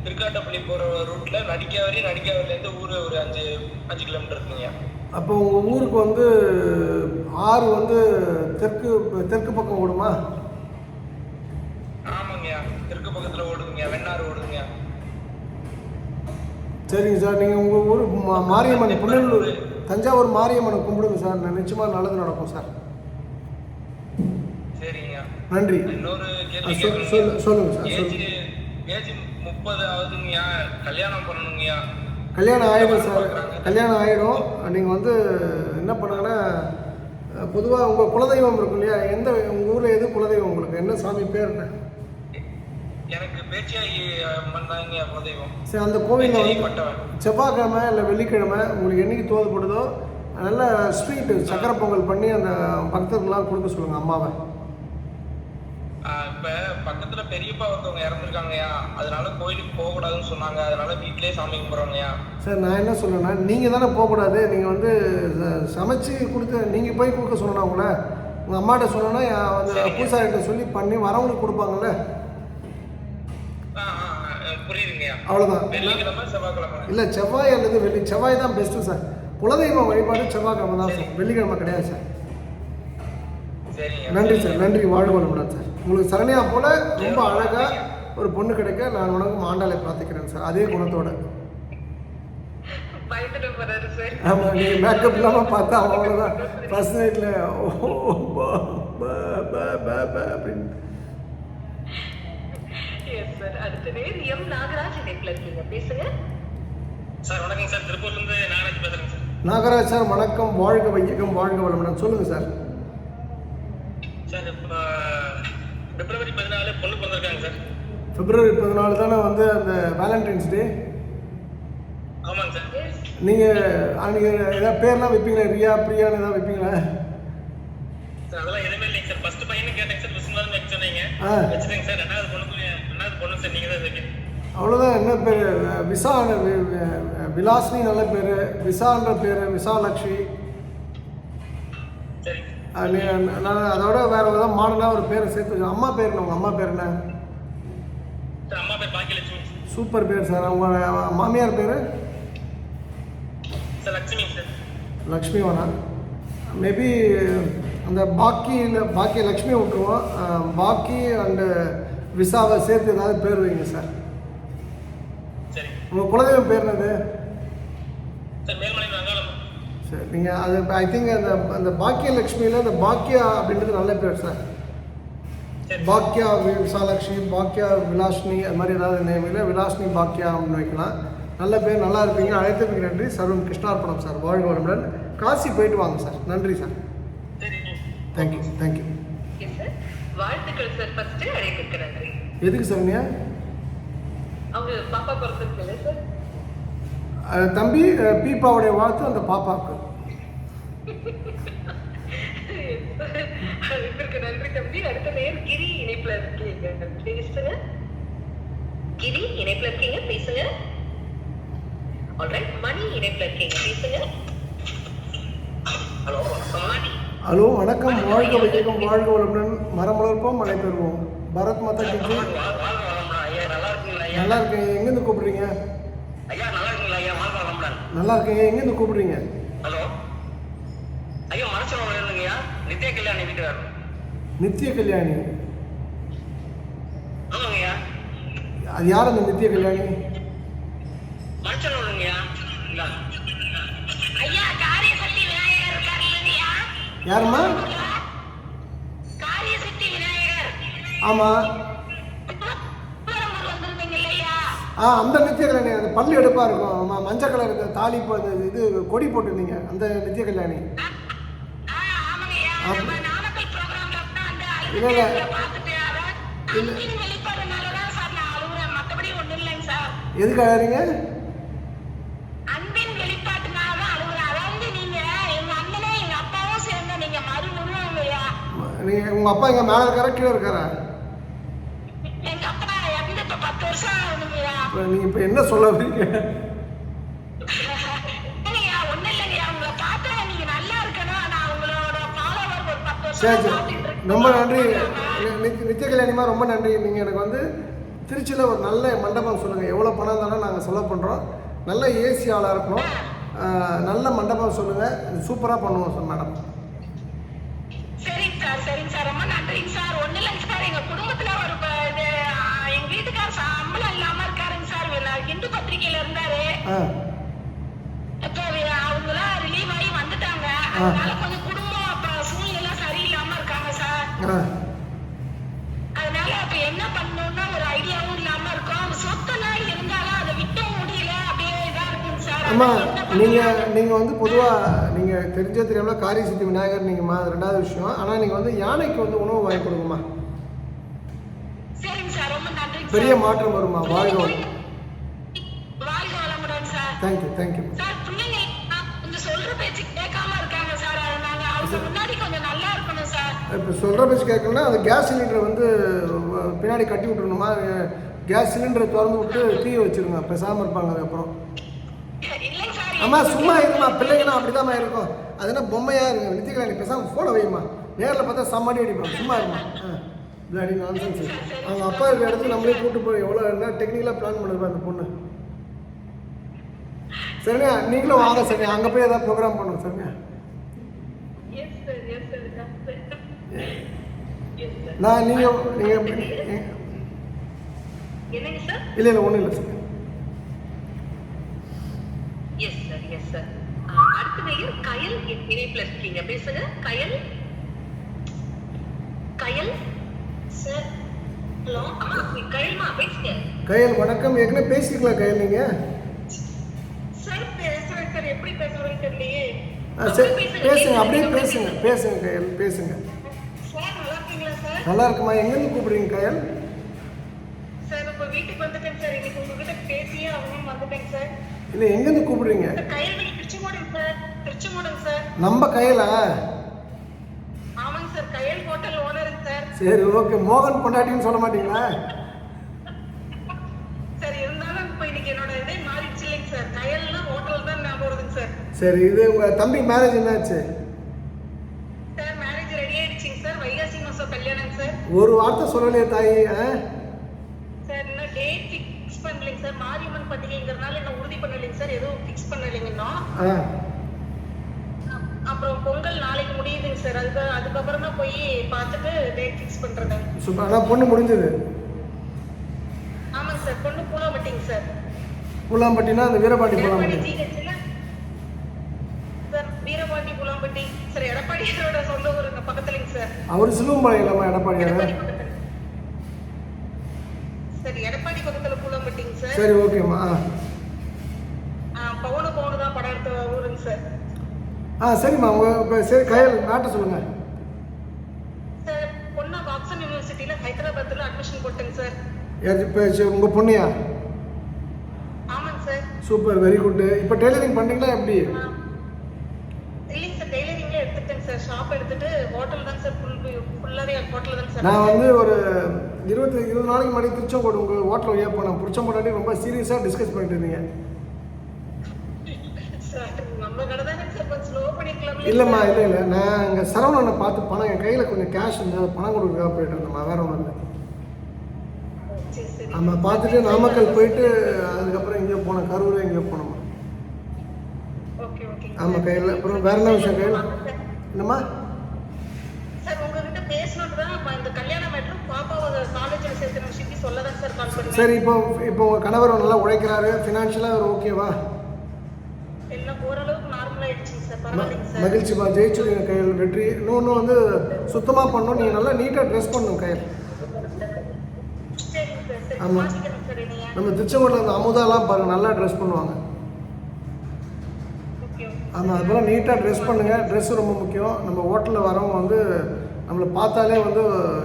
திருக்காட்டப்பள்ளி போற ரூட்ல நடிக்காவரில இருந்து ஊரு ஒரு 5 கிலோமீட்டர் இருக்குங்கய்யா. அப்போ உங்கள் ஊருக்கு வந்து ஆறு வந்து தெற்கு பக்கம் ஓடுமா? ஆமாங்கய்யா, தெற்கு பக்கத்துல ஓடுதுங்கய்யா, வெண்ணாறு ஓடுதுங்கய்யா. சரிங்க சார், நீங்கள் உங்கள் ஊர் மாரியம்மன் புனலூர் தஞ்சாவூர் மாரியம்மனை கும்பிடுங்க சார். நிச்சயமாக நல்லது நடக்கும் சார். சரிங்கய்யா, நன்றி. இன்னொரு கேள்வி சொல்லுங்க சார். ஏஜ் 30 ஆகுதுங்கய்யா, கல்யாணம் பண்ணணுங்கய்யா. கல்யாணம் ஆகிடும் சார், கல்யாணம் ஆகிடும். நீங்கள் வந்து என்ன பண்ணுங்கன்னா, பொதுவாக உங்கள் குலதெய்வம் இருக்கும் இல்லையா? உங்கள் ஊரில் எது குலதெய்வம்? உங்களுக்கு என்ன சாமி பேர் என்ன? எனக்கு பேச்சியாயி அம்மன் தாங்க குலதெய்வம். சரி, அந்த கோவிலில் வந்து செவ்வாய்க்கிழமை இல்லை வெள்ளிக்கிழமை உங்களுக்கு என்னைக்கு தோதுப்படுதோ நல்ல ஸ்வீட்டு சக்கரை பொங்கல் பண்ணி அந்த பக்தர்கள்லாம் கொடுக்க சொல்லுங்கள் அம்மாவை. இப்போ பக்கத்துல பெரியப்பா ஒருத்தவங்க இறந்துருக்காங்கய்யா, அதனால கோயிலுக்கு போகக்கூடாதுன்னு சொன்னாங்க. அதனால வீட்டிலேயே சாமி கும்பிட்றோங்கய்யா. சார், நான் என்ன சொல்லுன்னா, நீங்கள் தானே போகக்கூடாது. நீங்கள் வந்து சமைச்சு கொடுத்து நீங்கள் போய் கொடுக்க சொல்லணும். அவங்கள உங்கள் அம்மாட்ட சொன்னோன்னா அந்த பூசாரிகிட்ட சொல்லி பண்ணி வரவங்களுக்கு கொடுப்பாங்கல்ல. புரியுதுங்கய்யா. அவ்வளோதான். வெள்ளிக்கிழமை செவ்வாய்க்கிழமை இல்லை, செவ்வாய் அல்லது வெள்ளி. செவ்வாய் தான் பெஸ்ட்டு சார். குலதெய்வ வழிபாடு செவ்வாய்க்கிழமை தான் சார், வெள்ளிக்கிழமை கிடையாது சார். சரிங்க, நன்றி சார், நன்றி. வாழ்க வளமுடன் சார். உங்களுக்கு சரண்யா போல ரொம்ப அழகாக ஒரு பொண்ணு கிடைக்க நான் உனக்கு ஆண்டாளை பிரார்த்திக்கிறேன் சார், அதே குணத்தோட. பயந்துட்டு போறாரு சார். ஆமாம், நீங்கள் மேக்கப் இல்லாமல் பார்த்தா அவ்வளோதான். ஃபர்ஸ்ட் நைட்டில் அப்படின்னு. S sir. அடுத்த நேர் எம் நாகராஜ் இணைப்புல இருக்கீங்க, பேசுங்க. சார் வணக்கம் சார், திருப்பூர்ல இருந்து நாகராஜ் பேசுறேங்க சார். நாகராஜ் சார் வணக்கம், வாழ்க வையகம், வாழ்க வளமுடன். சொல்லுங்கள் சார். சார், இப்போ பிப்ரவரி 14 பொண்ணு பிறந்திருக்காங்க சார். பிப்ரவரி 14 தானே வந்து அந்த வேலண்டைன்ஸ் டே? ஆமாங்க சார். நீங்கள் ஏதாவது பேர்லாம் வைப்பீங்களா? ரியா, பிரியான்னு ஏதாவது வைப்பீங்களா? சார் அதெல்லாம் எதுவுமே இல்லைங்க சார். ஃபர்ஸ்ட் பையனு கேட்டேங்க சார், விஸ்வநாதன் வைக்க சொன்னீங்க, வச்சுருங்க சார். ரெண்டாவது பொண்ணு சார் நீங்கள் தான் வைக்கணும். அவ்வளோதான். என்ன பேர்? விசா, விலாசினி நல்ல பேர், விசான்ற பேர் விசாலக்ஷ்மி. சரி, நான் அதோட வேறு ஏதாவது மாடலாக ஒரு பேரை சேர்த்து வச்சேன். அம்மா பேர் என்ன? உங்கள் அம்மா பேர் என்ன? சார் அம்மா பேர் பாக்கியலட்சுமி. சூப்பர் பேர் சார். உங்கள் மாமியார் பேர்? Sir Lakshmi sir. லக்ஷ்மி வேணா, மேபி அந்த பாக்கியில் பாக்கிய லக்ஷ்மி விட்டுருவோம். பாக்கி அண்டு விசாவை சேர்த்து ஏதாவது பேர் வைங்க சார். சரி உங்கள் குலதெய்வம் பேர் என்னது? சார் மேல்மலை வெங்காளம். சரி, நீங்கள் அது ஐ திங்க் அந்த பாக்கியலட்சுமியில் அந்த பாக்கியா அப்படின்றது நல்ல பேர் சார். சரி பாக்கியா விசாலட்சுமி, பாக்கியா விலாஷினி, அது மாதிரி ஏதாவது நேமில் விலாஷினி பாக்கியா அப்படின்னு வைக்கலாம். நல்ல பேர், நல்லா இருப்பீங்க. அழைத்ததுக்கு நன்றி. சர்வம் கிருஷ்ணார்ப்பணம் சார். வாழ்க வளமுடன். காசி போயிட்டு வாங்க சார். நன்றி சார். சரி தேங்க்யூ தேங்க்யூ. ஓகே சார், வாழ்த்துக்கள் சார். ஃபர்ஸ்ட் அழைப்புக்கு நன்றி. எதுக்கு சரண்யா? அவங்க பாப்பா பிறந்திருக்குல்ல சார். தம்பி பீப்பாவுடைய வாழ்த்து அந்த பாப்பாவுக்கு. அழைப்பிற்கு நன்றி தம்பி. அடுத்த நேரம் கிரி இணைப்புல இருக்கீங்க, பேசுங்க. கிரி இணைப்புல இருக்கீங்க, பேசுங்க. ஆல்ரைட், மணி இணைப்புல இருக்கீங்க, பேசுங்க. ஹலோ மணி. ஹலோ வணக்கம். வாழ்க வையகம், வாழ்க வளமுடன். மரம் வளர்ப்போம், மழை பெறுவோம். பாரத் மாதா கி ஜெய். ஐயா நல்லா இருக்கீங்களா ஐயா? நல்லா இருக்கேன். எங்கேருந்து கூப்பிடுறீங்க? ஐயா நல்லா இருக்கீங்களா ஐயா? வாழ்க வளமுடன். நல்லா இருக்கேன். எங்கேருந்து கூப்பிடுறீங்க? ஹலோ ஐயா மனசுல இருந்துங்கய்யா, நித்யா கல்யாணி வீட்டுக்காரர். நித்திய கல்யாணி. ஆமாங்கய்யா. அது யார் அந்த நித்திய கல்யாணி? மனுஷன் விடுங்கய்யா. ஐயா காரிய சக்தி விநாயகர் இருக்காரு இல்லையா? யாரும்மா? காரிய சக்தி விநாயகர் ஆமாம். வந்திருந்தீங்க இல்லையா? அந்த நித்திய கல்யாணி. அந்த பல்லு எடுப்பாக இருக்கும். ஆமாம், மஞ்சள் கலர் இந்த தாலி இது கொடி போட்டிருந்தீங்க, அந்த நித்திய கல்யாணி. ஆமாங்கய்யா, நம்ம நாமக்கல் ப்ரோக்ராம்ல அந்த இல்லை இல்லை அழுகையை பார்த்துட்டு அன்பின் வெளிப்பாடுனாலதான் சார் நான் அழுகுறேன். மற்றபடி ஒண்ணும் இல்லைங்க சார். எதுக்கு அழறீங்க? அன்பின் வெளிப்பாட்டுனாலதான் அழுகுறேன். அதாவது நீங்க எங்க அண்ணனே எங்க அப்பாவும் சேர்ந்து நீங்க மறுமுருவாங்கய்யா. நீங்கள் உங்கள் அப்பா எங்கே மேலே இருக்காரா கீழே இருக்காரா? எங்க அப்பா இறந்து இப்ப 10 வருஷம் ஆகுதுங்கய்யா. இப்போ நீங்கள் இப்போ என்ன சொல்ல வரீங்க? இல்லைங்கய்யா, ஒண்ணும் இல்லைங்கய்யா. உங்களை பார்த்தா நீங்க நல்லா இருக்கணும். நான் உங்களோட ஃபாலோவர் ஒரு 10 சரி வருஷம் சரி, பார்த்துட்டு இருக்கேன். ரொம்ப நன்றி. நித்திய கல்யாணிமா, ரொம்ப நன்றி. நீங்கள் எனக்கு வந்து திருச்சியில் ஒரு நல்ல மண்டபம் சொல்லுங்கள். எவ்வளோ பணம் இருந்தாலும் நாங்கள் செலவு பண்ணுறோம். நல்ல ஏசி ஆளாக இருக்கணும். நல்ல மண்டபம் சொல்லுங்கள். சூப்பராக பண்ணுவோம் சார் மேடம். சரிங்க சார், சரிங்க சார், ரொம்ப நன்றிங்க சார். ஒண்ணும் இல்லைங்க சார், எங்க குடும்பத்துல ஒரு இது எங்க வீட்டுக்கார சம்பளம் இல்லாம இருக்காருங்க சார். இந்து பத்திரிகையில இருந்தாரு. இப்போ அவங்களாம் ரிலீவ் ஆகி வந்துட்டாங்க. அதனால கொஞ்சம் குடும்பம் அப்ப சூழ்நிலை சரியில்லாம இருக்காங்க சார். அதனால அப்ப என்ன பண்ணணும்னா ஒரு ஐடியாவும் இல்லாம இருக்கும். சொத்தெல்லாம் இருந்தாலும் அதை விட்ட முடியல, அப்படியே இதா இருக்குங்க சார். அம்மா, நீங்கள் வந்து பொதுவாக நீங்கள் தெரியாமல காரிய சித்தி விநாயகர் நீங்கம்மா, அது ரெண்டாவது விஷயம். ஆனால் நீங்கள் வந்து யானைக்கு வந்து உணவு வாங்கி கொடுங்கம்மா. சரிங்க சார், ரொம்ப நன்றிங்க பெரிய சார். மாற்றம் வருமா. வாழ்க வளம். வாழ்க வளமுடன் சார். Thank you thank you. சார் பிள்ளைங்க கொஞ்சம் சொல்ற பேச்சு கேட்காம இருக்காங்க சார். அதனால அவங்க முன்னாடி கொஞ்சம் நல்லா இருக்கணும் சார். இப்போ சொல்கிற பேச்சு கேட்கணும்னா அந்த கேஸ் சிலிண்டரை வந்து பின்னாடி கட்டி விட்டுருணுமா. கேஸ் சிலிண்டரை திறந்து விட்டு தீ வச்சுருங்க, பேசாமல் இருப்பாங்க. அதுக்கப்புறம் இல்லைங்க சார். அம்மா சும்மா இருமா, பிள்ளைங்களாம் அப்படிதாம்மா இருக்கும். அது என்ன பொம்மையாக இருங்க. நித்தியக்கல்யாணி பேசாமல் ஃபோனை வைமா. நேரில் பார்த்தா சம்மாடி அடிப்பாங்க. சும்மா இருமா. Bloody nonsense. அவங்க அப்பா இருக்கிற இடத்துக்கு நம்மளே கூப்பிட்டு போய் எவ்வளோ என்ன டெக்னிக்கலாக பிளான் பண்ணுறப்ப அந்த பொண்ணு. சரிண்ணா, நீங்களும் வாங்க சரிண்ணா. அங்கே போய் ஏதாவது ப்ரோக்ராம் பண்ணுவோம் சரிண்ணா. Yes sir, yes sir. நான் நீங்கள் என்னங்க சார்? இல்லை இல்லை ஒன்றும் இல்லை sir. Yes sir, yes sir. அடுத்த நேயர் கயல் இணைப்புல இருக்கீங்க, பேசுங்க. கயல். கயல் சார் ஹலோ. கயல்மா பேசுங்க. கையல் வணக்கம். ஏற்கனவே பேசிக்கலாம் கையல் நீங்கள். சார் பேசுறேன் சார், எப்படி பேசுறேன்னு தெரியலையே. சரி பேசுங்க, அப்படியே பேசுங்க. பேசுங்க கையல், பேசுங்க. சார் நல்லா இருக்கீங்களா சார்? நல்லா இருக்குமா. எங்கேருந்து கூப்பிடுறீங்க கையல்? சார் உங்க வீட்டுக்கு வந்துட்டேன் சார். இன்னைக்கு உங்ககிட்ட பேசியே அவனும் வந்துட்டேங்க சார். இல்லை எங்கேருந்து கூப்பிடுறீங்க? கயல்வெளி திருச்செங்கோடுங்க சார். திருச்செங்கோடுங்க சார். நம்ம கையலா? ஆமாங்க சார், கயல் ஹோட்டல் ஓனருங்க சார். சரி ஓகே. மோகன் பொண்டாட்டின்னு சொல்ல மாட்டீங்களா? சார் இருந்தாலும் இப்போ இன்னைக்கு என்னோட இதே மாறிடுச்சு இல்லைங்க சார். கயல்னா ஹோட்டல் தான் ஞாபகம் வருதுங்க சார். சரி, இது உங்கள் தம்பி மேரேஜ் என்னாச்சு? சார் மேரேஜ் ரெடி ஆயிடுச்சுங்க சார். வைகாசி மாசம் கல்யாணம் சார். ஒரு வார்த்தை சொல்லலையே தாயி. சார் இன்னும் டேட் ஃபிக்ஸ் பண்ணலைங்க சார். மாரியம்மன் பண்டிகைங்கிறதுனால இன்னும் உறுதி பண்ணலைங்க சார். எதுவும் ஃபிக்ஸ் பண்ணலைங்க இன்னும். அப்புறம் பொங்கல் நாளைக்கு முடியுதுங்க சார். அதுக்கப்புறம் தான் போய் பார்த்துட்டு டேட் ஃபிக்ஸ் பண்றேன். சூப்பர். ஆனால் பொண்ணு முடிஞ்சது. சார். பூலாம்பட்டினா அந்த வீரபாண்டி எடப்பாடி பூலாம்பட்டி. ஜிஹெச்ல சார். வீரபாண்டி புலாம்பட்டி சார். எடப்பாடியோட சொந்த ஊருங்க பக்கத்துலங்க சார். அவர் சிலுவம்பாளையம் இல்லாமல் எடப்பாடியார். எடப்பாடி பக்கத்துல சார். எடப்பாடி பக்கத்துல புலாம்பட்டிங்க சார். சரி ஓகேம்மா. பவுனு தான் படம் எடுத்த ஊருங்க சார். சரிம்மா உங்கள் சரி கையில் நாட்டை சொல்லுங்கள். சார் பொண்ணா பாக்ஸன் யூனிவர்சிட்டியில ஹைதராபாத்ல அட்மிஷன் போட்டேங்க சார். இப்போ உங்கள் பொண்ணியா? ஆமாங்க சார். Super, very good. இப்போ டெய்லரிங் பண்ணுறீங்களா எப்படி? இல்லைங்க சார், டெய்லரிங்ல எடுத்துட்டேங்க சார். ஷாப் எடுத்துட்டு ஹோட்டல் தான் சார். ஃபுல்லாவே ஹோட்டல் தான் சார். நான் வந்து ஒரு 20 நாளைக்கு முன்னாடி திருச்செங்கோடு உங்கள் ஹோட்டல் வழியாக போனேன். பிடிச்ச முன்னாடி ரொம்ப சீரியஸாக டிஸ்கஸ் பண்ணிட்டு இருந்தீங்க. சார் நம்ம கடை தானே சார், கொஞ்சம் ஸ்லோ பண்ணிக்கலாம். இல்லைம்மா, இல்லை நான் இங்கே சரவணனை பார்த்து பணம் என் கையில் கொஞ்சம் கேஷ் இருந்தால் பணம் கொடுக்குறதா போயிட்டு இருந்தேம்மா, வேற ஒன்றும் இல்லை. நம்ம பார்த்துட்டு நாமக்கல் போயிட்டு அதுக்கப்புறம் எங்கேயோ போனோம், கரூர் எங்கேயோ போனோம்மா. Okay okay. ஆமாம் கையில். அப்புறம் வேற என்ன விஷயம் கையில்? என்னம்மா? சார் உங்ககிட்ட பேசணும்னு தான் இந்த கல்யாண மேட்டர் பாப்பாவை காலேஜில் சேர்த்து விஷயத்தை சொல்ல தான் சார் கால் பண்ணுறேன். சரி, இப்போ உங்கள் கணவர் நல்லா உழைக்கிறாரு, ஃபினான்ஷியலாக அவர் ஓகேவா? எல்லாம் ஓரளவுக்கு நார்மல் ஆயிடுச்சுங்க சார். பரவாயில்லைங்க சார். மகிழ்ச்சிப்பா, ஜெயிச்சுடுங்க கையில். வெற்றி. இன்னொன்று வந்து சுத்தமாக பண்ணணும், நீங்கள் நல்லா நீட்டாக ட்ரெஸ் பண்ணணும் கையில். சரிங்க சார். சரி ஆமாம். மாற்றிக்கிறேன் சார். நீங்கள் நம்ம திருச்செங்கோட்டில் அந்த அமுதாலாம் பாருங்கள், நல்லா ட்ரெஸ் பண்ணுவாங்க. Okay okay. ஆமாம், அதுபோல் நீட்டாக ட்ரெஸ் பண்ணுங்கள். ட்ரெஸ்ஸு ரொம்ப முக்கியம். நம்ம ஹோட்டலில் வரவங்க வந்து நம்மளை பார்த்தாலே வந்து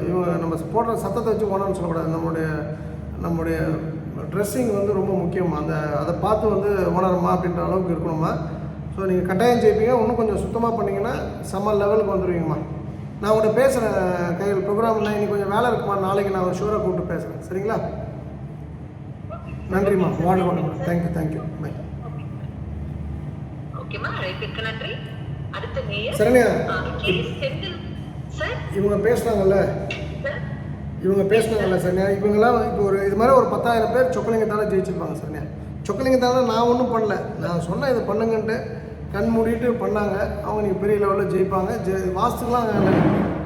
இவங்க நம்ம போடுற சத்தத்தை வச்சு ஓனர்னு சொல்லக்கூடாது. நம்முடைய ட்ரெஸ்ஸிங் வந்து ரொம்ப முக்கியம். அதை பார்த்து வந்து ஓனரம்மா அப்படின்ற அளவுக்கு இருக்கணுமா. ஸோ நீங்கள் கட்டாயம் ஜெயிப்பீங்க. இன்னும் கொஞ்சம் சுத்தமாக பண்ணிங்கன்னா செம்ம லெவலுக்கு வந்துடுவீங்கம்மா. நான் உங்கள்கிட்ட பேசுகிறேன் கையில். ப்ரோக்ராமில் இன்னைக்கு கொஞ்சம் வேலை இருக்குமா, நாளைக்கு நான் ஒரு ஷோரை கூப்பிட்டு பேசுகிறேன். சரிங்களா? நன்றிம்மா. வாழ்க. தேங்க்யூ. பை. ஓகேம்மா, அழைப்பிற்கு நன்றி. அடுத்த நேயர் சரண்யா, செந்தில் சார். இவங்க பேசுனாங்கல்ல சரண்யா, இவங்கெல்லாம் இப்போ இது மாதிரி ஒரு 10,000 பேர் சொக்கலிங்கத்தால் ஜெயிச்சிருப்பாங்க சரண்யா. சொக்கலிங்கத்தால் நான் ஒன்றும் பண்ணல, நான் சொன்னேன் இதை பண்ணுங்கன்ட்டு கண் மூடிட்டு பண்ணாங்க. அவங்க நீங்கள் பெரிய லெவலில் ஜெயிப்பாங்க. வாஸ்துக்கெலாம்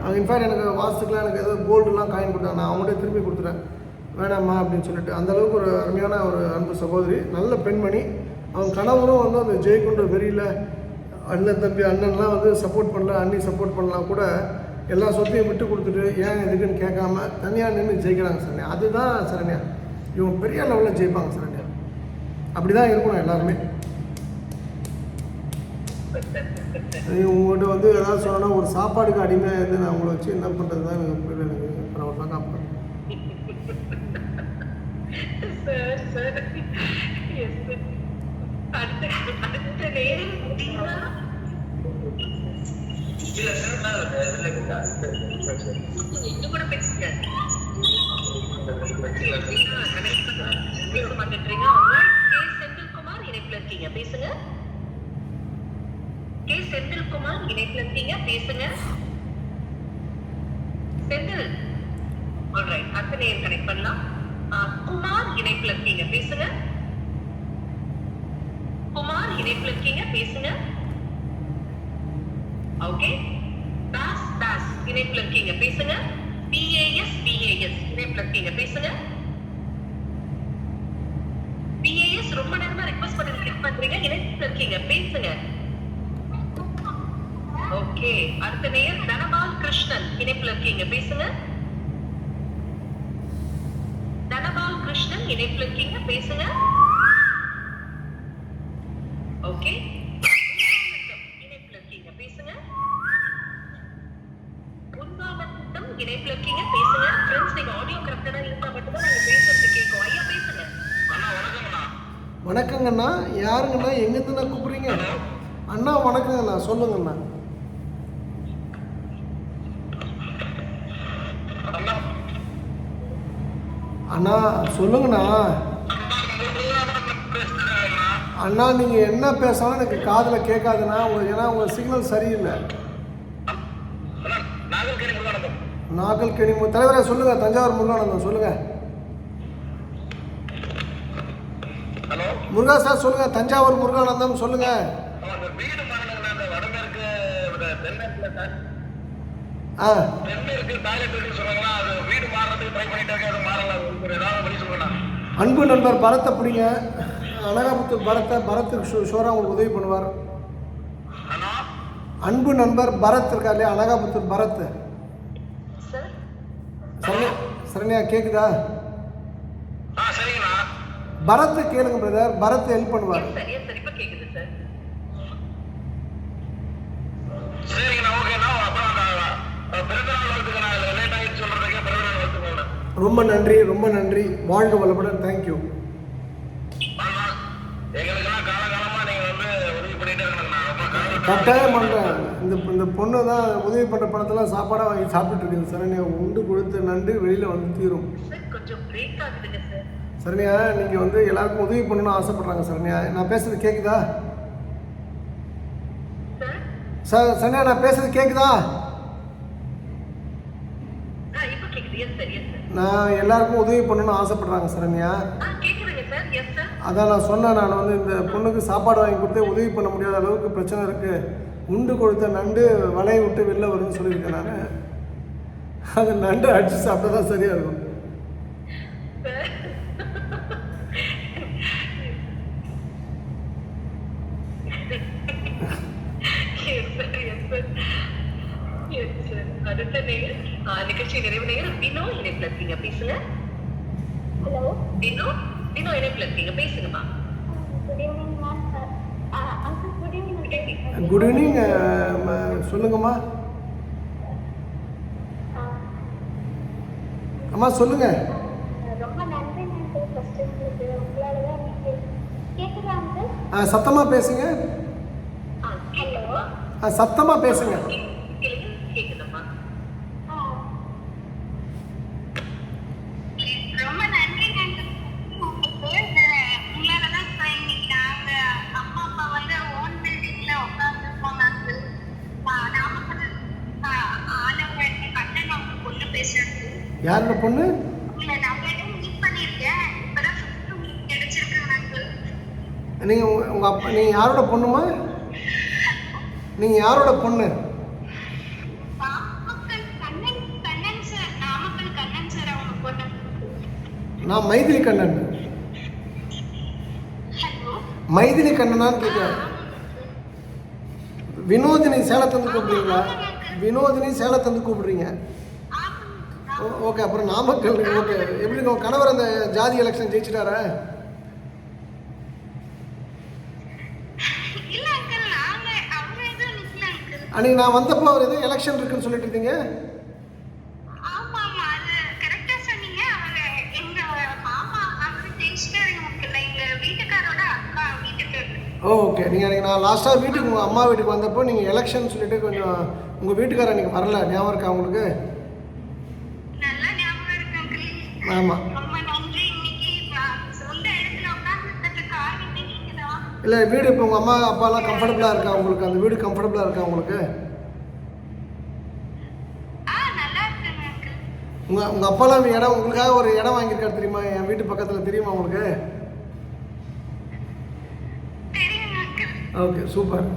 அவங்க இன்ஃபேக்ட் எனக்கு வாஸ்துக்கெலாம் எனக்கு ஏதோ கோல்டுலாம் காயின் கொடுத்தாங்க. நான் அவங்கள்ட்ட திருப்பி கொடுத்துட்டேன், வேணாம்மா அப்படின்னு சொல்லிட்டு. அந்தளவுக்கு ஒரு அருமையான ஒரு அன்பு சகோதரி, நல்ல பெண்மணி. அவங்க கணவரும் வந்து அந்த ஜெயிக்குன்ற வெறியில் அண்ணன் தம்பி அண்ணன்லாம் வந்து சப்போர்ட் பண்ணல, அண்ணி சப்போர்ட் பண்ணலாம் கூட எல்லா சொத்தையும் விட்டு கொடுத்துட்டு ஏன் எதுக்குன்னு கேட்காம தனியாக நின்று ஜெயிக்கிறாங்க சரண்யா. அதுதான் சரண்யா, இவங்க பெரிய லெவலில் ஜெயிப்பாங்க சரண்யா. அப்படி தான் இருக்கணும் எல்லாருமே. உங்கள்கிட்ட வந்து ஏதாவது சொன்னால் ஒரு சாப்பாடுக்கு அடிமையாக இருந்து நான் உங்களை வச்சு என்ன பண்ணுறது தான் எனக்கு புரியல. எனக்கு பரவாயில்ல தான் காப்பாடு. Sir sir yes sir. அடுத்த நேரம் முடியுமா? இன்னும் கூட பேசுங்க. பேச மாட்டேன்றீங்க. கே செந்தில்குமார் இணைப்புல இருக்கீங்க, பேசுங்க. கே செந்தில்குமார் இணைப்புல இருக்கீங்க, பேசுங்க. செந்தில். ஆல்ரைட், அடுத்த நேரம் கனெக்ட் பண்ணலாம். குமார் இணைப்புல இருக்கீங்க, பேசுங்க. குமார் இணைப்புல இருக்கீங்க, பேசுங்க. ஓகே. தாஸ் இணைப்புல இருக்கீங்க, பேசுங்க. BAS இணைப்புல இருக்கீங்க, பேசுங்க. BAS ரொம்ப நேரமா ரிக்வெஸ்ட் பண்ணி கிளிக் பண்றீங்க, இணைப்புல இருக்கீங்க, பேசுங்க. ஓகே. அடுத்த நேயர் தனபால் கிருஷ்ணன் இணைப்புல இருக்கீங்க, பேசுங்க. தனபால் கிருஷ்ணன் இணைப்புல இருக்கீங்க, பேசுங்க. ஓகே. இணைப்புல இருக்கீங்க, பேசுங்க. உன்பாவட்டம் இணைப்புல இருக்கீங்க, பேசுங்க. ஃப்ரெண்ட்ஸ், நீங்க ஆடியோ கரெக்டா இருந்தா மட்டும் தான் நாங்க பேசுறது கேட்கும். ஐயா பேசுங்க. அண்ணா வணக்கம்ண்ணா. வணக்கங்கண்ணா. யாருங்கண்ணா, எங்கேருந்துண்ணா கூப்பிடுறீங்க? அண்ணா வணக்கங்கண்ணா, சொல்லுங்கண்ணா. அண்ணா சொல்லுங்கண்ணா. அண்ணா நீங்கள் என்ன பேசாலும் எனக்கு காதில் கேட்காதுண்ணா. ஏன்னா உங்கள் சிக்னல் சரியில்லை. நாகல்கனி தலைவரே சொல்லுங்கள். தஞ்சாவூர் முருகானந்தம் சொல்லுங்கள். ஹலோ முருகா சார் சொல்லுங்கள். தஞ்சாவூர் முருகானந்தம் சொல்லுங்கள். வீடு மாறணும்னா அந்த வடமேற்கு தென்மேற்குல சார் தென்மேற்கு டாய்லெட் இருக்குன்னு சொல்றாங்களா, அது வீடு மாறுறதுக்கு ட்ரை பண்ணிட்டு இருக்க, அது மாறல. ஏதாவது வழி சொல்லுங்கண்ணா. அன்பு நண்பர் பரத்தை பிடிங்க. அனகாபுத்தூர் பரத்துக்கு ஷோராக உங்களுக்கு உதவி பண்ணுவார். ஹலோ அன்பு நண்பர் பரத் இருக்கா இல்லையா, அனகாபுத்தூர் பரத். சார் சரண்யா கேட்குதா? சரிங்கண்ணா. பரத்தை கேளுங்க பிரதர், பரத் ஹெல்ப் பண்ணுவார். எஸ் சார் இப்ப கேக்குது சார். சரிங்கண்ணா, ஓகேண்ணா. அப்புறம் அந்த பிறந்தநாள் வாழ்த்துக்கு நான் லேட் ஆகிட்டு சொல்றதுக்கு பிறந்தநாள் வாழ்த்துக்கோண்ணா. ரொம்ப நன்றி, ரொம்ப நன்றி. வாழ்க வளமுடன். தேங்க்யூ. எங்களுக்கெல்லாம் காலகாலமா நீங்க வந்து உதவி பண்ணிட்டே இருக்கணுங்கண்ணா. ரொம்ப கட்டாயம் பண்ணுறேன். இந்த பொண்ணு தான் உதவி பண்ணுற பணத்தெல்லாம் சாப்பாடாக வாங்கி சாப்பிட்டுட்டு இருக்குது. சரண்யா உண்டு கொடுத்து நண்டு வெளியில் வந்து தீரும். சார் கொஞ்சம் பிரேக் ஆகுதுங்க சார். சரண்யா நீங்கள் வந்து எல்லாருக்கும் உதவி பண்ணணும்னு ஆசைப்பட்றாங்க. சரண்யா நான் பேசுறது கேட்குதா? சரண்யா நான் பேசுறது கேட்குதா? இப்ப கேக்குது. Yes sir yes sir. நான் எல்லாருக்கும் உதவி பண்ணணும்னு ஆசைப்பட்றாங்க சரண்யா. கேக்குதுங்க சார். Yes sir. அதான் நான் சொன்னேன், நான் வந்து இந்த பொண்ணுக்கு சாப்பாடு வாங்கி கொடுத்து உதவி பண்ண முடியாத அளவுக்கு பிரச்சனை இருக்குது. உண்டு கொடுத்த நண்டு வலையை விட்டு வெளில வரும்னு சொல்லியிருக்கேன் நான். அது நண்டு அடித்து சாப்பிட்டா தான் சரியாக இருக்கும். அடுத்த நேயர் நிகழ்ச்சி நிறைவு நேயர் வினோ இணைப்புல இருக்கீங்க, பேசுங்க. ஹலோ வினோ இணைப்புல இருக்கீங்க, பேசுங்கம்மா. Good evening ma'am. Uncle good evening. Good evening. சொல்லுங்கம்மா. அம்மா சொல்லுங்கள். ரொம்ப நன்றி அங்கிள். ஃபர்ஸ்ட் உங்களுக்கு உங்களால தான் நீங்கள் கேட்குதா அங்கிள்? சத்தமாக பேசுங்க. கேக்குதுமா? சத்தமாக பேசுங்க. கேக்குதும்மா. ரொம்ப நன்றி அங்கிள். உங்களுக்கு உங்களால தான் இப்போ இன்னைக்கு நாங்கள் அம்மா அப்பா வந்து ஓன் பில்டிங்கில் உட்காந்துருக்கோம் அங்கிள். நாமக்கல் ஆலவன் கண்ணன் அவங்க பொண்ணு பேசுகிறாங்க. யார் இந்த பொண்ணு? உங்களை நம்மகிட்ட மீட் பண்ணியிருக்கேன். இப்போதான் ஃபஸ்ட்டு உங்களுக்கு கிடைச்சிருக்காங்க அங்கிள். நீங்கள் உங்கள் அப்பா, நீங்கள் யாரோட பொண்ணுமா? நீங்கள் யாரோட பொண்ணு? நாமக்கல் கண்ணன் சார். நாமக்கல் கண்ணன் சார் அவங்க பொண்ணு. நான் மைதிலி கண்ணன். ஹலோ மைதிலி கண்ணனான்னு கேட்குறேன். வினோதினி சேலத்துலேருந்து கூப்பிடுறீங்களா? வினோதினி சேலத்துலேருந்து கூப்பிடுறீங்க. ஓகே. அப்புறம் நாமக்கல். ஓகே. எப்படி உங்கள் கணவர் அந்த ஜாதி எலெக்ஷன் ஜெயிச்சிட்டாரா? இல்ல அங்கிள், நாங்க அவங்க எதுவும் நிக்கல அங்கிள். அன்றைக்கி நான் வந்தப்போ அவர் எதுவும் எலெக்ஷன் இருக்குன்னு சொல்லிட்டு இருந்தீங்க. ஆமா ஆமா, அது கரெக்டா சொன்னீங்க. அவங்க எங்க மாமா அவரு ஜெயிச்சிட்டாரு. இல்ல எங்க வீட்டுக்காரோட அக்கா வீட்டுக்கு. ஓகே. நீங்கள் அன்றைக்கி நான் லாஸ்ட்டாக வீட்டுக்கு உங்கள் அம்மா வீட்டுக்கு வந்தப்போ நீங்கள் எலெக்ஷன் சொல்லிட்டு கொஞ்சம் உங்கள் வீட்டுக்காரர் அன்றைக்கி வரல. ஞாபகம் இருக்கா உங்களுக்கு? நல்லா ஞாபகம் இருக்கு அங்கிள். ஆமாம். ரொம்ப நன்றி. இன்னைக்கு சொந்த இடத்துல உட்கார்ந்துட்டு காரணம் நீங்கதான். இல்லை வீடு இப்போ உங்கள் அம்மா அப்பாலாம் கம்ஃபர்டபுளாக இருக்கா உங்களுக்கு? அந்த வீடு கம்ஃபர்டபுளாக இருக்கா உங்களுக்கு? நல்லா இருக்குங்க அங்கிள். உங்கள் அப்பாலாம் இடம் உங்களுக்காக ஒரு இடம் வாங்கியிருக்காரு தெரியுமா? என் வீட்டு பக்கத்தில் தெரியுமா உங்களுக்கு? தெரியுங்க அங்கிள். Okay super.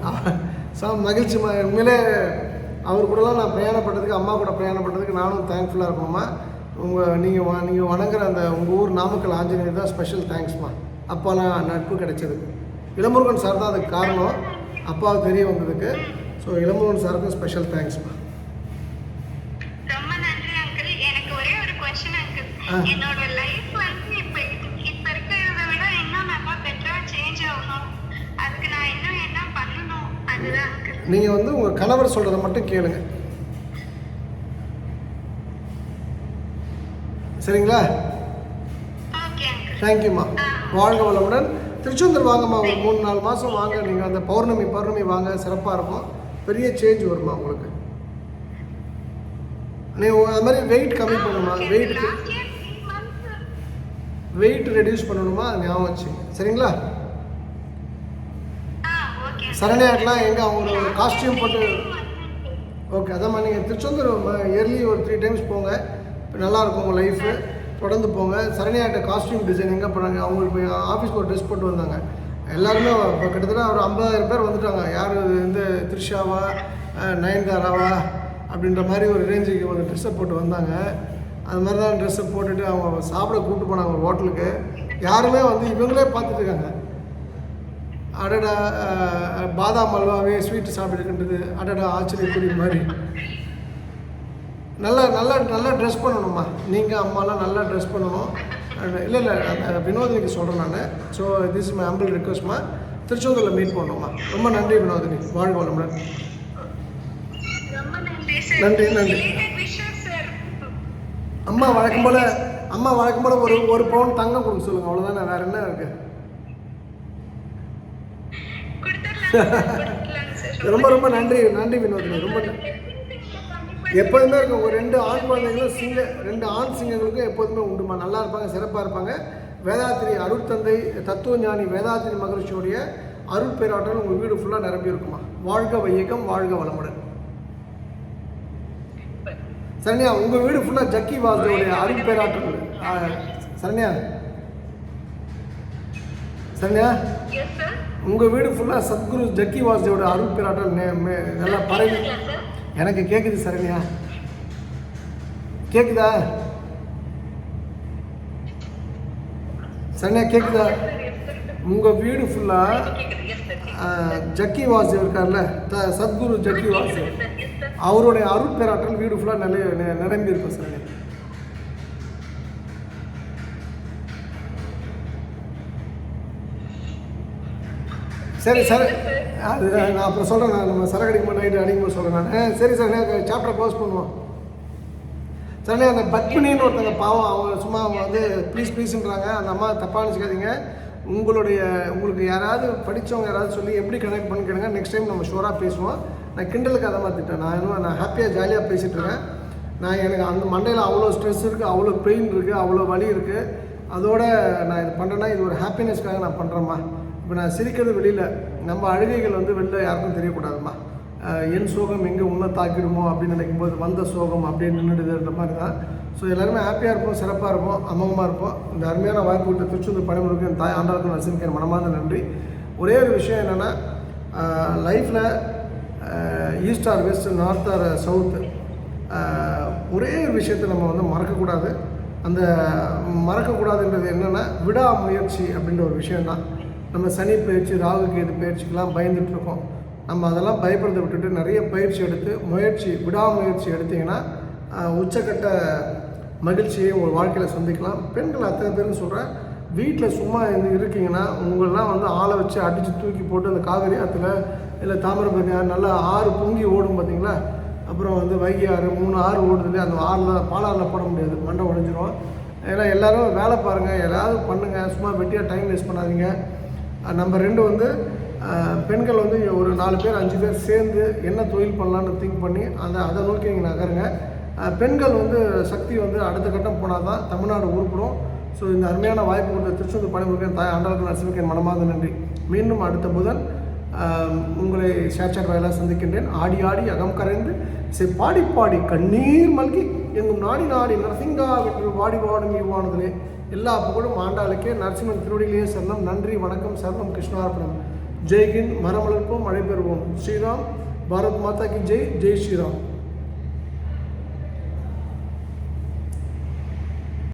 மகிழ்ச்சிமா. உண்மையிலே அவர் கூடலாம் நான் பிரயாணப்பட்டதுக்கு, அம்மா கூட பிரயாணப்பட்டதுக்கு நானும் தேங்க்ஃபுல்லாக இருக்கணும்மா. நீங்கள் வணங்குற அந்த உங்கள் ஊர் நாமக்கல் ஆஞ்சநேயர் தான் ஸ்பெஷல் தேங்க்ஸ்மா. அப்பாலாம் நட்பு கிடைச்சதுக்கு. இளமுருகன் சார் தான் அதுக்கு காரணம், அப்பாவை தெரிய வந்ததுக்கு. ஸோ இளமுருகன் சாருக்கும் ஸ்பெஷல் தேங்க்ஸ்மா. ரொம்ப நன்றி அங்கிள். எனக்கு ஒரே ஒரு क्वेश्चन அங்கிள். என்னோட லைஃப் வந்து இப்ப இருக்கிறத விட இன்னும் நல்லா பெட்டரா சேஞ்ச் ஆகணும். அதுக்கு நான் இன்னும் என்ன பண்ணணும்? அதுதான் அங்கிள். நீங்கள் வந்து உங்கள் கணவர் சொல்கிறத மட்டும் கேளுங்க, சரிங்களா? Okay uncle. தேங்க்யூம்மா. வாழ்க வளமுடன். திருச்செந்தூர் வாங்கம்மா. ஒரு 3-4 மாதம் வாங்க. நீங்கள் அந்த பௌர்ணமி வாங்க, சிறப்பாக இருக்கும். பெரிய சேஞ்ச் வருமா உங்களுக்கு. நீங்கள் அது மாதிரி வெயிட் கம்மி பண்ணணுமா? வெயிட் ரெடியூஸ் பண்ணணுமா? ஞாபகம் வச்சுங்க, சரிங்களா? சரண்யாக்கெலாம் எங்கே அவங்களோட காஸ்டியூம் போட்டு. ஓகே. அதாம்மா, நீங்கள் திருச்செந்தூர் இயர்லி ஒரு 3 டைம்ஸ் போங்க. நல்லாயிருக்கும் உங்கள் லைஃபு. தொடர்ந்து போங்க. சரண்யாட்ட காஸ்டியூம் டிசைன் எங்கே பண்ணாங்க? அவங்களுக்கு இப்போ ஆஃபீஸ்க்கு ஒரு ட்ரெஸ் போட்டு வந்தாங்க. எல்லாருமே இப்போ கிட்டத்தட்ட ஒரு 50,000 பேர் வந்துட்டாங்க. யார் இந்த த்ரிஷாவா நயன்தாராவா அப்படின்ற மாதிரி ஒரு ரேஞ்சுக்கு ஒரு ட்ரெஸ்ஸை போட்டு வந்தாங்க. அது மாதிரி தான் ட்ரெஸ்ஸை போட்டுட்டு அவங்க சாப்பிட கூப்பிட்டு போனாங்க ஒரு ஹோட்டலுக்கு. யாருமே வந்து இவங்களே பார்த்துட்டு இருக்காங்க. அடடா பாதாம் அல்வாவே ஸ்வீட்டு சாப்பிட்டுருக்கின்றது, அடடா ஆச்சரியக்கூடிய மாதிரி. நல்லா நல்லா நல்லா ட்ரெஸ் பண்ணணும்மா, நீங்கள் அம்மாலாம் நல்லா ட்ரெஸ் பண்ணணும். இல்லை அந்த வினோதினிக்கு சொல்கிறேன் நான். So this is my humble ரிக்வெஸ்ட்மா, திருச்செந்தூரில் மீட் பண்ணணும்மா. ரொம்ப நன்றி வினோதினி, வாழ்க வளமுடன். ரொம்ப நன்றி சார். நன்றி நன்றி. அம்மா வழக்கம் போல் ஒரு பவுன் தங்கம் கொடுக்க சொல்லுங்கள், அவ்வளோதானே, வேறு என்ன இருக்குது? ரொம்ப ரொம்ப நன்றி வினோதினி, ரொம்ப எப்போதுமே இருக்கும். ஒரு 2 ஆண் குழந்தைங்களும் 2 ஆண் சிங்கங்களுக்கும் எப்போதுமே உண்டுமா, நல்லா இருப்பாங்க, சிறப்பாக இருப்பாங்க. வேதாத்திரி அருட்தந்தை தத்துவ ஞானி வேதாத்திரி மகரிஷியோடைய அருள் பேராற்றல் உங்கள் வீடு ஃபுல்லாக நிரம்பி இருக்குமா. வாழ்க வையகம், வாழ்க வளமுடன். சரண்யா, உங்கள் வீடு ஃபுல்லாக ஜக்கி வாசுடைய அருள் பேராற்றல். சரண்யா உங்கள் வீடு ஃபுல்லாக சத்குரு ஜக்கி வாசுதேவோட அருள் பேராற்றல் நல்லா பரவி எனக்கு கேட்குது. சரண்யா கேட்குதா? சரண்யா கேட்குதா? உங்கள் வீடு ஃபுல்லாக ஜக்கி வாசுதேவ் இருக்கார்ல, சத்குரு ஜக்கி வாசுதேவ், அவருடைய அருள் பேராற்றல் வீடு ஃபுல்லாக நிரம்பி இருக்கும். சரண்யா சரி சார், அது நான் அப்புறம் சொல்கிறேன். நம்ம சரக்கு அடிக்கும்போது நைட்டு அடிக்கும்போது சொல்கிறேன் நான். சரி சார், சாப்டர் க்ளோஸ் பண்ணுவோம். சரி, அந்த பத்மினின்னு ஒருத்தங்க பாவம், அவங்க சும்மா அவங்க வந்து ப்ளீஸ்ன்றாங்க. அந்த அம்மா தப்பாக நினச்சிக்காதீங்க. உங்களுக்கு யாராவது படித்தவங்க யாராவது சொல்லி எப்படி கனெக்ட் பண்ணி கேளுங்க. நெக்ஸ்ட் டைம் நம்ம ஷோராக பேசுவோம். நான் கிண்டலுக்கு அதை மாற்றிட்டேன். நான் ஹாப்பியாக ஜாலியாக பேசிகிட்டு இருக்கேன். எனக்கு அந்த மண்டையில் அவ்வளோ ஸ்ட்ரெஸ் இருக்குது, அவ்வளோ பெயின் இருக்குது, அவ்வளோ வலி இருக்குது. அதோடு நான் இது பண்ணுறேன்னா இது ஒரு ஹாப்பினஸ்க்காக நான் பண்ணுறேம்மா. இப்போ நான் சிரிக்கிறது வெளியில், நம்ம அழுகைகள் வந்து வெளில யாருக்கும் தெரியக்கூடாதும்மா. என் சோகம் எங்கே உன்னை தாக்கிடுமோ அப்படின்னு நினைக்கும்போது வந்த சோகம் அப்படியே நின்றுடுதுன்ற மாதிரி தான். ஸோ எல்லாருமே ஹாப்பியாக இருப்போம், சிறப்பாக இருப்போம், அம்மமாக இருப்போம். இந்த அருமையான வாய்ப்பு விட்டு திருச்செந்தூர் பணிமுறைக்கு என் தாய் ஆண்டாளுக்கு நரசிம்முக்கு என் மனமார்ந்த நன்றி. ஒரே ஒரு விஷயம் என்னென்னா, லைஃப்பில் east or west, north or south, ஒரே ஒரு விஷயத்தை நம்ம வந்து மறக்கக்கூடாது. அந்த மறக்கக்கூடாதுன்றது என்னென்னா விடாமுயற்சி அப்படின்ற ஒரு விஷயந்தான். நம்ம சனி பயிற்சி, ராகு கேது பயிற்சிக்கெலாம் பயந்துட்டுருக்கோம். நம்ம அதெல்லாம் பயப்படுறதை விட்டுட்டு நிறைய பயிற்சி எடுத்து விடாமுயற்சி எடுத்திங்கன்னா உச்சக்கட்ட மகிழ்ச்சியை உங்கள் வாழ்க்கையில் சந்திக்கலாம். பெண்கள் அத்தனை பேருன்னு சொல்கிறேன், வீட்டில் சும்மா இருக்கீங்கன்னா உங்களெலாம் வந்து ஆளை வச்சு அடித்து தூக்கி போட்டு அந்த காவிரி ஆற்றுல இல்லை தாமிரபரணி ஆறு, நல்லா ஆறு பொங்கி ஓடும் பார்த்தீங்களா, அப்புறம் வந்து வைகை ஆறு, 3 ஆறு ஓடுதுலேயே அந்த ஆறில் பாலாறில் போட முடியாது, மண்டை உடைஞ்சிரும். ஏன்னா எல்லோரும் வேலை பாருங்கள், ஏதாவது பண்ணுங்கள், சும்மா வெட்டியாக டைம் வேஸ்ட் பண்ணாதீங்க. நம்பர் 2 வந்து பெண்கள் வந்து ஒரு 4 பேர் 5 பேர் சேர்ந்து என்ன தொழில் பண்ணலான்னு திங்க் பண்ணி அதை நோக்கி நீங்கள் நகருங்க. பெண்கள் வந்து சக்தி வந்து அடுத்த கட்டம் போனால் தான் தமிழ்நாடு உருப்படும். ஸோ இந்த அருமையான வாய்ப்பு கொடுத்த திருச்செந்தூர் பணிமுறைக்கு தாய் ஆண்டாளுக்கு நரசிம்முக்கு என் மனமார்ந்த நன்றி. மீண்டும் அடுத்த புதன் உங்களை ஷேர்சாட் வாயிலாக சந்திக்கின்றேன். ஆடி ஆடி அகம் கரைந்து பாடி பாடி கண்ணீர் மல்கி எங்கும் நாடி நாடி நரசிங்கா வென்று வாடி வாடும் இவ்வானதிலே எல்லா புகழும் ஆண்டாளுக்கே. நரசிம்மன் திருவடியிலேயே சரணம். நன்றி, வணக்கம், சரணம், கிருஷ்ணார்ப்பணம். ஜெய்ஹிந்த், மரம் வளர்ப்போம், மழை பெறுவோம். ஸ்ரீராம், பாரத் மாதா கி ஜெய், ஜெய் ஸ்ரீராம்.